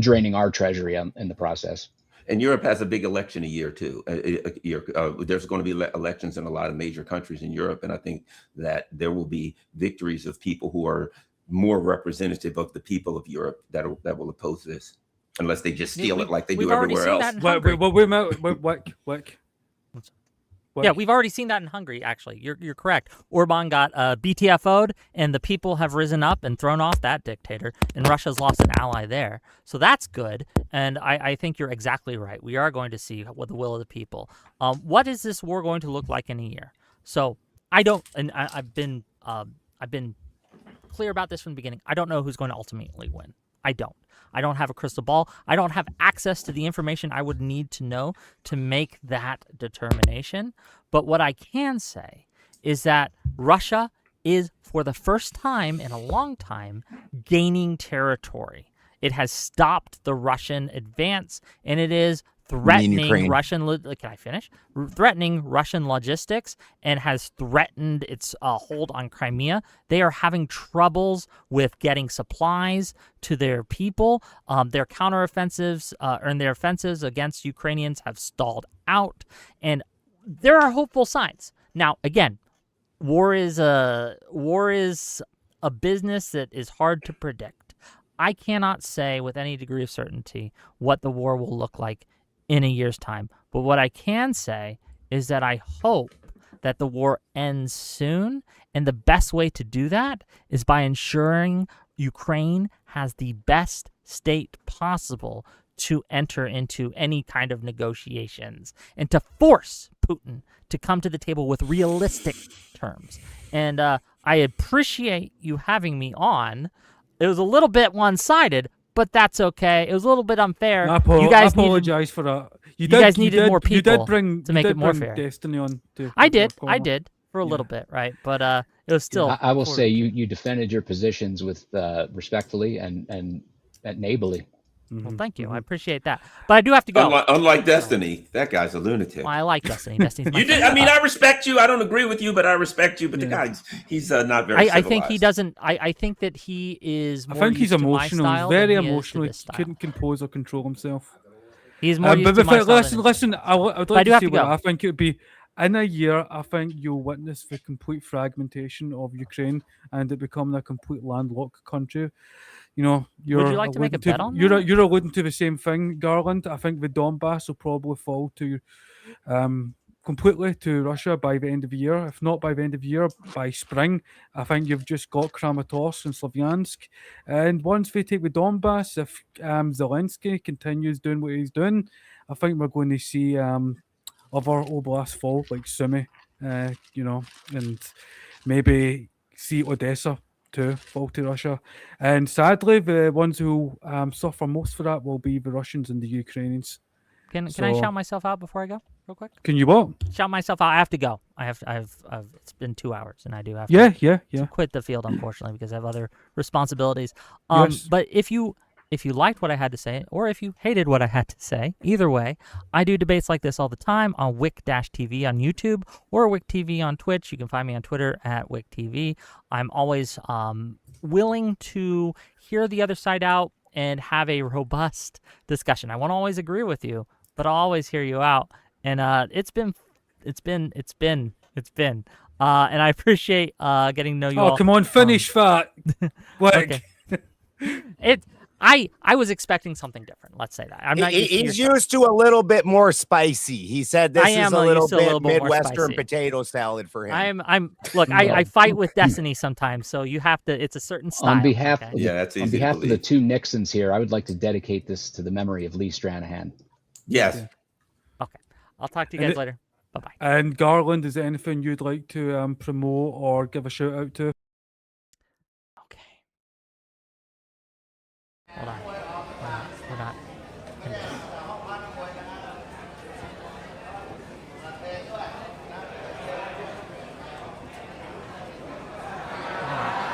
draining our treasury in the process. And Europe has a big election a year too. There's going to be elections in a lot of major countries in Europe, and I think that there will be victories of people who are more representative of the people of Europe that will oppose this, unless they just steal it like they do everywhere else. Yeah, we've already seen that in Hungary, actually. You're correct. Orban got BTFO'd, and the people have risen up and thrown off that dictator, and Russia's lost an ally there. So that's good, and I think you're exactly right. We are going to see what the will of the people. What is this war going to look like in a year? So I've been clear about this from the beginning. I don't know who's going to ultimately win. I don't have a crystal ball. I don't have access to the information I would need to know to make that determination. But what I can say is that Russia is, for the first time in a long time, gaining territory. It has stopped the Russian advance, and it is threatening threatening Russian logistics, and has threatened its hold on Crimea. They are having troubles with getting supplies to their people. Their counteroffensives and their offensives against Ukrainians have stalled out, and there are hopeful signs. Now, again, war is a business that is hard to predict. I cannot say with any degree of certainty what the war will look like in a year's time. But what I can say is that I hope that the war ends soon. And the best way to do that is by ensuring Ukraine has the best state possible to enter into any kind of negotiations and to force Putin to come to the table with realistic terms. And I appreciate you having me on. It was a little bit one-sided, but that's okay. It was a little bit unfair. I apologize for that. You guys needed more people to make it more fair. Destiny on. I did for a little bit, right? But it was still. I will say you defended your positions with respectfully and neighborly. Well, thank you. I appreciate that. But I do have to go. Unlike Destiny, that guy's a lunatic. Well, I like Destiny. Destiny's my You did. I mean, I respect you. I don't agree with you, but I respect you. But the guy, he's not very civilized. I think he doesn't. I think that he is more I think he's used to my emotional. style He's very than he is to emotional. this He style. couldn't compose or control himself. He's more used to my style. Listen. I would But I like do to have say to what go. I think it would be. In a year, I think you'll witness the complete fragmentation of Ukraine and it becoming a complete landlocked country. You know, Would you like to make a bet on that? You're alluding to the same thing, Garland. I think the Donbass will probably fall to completely to Russia by the end of the year. If not by the end of the year, by spring. I think you've just got Kramatorsk and Slavyansk. And once they take the Donbass, if Zelensky continues doing what he's doing, I think we're going to see other oblasts fall, like Sumy, and maybe see Odessa to fall to Russia. And sadly, the ones who suffer most for that will be the Russians and the Ukrainians. Can I shout myself out before I go, real quick? Can you what? Shout myself out. I have to go. It's been 2 hours, and I do have to quit the field, unfortunately, because I have other responsibilities. Yes. But if you liked what I had to say, or if you hated what I had to say, either way, I do debates like this all the time on Wick-TV on YouTube or Wick-TV on Twitch. You can find me on Twitter at Wick-TV. I'm always willing to hear the other side out and have a robust discussion. I won't always agree with you, but I'll always hear you out. And it's been. And I appreciate getting to know you all. Oh, come on, finish that. Okay. I was expecting something different. Let's say that. I'm not. He's used to a little bit more spicy. He said this is a little bit Midwestern potato salad for him. Look, I fight with Destiny sometimes, so you have to. It's a certain style. On behalf, okay? on behalf of the two Nixons here, I would like to dedicate this to the memory of Lee Stranahan. Yes. Yeah. Okay. I'll talk to you guys later. Bye-bye. And Garland, is there anything you'd like to promote or give a shout out to? Okay. Hold on. We're not.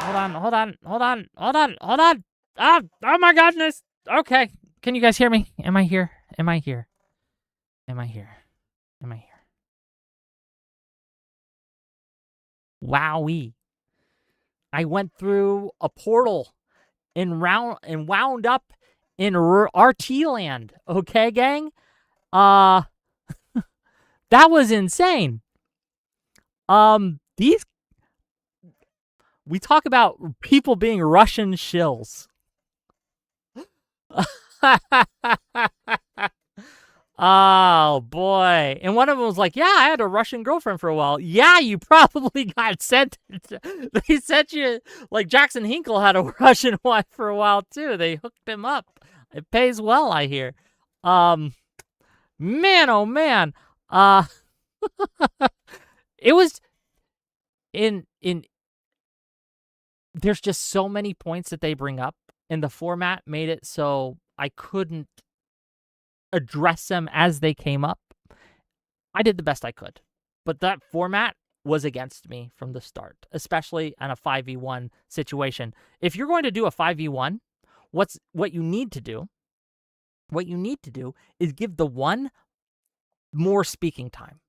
Hold on. Oh my goodness. Okay. Can you guys hear me? Am I here? Wowee. I went through a portal and wound up in RT land. Okay, gang? That was insane. We talk about people being Russian shills. Oh, boy. And one of them was like, yeah, I had a Russian girlfriend for a while. Yeah, you probably got sent. They sent you, like Jackson Hinkle had a Russian wife for a while, too. They hooked him up. It pays well, I hear. Man, oh, man. It was in there's just so many points that they bring up, and the format made it so I couldn't address them as they came up. I did the best I could, but that format was against me from the start, especially in a 5v1 situation. If you're going to do a 5v1, what you need to do is give the one more speaking time.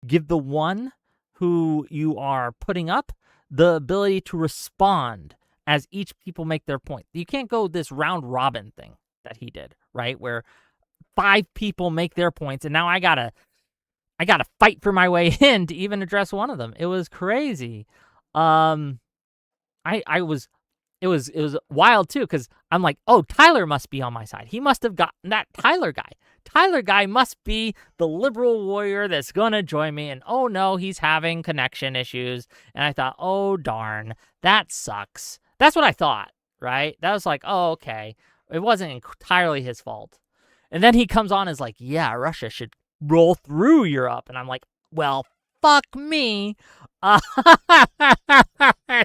Give the one who you are putting up the ability to respond as each people make their point. You can't go this round robin thing that he did, right? Where 5 people make their points, and now I gotta fight for my way in to even address one of them. It was crazy. It was wild too, because I'm like, oh, Tyler must be on my side. He must have gotten that Tyler guy. Tyler guy must be the liberal warrior that's gonna join me. And oh no, he's having connection issues. And I thought, oh darn, that sucks. That's what I thought, right? That was like, oh, okay. It wasn't entirely his fault. And then he comes on as like, yeah, Russia should roll through Europe. And I'm like, well, fuck me.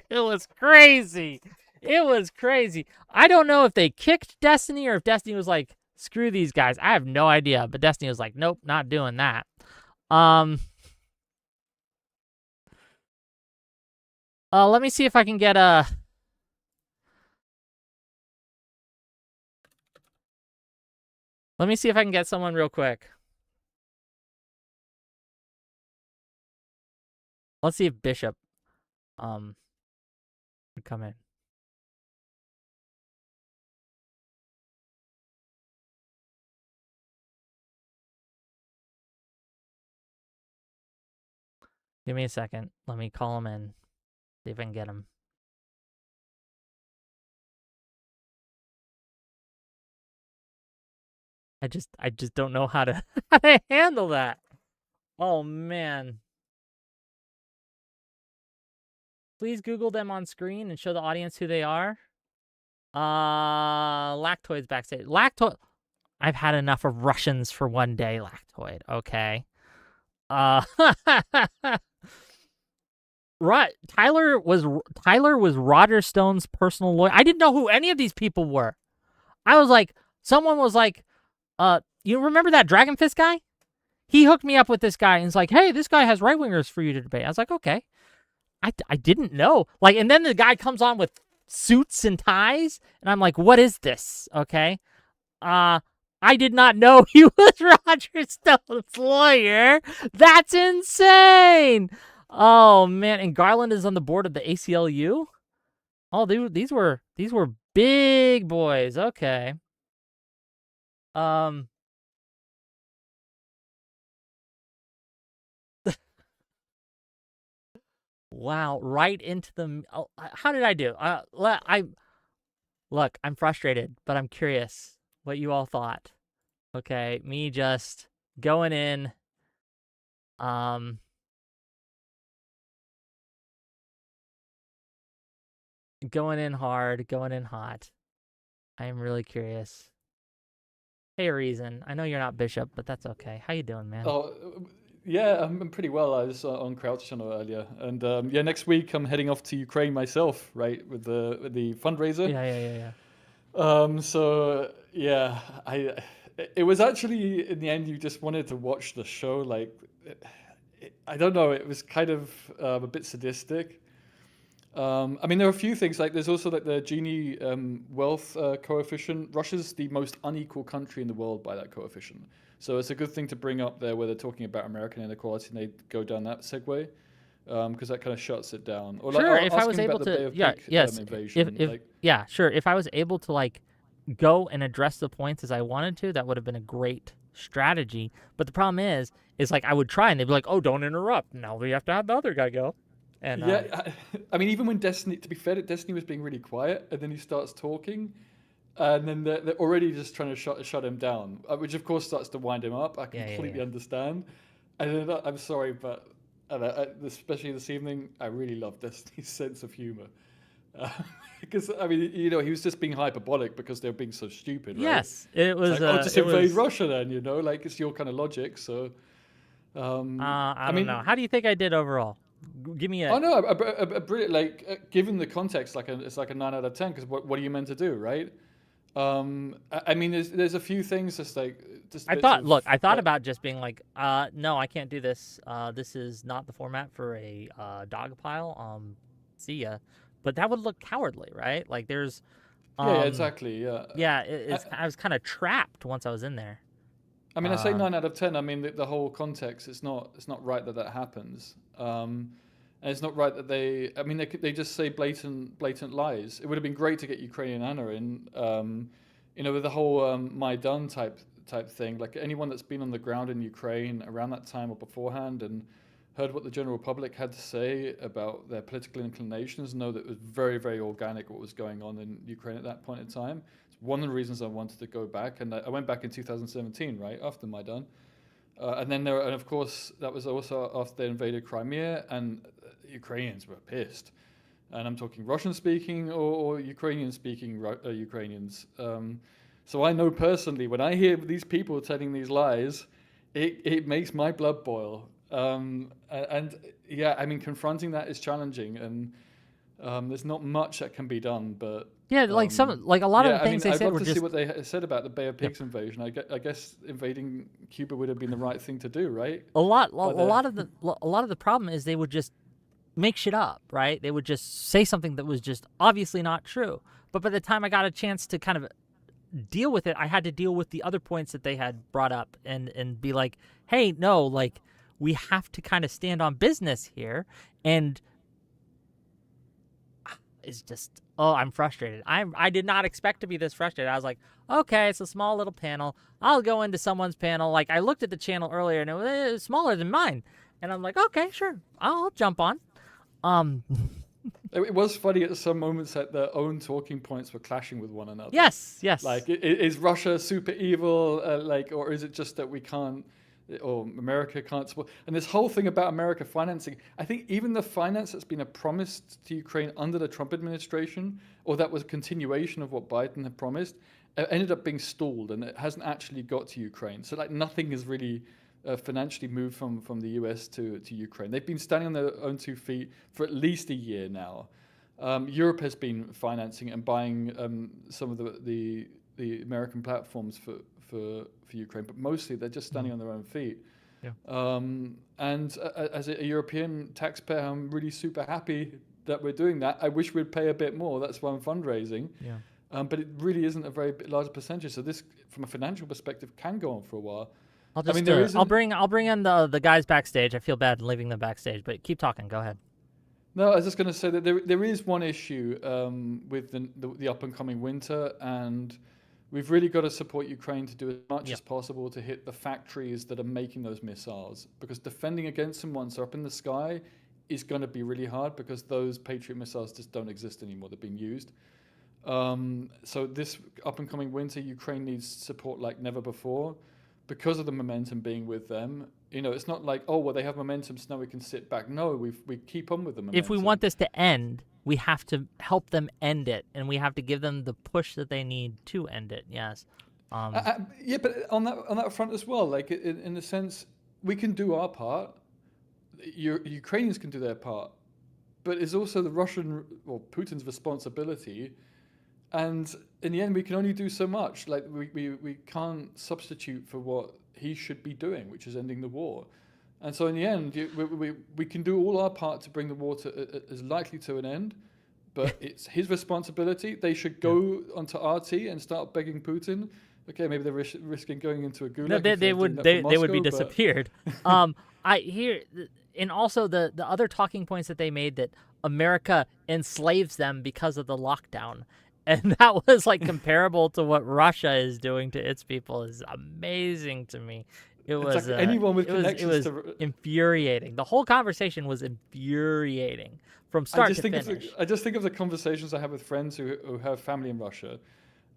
It was crazy. I don't know if they kicked Destiny or if Destiny was like, screw these guys. I have no idea. But Destiny was like, nope, not doing that. Let me see if I can get a... Let me see if I can get someone real quick. Let's see if Bishop would come in. Give me a second. Let me call him in. See if I can get him. I just don't know how to handle that. Oh man. Please Google them on screen and show the audience who they are. Lactoid's backstage. Lactoid. I've had enough of Russians for one day, Lactoid. Okay. Right. Tyler was Roger Stone's personal lawyer. I didn't know who any of these people were. I was like, someone was like, you remember that Dragon Fist guy? He hooked me up with this guy and was like, hey, this guy has right wingers for you to debate. I was like, okay. I didn't know. Like, and then the guy comes on with suits and ties, and I'm like, what is this? Okay. I did not know he was Roger Stone's lawyer. That's insane. Oh man, and Garland is on the board of the ACLU. Oh, these were big boys. Okay. Wow, right into the. Oh, how did I do? Look, I'm frustrated, but I'm curious what you all thought. Okay, me just going in. Going in hard, going in hot. I am really curious. Hey, Reason. I know you're not Bishop, but that's okay. How you doing, man? Oh, yeah, I'm pretty well. I was on Crowd's channel earlier, and yeah, next week I'm heading off to Ukraine myself, right, with the fundraiser. Yeah. So yeah, it was actually in the end you just wanted to watch the show. Like, I don't know, it was kind of a bit sadistic. I mean, there are a few things, like there's also like the Gini wealth coefficient. Russia's the most unequal country in the world by that coefficient. So it's a good thing to bring up there where they're talking about American inequality and they go down that segue, because that kind of shuts it down. Or sure, like, if I was able to, yeah, sure. If I was able to like go and address the points as I wanted to, that would have been a great strategy. But the problem is like I would try and they'd be like, oh, don't interrupt. Now we have to have the other guy go. And yeah, I mean, even when Destiny, to be fair, Destiny was being really quiet, and then he starts talking, and then they're already just trying to shut him down, which of course starts to wind him up. I completely understand. And then, I'm sorry, but especially this evening, I really love Destiny's sense of humor. Because I mean, you know, he was just being hyperbolic because they were being so stupid. Right? Yes, it was. It's like, just invade Russia, then, you know, like it's your kind of logic. So, I don't know. How do you think I did overall? Give me a. Oh no, a brilliant, like given the context, like it's like a 9 out of 10. Because what are you meant to do, right? I mean, there's a few things just like. I thought about just being like, no, I can't do this. This is not the format for a dog pile. See ya. But that would look cowardly, right? Like there's. Yeah, exactly. Yeah. Yeah, I was kind of trapped once I was in there. I mean, I say 9 out of 10. I mean, the whole context. It's not right that happens. And it's not right that they. I mean, they just say blatant lies. It would have been great to get Ukrainian Anna in. You know, with the whole Maidan type thing. Like anyone that's been on the ground in Ukraine around that time or beforehand and heard what the general public had to say about their political inclinations know that it was very, very organic what was going on in Ukraine at that point in time. It's one of the reasons I wanted to go back, and I went back in 2017, right after Maidan, and then and of course that was also after they invaded Crimea, and Ukrainians were pissed, and I'm talking Russian-speaking or Ukrainian-speaking Ukrainians. So I know personally when I hear these people telling these lies, it makes my blood boil. And yeah, I mean, confronting that is challenging, and there's not much that can be done. But yeah, like a lot of the things they said were just. I'd love to see what they said about the Bay of Pigs invasion. I guess invading Cuba would have been the right thing to do, right? A lot of the problem is they would just make shit up, right? They would just say something that was just obviously not true. But by the time I got a chance to kind of deal with it, I had to deal with the other points that they had brought up and be like, hey, no, like, we have to kind of stand on business here. And it's just, I'm frustrated. I did not expect to be this frustrated. I was like, okay, it's a small little panel. I'll go into someone's panel. Like, I looked at the channel earlier and it was smaller than mine. And I'm like, okay, sure, I'll jump on. It was funny at some moments that their own talking points were clashing with one another. Yes. Like, is Russia super evil? Or is it just that we can't, or America can't support? And this whole thing about America financing, I think even the finance that's been promised to Ukraine under the Trump administration, or that was a continuation of what Biden had promised, ended up being stalled, and it hasn't actually got to Ukraine. So like nothing has really financially moved from the US to Ukraine. They've been standing on their own 2 feet for at least a year now. Europe has been financing and buying some of the American platforms for Ukraine, but mostly they're just standing on their own feet. Yeah. And as a European taxpayer, I'm really super happy that we're doing that. I wish we'd pay a bit more. That's why I'm fundraising. Yeah. But it really isn't a very large percentage. So this, from a financial perspective, can go on for a while. I'll just, I'll bring in the guys backstage. I feel bad leaving them backstage, but keep talking. Go ahead. No, I was just going to say that there is one issue with the up and coming winter, and we've really got to support Ukraine to do as much as possible to hit the factories that are making those missiles, because defending against them once they're up in the sky is going to be really hard, because those Patriot missiles just don't exist anymore. They're being used. So this up and coming winter, Ukraine needs support like never before, because of the momentum being with them. You know, it's not like, oh, well, they have momentum, so now we can sit back. No, we keep on with the momentum. If we want this to end, we have to help them end it, and we have to give them the push that they need to end it. Yes. Yeah, but on that front as well, like in the sense, we can do our part. Ukrainians can do their part, but it's also the Russian or Putin's responsibility. And in the end, we can only do so much. Like we can't substitute for what he should be doing, which is ending the war. And so in the end, we can do all our part to bring the war to as likely to an end, but it's his responsibility. They should go onto RT and start begging Putin. Okay, maybe they're risking going into a gulag. No, they would be disappeared. I hear, and also the other talking points that they made, that America enslaves them because of the lockdown. And that was like comparable to what Russia is doing to its people, is amazing to me. It was like anyone with connections to infuriating. The whole conversation was infuriating from start to finish. I just think of the conversations I have with friends who have family in Russia,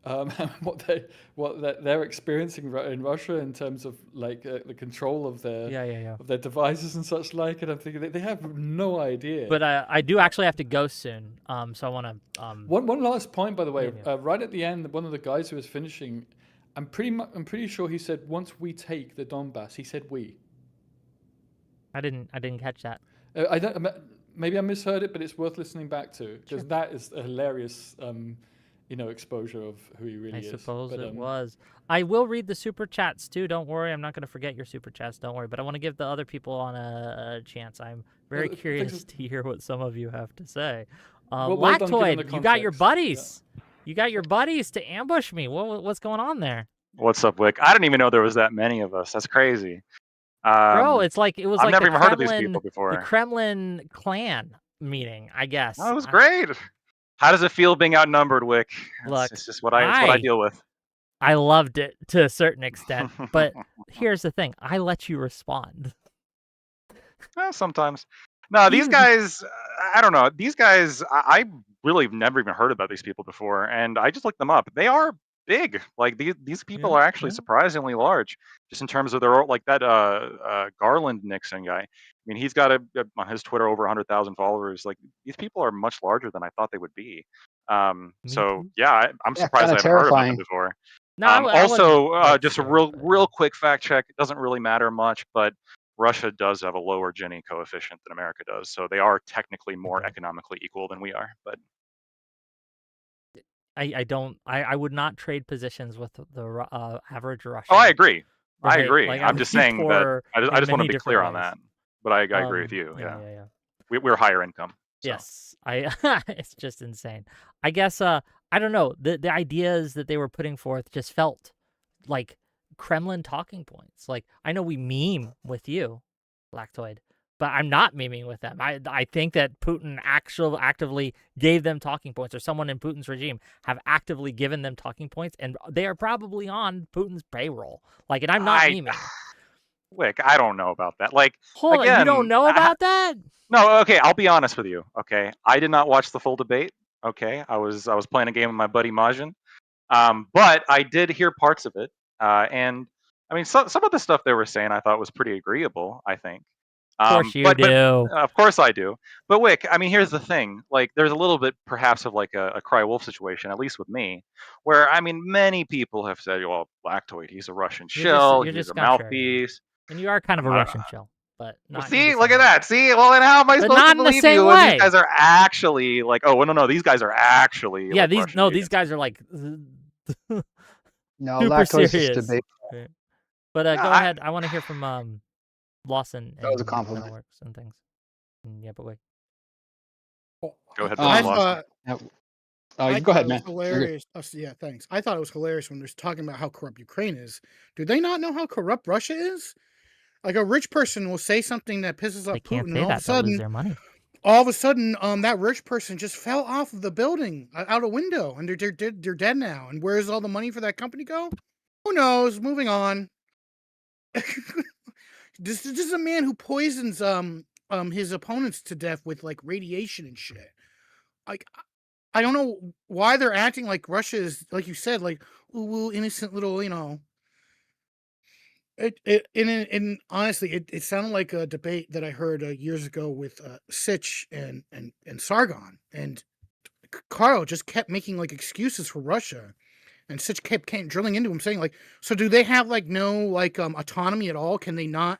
what they're experiencing in Russia in terms of like the control of their of their devices and such like, and I'm thinking they have no idea. But I do actually have to go soon, so I want to. One last point, by the way, right at the end, one of the guys who was finishing, I'm pretty sure he said, once we take the Donbass, he said we. I didn't catch that. I don't. Maybe I misheard it, but it's worth listening back to, because that is a hilarious. Exposure of who he really is. I suppose it was. I will read the super chats too. Don't worry, I'm not going to forget your super chats. Don't worry. But I want to give the other people on a chance. I'm very curious to hear what some of you have to say. Lactoid, you got your buddies. Yeah. You got your buddies to ambush me. What's going on there? What's up, Wick? I didn't even know there was that many of us. That's crazy. Bro, it was I've like never even heard of these people before. The Kremlin clan meeting, I guess. That was great. How does it feel being outnumbered, Wick? Look, it's just what I deal with. I loved it to a certain extent, but here's the thing: I let you respond. Sometimes. No, these guys, I don't know. These guys, I really have never even heard about these people before, and I just looked them up. They are big. Like these people are actually surprisingly large, just in terms of their like that Garland Nixon guy. I mean, he's got on his Twitter over 100,000 followers. Like these people are much larger than I thought they would be. So yeah, I'm surprised I haven't heard about them before. No, just a real quick fact check. It doesn't really matter much, but Russia does have a lower Gini coefficient than America does, so they are technically more economically equal than we are. But I would not trade positions with the average Russian. Oh, I agree. Right? I agree. Like, I'm just saying that I just want to be clear on that. But I agree with you. Yeah. We're higher income. So. Yes, it's just insane. I guess I don't know. The ideas that they were putting forth just felt like Kremlin talking points. Like, I know we meme with you, Lactoid, but I'm not memeing with them. I think that Putin actively gave them talking points, or someone in Putin's regime have actively given them talking points, and they are probably on Putin's payroll. Like, and I'm not memeing. Wick, I don't know about that. Like, hold on, you don't know about that? No, okay, I'll be honest with you. Okay, I did not watch the full debate. Okay, I was playing a game with my buddy Majin, but I did hear parts of it, and I mean, some of the stuff they were saying I thought was pretty agreeable. I think. Of course you but do. Of course I do. But Wick, I mean, here's the thing. Like, there's a little bit perhaps of like a cry wolf situation, at least with me, where I mean, many people have said, "Well, Lactoid, he's a Russian shell. You're He's just a mouthpiece." And you are kind of a Russian shell, but not. See, look at that. See, well, then how am I supposed to believe you when these guys are actually like? Oh, well, no, these guys are actually. Yeah, like these guys are like. No, super Lactoid's serious. just debate. But go ahead. I want to hear from Lawson. That was a and compliment. Metalworks and things. Yeah, but wait. Go ahead, I Lawson. Go ahead, man. Hilarious. Yeah, thanks. I thought it was hilarious when they're talking about how corrupt Ukraine is. Do they not know how corrupt Russia is? Like, a rich person will say something that pisses off Putin, and all of a sudden, their money. All of a sudden, that rich person just fell off of the building out a window, and they're dead now. And where does all the money for that company go? Who knows? Moving on. This is a man who poisons his opponents to death with like radiation and shit. Like, I don't know why they're acting like Russia is, like you said, like ooh, innocent little, you know. And honestly, it sounded like a debate that I heard years ago with Sitch and Sargon, and Carl just kept making like excuses for Russia, and Sitch kept drilling into him, saying like, so do they have like no like autonomy at all? Can they not?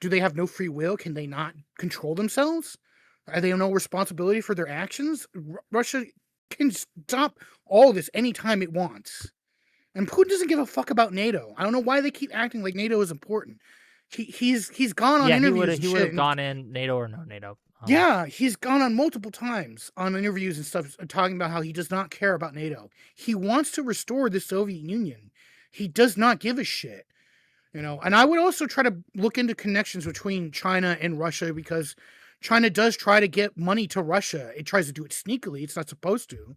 Do they have no free will? Can they not control themselves? Are they no responsibility for their actions? Russia can stop all this anytime it wants. And Putin doesn't give a fuck about NATO. I don't know why they keep acting like NATO is important. He's gone on interviews. He would have gone in NATO or no NATO. Yeah, he's gone on multiple times on interviews and stuff talking about how he does not care about NATO. He wants to restore the Soviet Union. He does not give a shit. You know, and I would also try to look into connections between China and Russia, because China does try to get money to Russia. It tries to do it sneakily. It's not supposed to.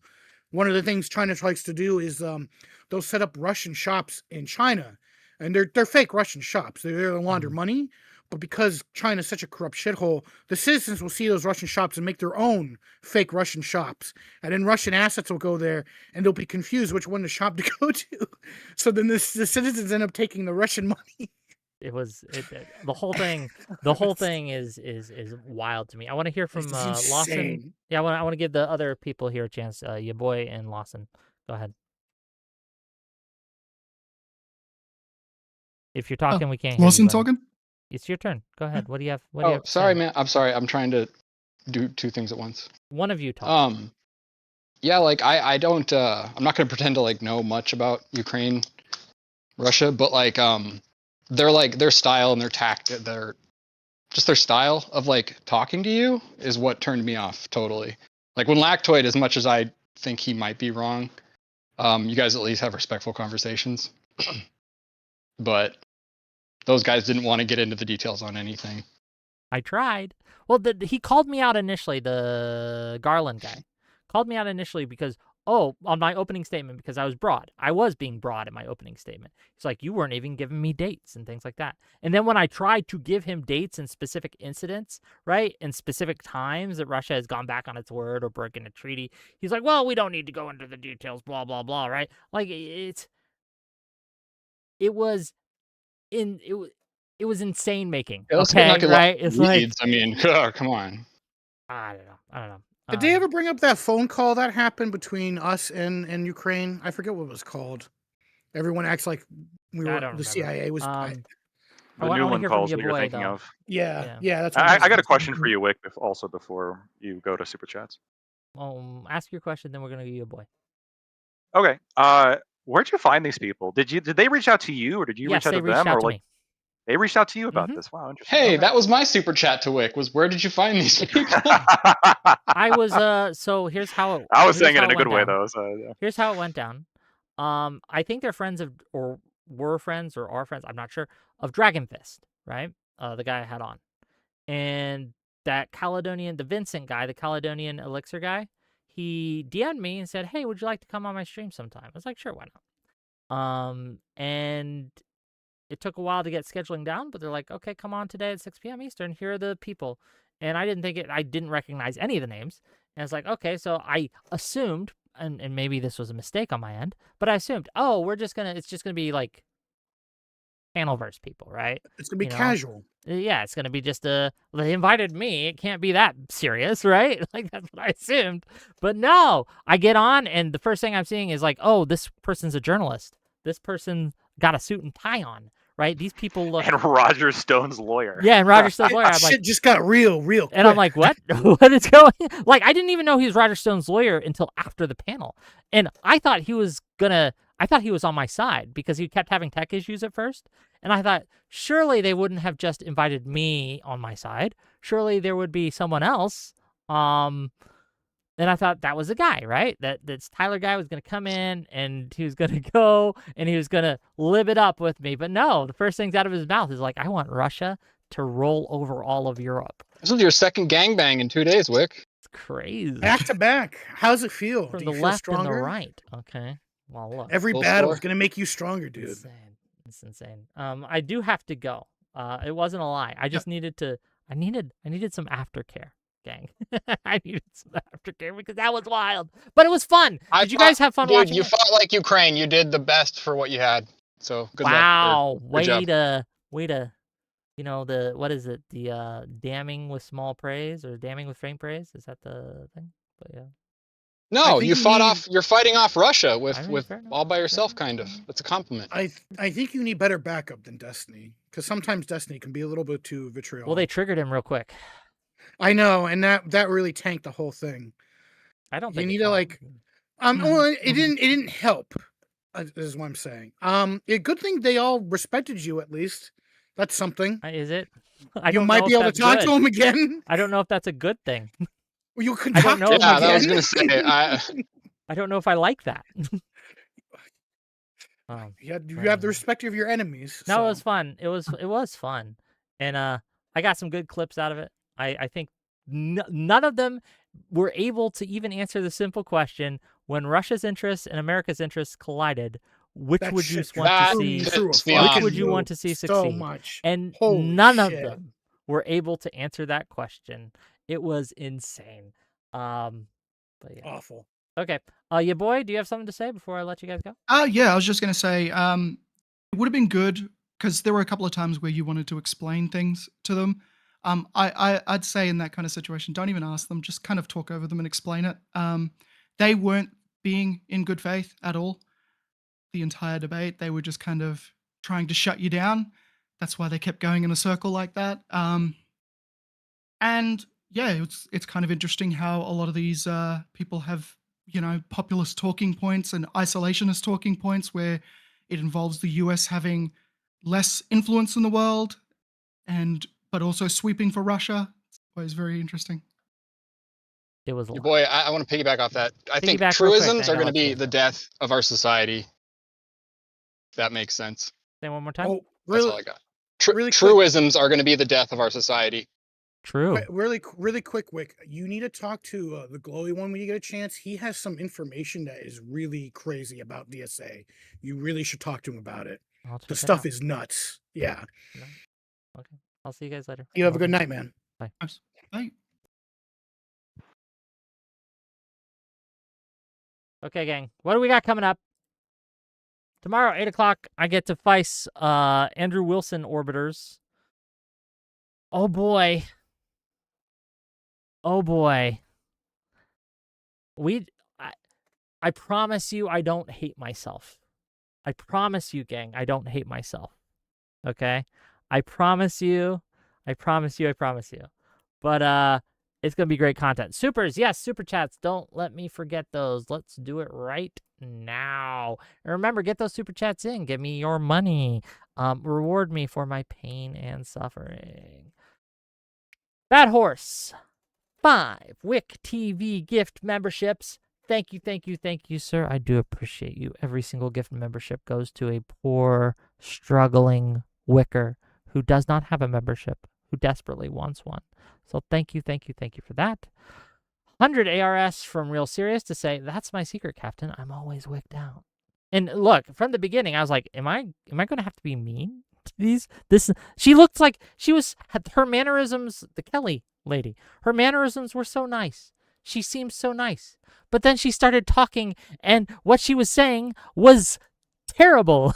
One of the things China tries to do is they'll set up Russian shops in China, and they're fake Russian shops. They're there to launder money, but because China's such a corrupt shithole, the citizens will see those Russian shops and make their own fake Russian shops, and then Russian assets will go there, and they'll be confused which one to shop to go to. So then the citizens end up taking the Russian money. The whole thing. The whole thing is wild to me. I want to hear from Lawson. Yeah, I want to give the other people here a chance. Your boy and Lawson, go ahead. If you're talking, we can't hear Lawson you. talking? It's your turn. Go ahead. What do you have? Sorry, man. I'm sorry. I'm trying to do two things at once. One of you talk. Yeah, like I don't. I'm not going to pretend to like know much about Ukraine, Russia, but like their style and their tact, their style of like talking to you is what turned me off totally. Like when Lactoid, as much as I think he might be wrong, you guys at least have respectful conversations. But those guys didn't want to get into the details on anything. I tried. Well, he called me out initially, the Garland guy. Called me out initially because, on my opening statement, because I was broad. I was being broad in my opening statement. He's like, you weren't even giving me dates and things like that. And then when I tried to give him dates and specific incidents, right, and specific times that Russia has gone back on its word or broken a treaty, he's like, well, we don't need to go into the details, blah, blah, blah, right? Like, it was insane making. Yeah, okay, right? It's leads. I mean, come on. I don't know. Did they ever bring up that phone call that happened between us and Ukraine? I forget what it was called. Everyone acts like the CIA was. The Newland calls that you're thinking of. Yeah. That's. I got a question for you, Wick. Also, before you go to super chats. Ask your question, then we're gonna give you a boy. Okay. Where'd you find these people? Did they reach out to you, or did you reach out to them, or like? They reached out to you about this. Wow, interesting. Hey, Okay. that was my super chat to Wick. Was where did you find these people? I was so here's how it. I was here's saying it how in a good went way down. though. So yeah. Here's how it went down. I think they're friends of, or were friends, or are friends, I'm not sure, of Dragon Fist, right? The guy I had on. And that Caledonian, the Vincent guy, the Caledonian Elixir guy, he DM'd me and said, hey, would you like to come on my stream sometime? I was like, sure, why not? And it took a while to get scheduling down, but they're like, okay, come on today at 6 p.m. Eastern. Here are the people. And I didn't recognize any of the names. And it's like, okay, so I assumed, and maybe this was a mistake on my end, but I assumed, oh, it's just gonna be like Panelverse people, right? It's gonna be casual. Yeah, it's gonna be just they invited me. It can't be that serious, right? Like that's what I assumed. But no, I get on, and the first thing I'm seeing is like, oh, this person's a journalist. This person got a suit and tie on, right? These people look. And Roger Stone's lawyer. Yeah, and Roger Stone's lawyer. I'm Shit like, just got real quick. and I'm like, what? What is going? Like, I didn't even know he was Roger Stone's lawyer until after the panel, and I thought he was on my side because he kept having tech issues at first, and I thought surely they wouldn't have just invited me on my side. Surely there would be someone else. And I thought that was the guy, right? That this Tyler guy was going to come in and he was going to go and he was going to live it up with me. But no, the first things out of his mouth is like, I want Russia to roll over all of Europe. This was your second gangbang in 2 days, Wick. It's crazy. Back to back. How's it feel? From Do the you feel left stronger? and the right. Okay. Well, look. Every battle is gonna make you stronger, dude. It's insane. I do have to go. It wasn't a lie. I just needed to. I needed some aftercare, gang. I needed some aftercare because that was wild, but it was fun. Did you guys have fun watching? You it? fought like Ukraine. You did the best for what you had. So good luck. Wow. Good job. Way to, you know, what is it? The damning with small praise or damning with faint praise? Is that the thing? But yeah. No, you fought off. You're fighting off Russia with fair enough, all by yourself, kind of. It's a compliment. I think you need better backup than Destiny, because sometimes Destiny can be a little bit too vitriol. Well, they triggered him real quick. I know, and that really tanked the whole thing. I don't You think need to like, well, it didn't help. Is what I'm saying. A good thing they all respected you at least. That's something. Is it? You might be able to talk to him again. I don't know if that's a good thing. Well, you could I talk don't to know. him again. I was gonna say. I don't know if I like that. You have the respect of your enemies. No, so. it was fun. It was fun, and I got some good clips out of it. I think none of them were able to even answer the simple question: when Russia's interests and America's interests collided, which would you want to see? Which would you want to see succeed? So much. And Holy none of shit. them were able to answer that question. It was insane. But yeah. Awful. Okay. Yeah, boy, do you have something to say before I let you guys go? Yeah, I was just going to say, it would have been good because there were a couple of times where you wanted to explain things to them. I'd say in that kind of situation, don't even ask them, just kind of talk over them and explain it. They weren't being in good faith at all. The entire debate, they were just kind of trying to shut you down. That's why they kept going in a circle like that. And yeah, it's kind of interesting how a lot of these people have, populist talking points and isolationist talking points where it involves the US having less influence in the world but also sweeping for Russia. It's always very interesting. It was Boy, I want to piggyback off that. I think Piggyback real quick, truisms then are going to I'll let be you. the death of our society. If that makes sense. Say one more time. Oh, That's really? all I got. Really quick. Truisms are going to be the death of our society. True. Really quick, Wick. You need to talk to the glowy one when you get a chance. He has some information that is really crazy about DSA. You really should talk to him about it. The stuff is nuts. Yeah. Okay. I'll see you guys later. You have a good night, man. Bye. Bye. Okay, gang. What do we got coming up? Tomorrow, 8 o'clock, I get to face Andrew Wilson orbiters. Oh, boy. Oh, boy. I promise you I don't hate myself. I promise you, gang, I don't hate myself. Okay? I promise you. I promise you. But it's going to be great content. Supers, yes, super chats. Don't let me forget those. Let's do it right now. And remember, get those super chats in. Give me your money. Reward me for my pain and suffering. Bad Horse, 5 Wick TV gift memberships. Thank you, sir. I do appreciate you. Every single gift membership goes to a poor, struggling Wicker who does not have a membership, who desperately wants one. So thank you for that. 100 ARS from Real Serious to say, that's my secret, Captain. I'm always wicked out. And look, from the beginning, I was like, am I going to have to be mean to these? She looked like her mannerisms, the Kelly lady, her mannerisms were so nice. She seemed so nice. But then she started talking, and what she was saying was terrible.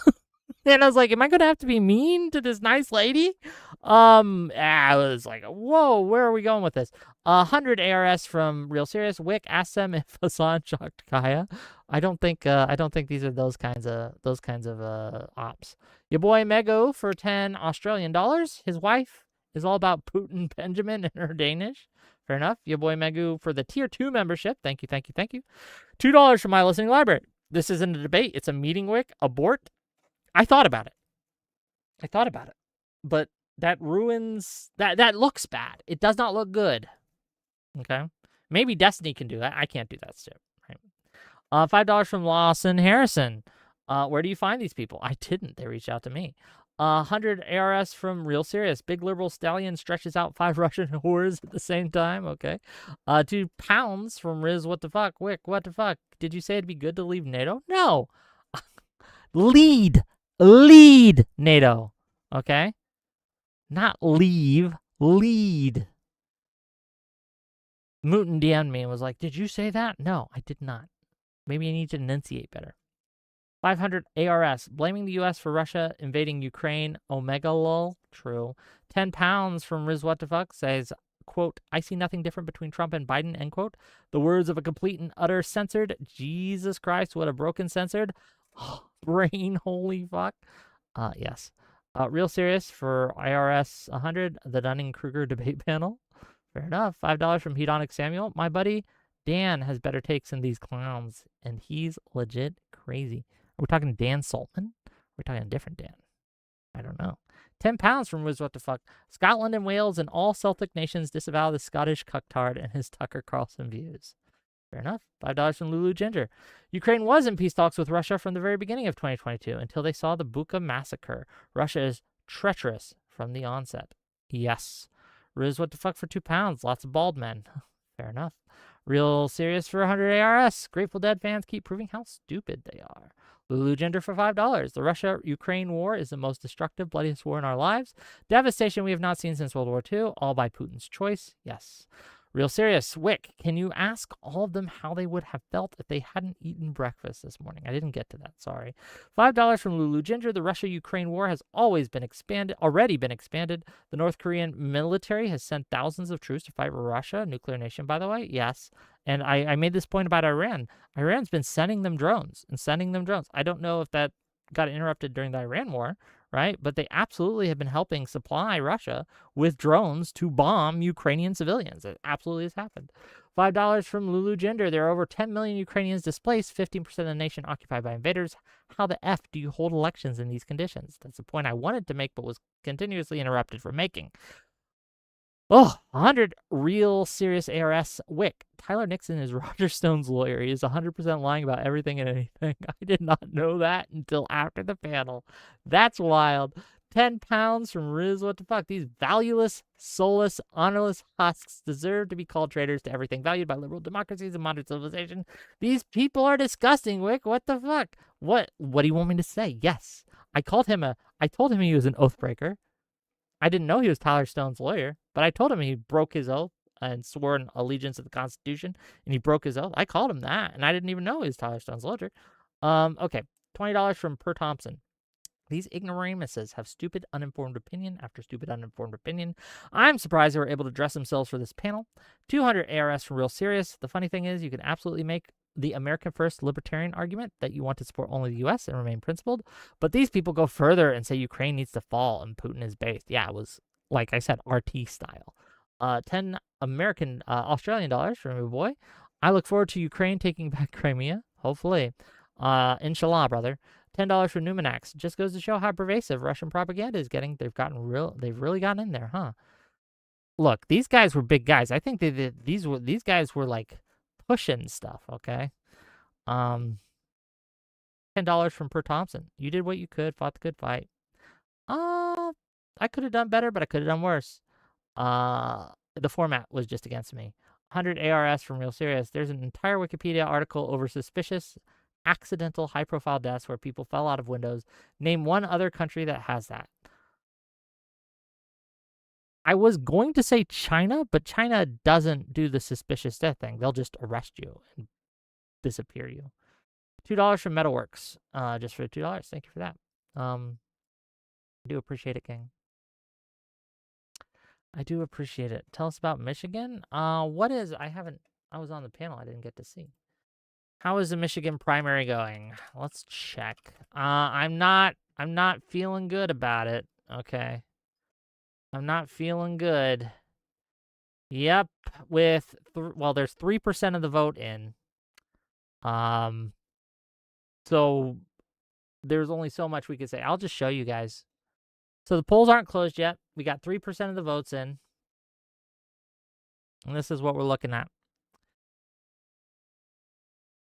And I was like, am I going to have to be mean to this nice lady? I was like, whoa, where are we going with this? 100 ARS from Real Serious. Wick asked them if Hassan shocked Kaya. I don't think these are those kinds of ops. Your boy Mego for 10 Australian dollars. His wife is all about Putin Benjamin and her Danish. Fair enough. Your boy Megu for the tier 2 membership. Thank you. $2 from my listening library. This isn't a debate. It's a meeting, Wick. Abort. I thought about it. But that ruins... That looks bad. It does not look good. Okay? Maybe Destiny can do that. I can't do that shit. Right? $5 from Lawson Harrison. Where do you find these people? I didn't. They reached out to me. 100 ARS from Real Serious. Big liberal stallion stretches out 5 Russian whores at the same time. Okay. £2 from Riz. What the fuck? Wick, what the fuck? Did you say it'd be good to leave NATO? No. Lead NATO. Okay. Not leave. Lead. Mooten DM'd me and was like, did you say that? No, I did not. Maybe I need to enunciate better. 500 ARS, blaming the U.S. for Russia invading Ukraine. Omega lol. True. £10 from Riz What the Fuck says, quote, I see nothing different between Trump and Biden, end quote. The words of a complete and utter censored. Jesus Christ, what a broken censored. Brain, holy fuck. Yes. Real Serious for IRS 100, the Dunning-Kruger debate panel. Fair enough. $5 from Hedonic Samuel. My buddy Dan has better takes than these clowns, and he's legit crazy. Are we talking Dan Saltman? We're talking a different Dan. I don't know. £10 from Wiz What the Fuck. Scotland and Wales and all Celtic nations disavow the Scottish cucktard and his Tucker Carlson views. Fair enough. $5 from Lulu Ginger. Ukraine was in peace talks with Russia from the very beginning of 2022 until they saw the Bucha massacre. Russia is treacherous from the onset. Yes. Riz What the Fuck for £2. Lots of bald men. Fair enough. Real Serious for 100 ARS. Grateful Dead fans keep proving how stupid they are. Lulu Gender for $5. The Russia-Ukraine war is the most destructive, bloodiest war in our lives. Devastation we have not seen since World War II, all by Putin's choice. Yes. Real Serious. Wick, can you ask all of them how they would have felt if they hadn't eaten breakfast this morning? I didn't get to that, sorry. $5 from Lulu Ginger. The Russia-Ukraine war has already been expanded. The North Korean military has sent thousands of troops to fight Russia, a nuclear nation, by the way. Yes. And I made this point about Iran. Iran's been sending them drones. I don't know if that got interrupted during the Iran war, right? But they absolutely have been helping supply Russia with drones to bomb Ukrainian civilians. It absolutely has happened. $5 from Lulu Gender. There are over 10 million Ukrainians displaced, 15% of the nation occupied by invaders. How the F do you hold elections in these conditions? That's the point I wanted to make, but was continuously interrupted from making. 100 Real Serious ARS. Wick. Tyler Nixon is Roger Stone's lawyer. He is 100% lying about everything and anything. I did not know that until after the panel. That's wild. £10 from Riz. What the fuck? These valueless, soulless, honorless husks deserve to be called traitors to everything valued by liberal democracies and modern civilization. These people are disgusting, Wick. What the fuck? What do you want me to say? Yes. I told him he was an oath breaker. I didn't know he was Tyler Stone's lawyer, but I told him he broke his oath and swore an allegiance to the Constitution, and he broke his oath. I called him that, and I didn't even know he was Tyler Stone's lawyer. Okay, $20 from Per Thompson. These ignoramuses have stupid, uninformed opinion after stupid, uninformed opinion. I'm surprised they were able to dress themselves for this panel. 200 ARS from Real Serious. The funny thing is, you can absolutely make the American first libertarian argument that you want to support only the U.S. and remain principled. But these people go further and say Ukraine needs to fall and Putin is based. Yeah, it was, like I said, RT style. 10 Australian dollars from your boy. I look forward to Ukraine taking back Crimea. Hopefully. Inshallah, brother. $10 for Numinax. Just goes to show how pervasive Russian propaganda is getting. They've really gotten in there, huh? Look, these guys were big guys. I think these guys were like pushing stuff, okay? $10 from Per Thompson. You did what you could, fought the good fight. I could have done better, but I could have done worse. The format was just against me. 100 ARS from Real Serious. There's an entire Wikipedia article over suspicious, accidental, high-profile deaths where people fell out of windows. Name one other country that has that. I was going to say China, but China doesn't do the suspicious death thing. They'll just arrest you and disappear you. $2 from Metalworks. Just for $2. Thank you for that. I do appreciate it, gang. I do appreciate it. Tell us about Michigan. I was on the panel. I didn't get to see. How is the Michigan primary going? Let's check. I'm not feeling good about it. Okay. I'm not feeling good. Yep. There's 3% of the vote in. So there's only so much we could say. I'll just show you guys. So the polls aren't closed yet. We got 3% of the votes in. And this is what we're looking at.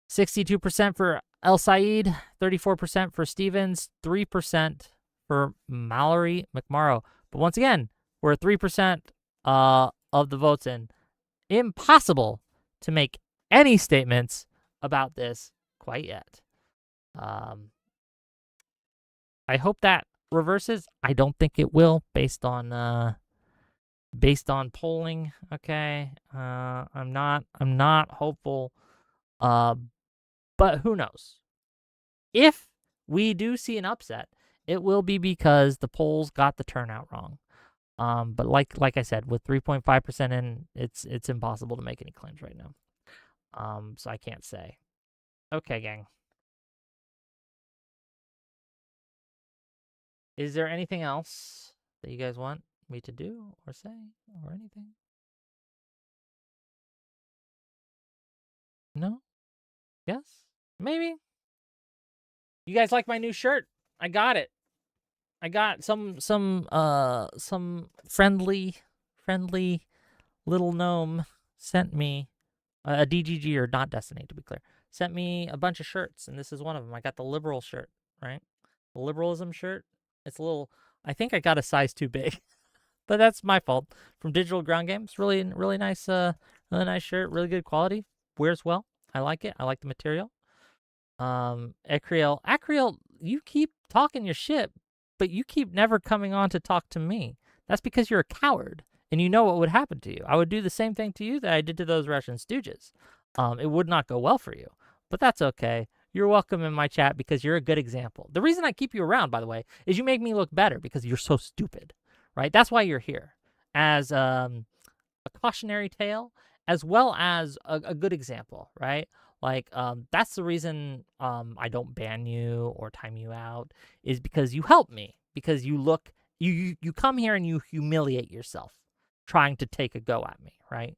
62% for El Said, 34% for Stevens, 3% for Mallory McMorrow. But once again, we're at 3% of the votes in. Impossible to make any statements about this quite yet. I hope that reverses. I don't think it will, based on polling. Okay, I'm not hopeful. But who knows? If we do see an upset, it will be because the polls got the turnout wrong. But like I said, with 3.5% in, it's impossible to make any claims right now. So I can't say. Okay, gang. Is there anything else that you guys want me to do or say or anything? No? Yes? Maybe? You guys like my new shirt? I got it. I got some friendly little gnome sent me a DGG, or not Destiny to be clear, sent me a bunch of shirts, and this is one of them. I got the liberal shirt, right? The liberalism shirt. It's a little, I think I got a size too big, but that's my fault. From Digital Ground Games, really nice shirt, really good quality, wears well. I like it. I like the material. Acriel, you keep talking your shit, but you keep never coming on to talk to me. That's because you're a coward, and you know what would happen to you. I would do the same thing to you that I did to those Russian stooges. It would not go well for you, but that's okay. You're welcome in my chat because you're a good example. The reason I keep you around, by the way, is you make me look better because you're so stupid, right? That's why you're here, as a cautionary tale, as well as a good example, right? Like, that's the reason I don't ban you or time you out, is because you help me, because you come here and you humiliate yourself trying to take a go at me, right?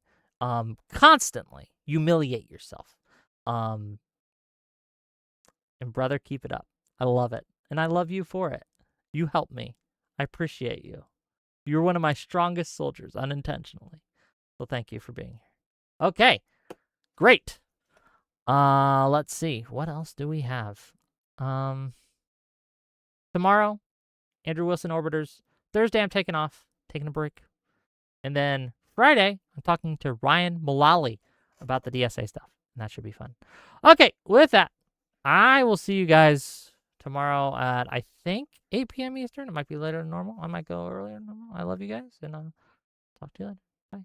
Constantly humiliate yourself. And brother, keep it up. I love it. And I love you for it. You help me. I appreciate you. You're one of my strongest soldiers, unintentionally. So thank you for being here. Okay. Great. Let's see. What else do we have? Tomorrow, Andrew Wilson Orbiters. Thursday, I'm taking a break. And then Friday, I'm talking to Ryan Mullally about the DSA stuff. And that should be fun. Okay, with that, I will see you guys tomorrow at, I think, 8 p.m. Eastern. It might be later than normal. I might go earlier than normal. I love you guys, and I'll talk to you later. Bye.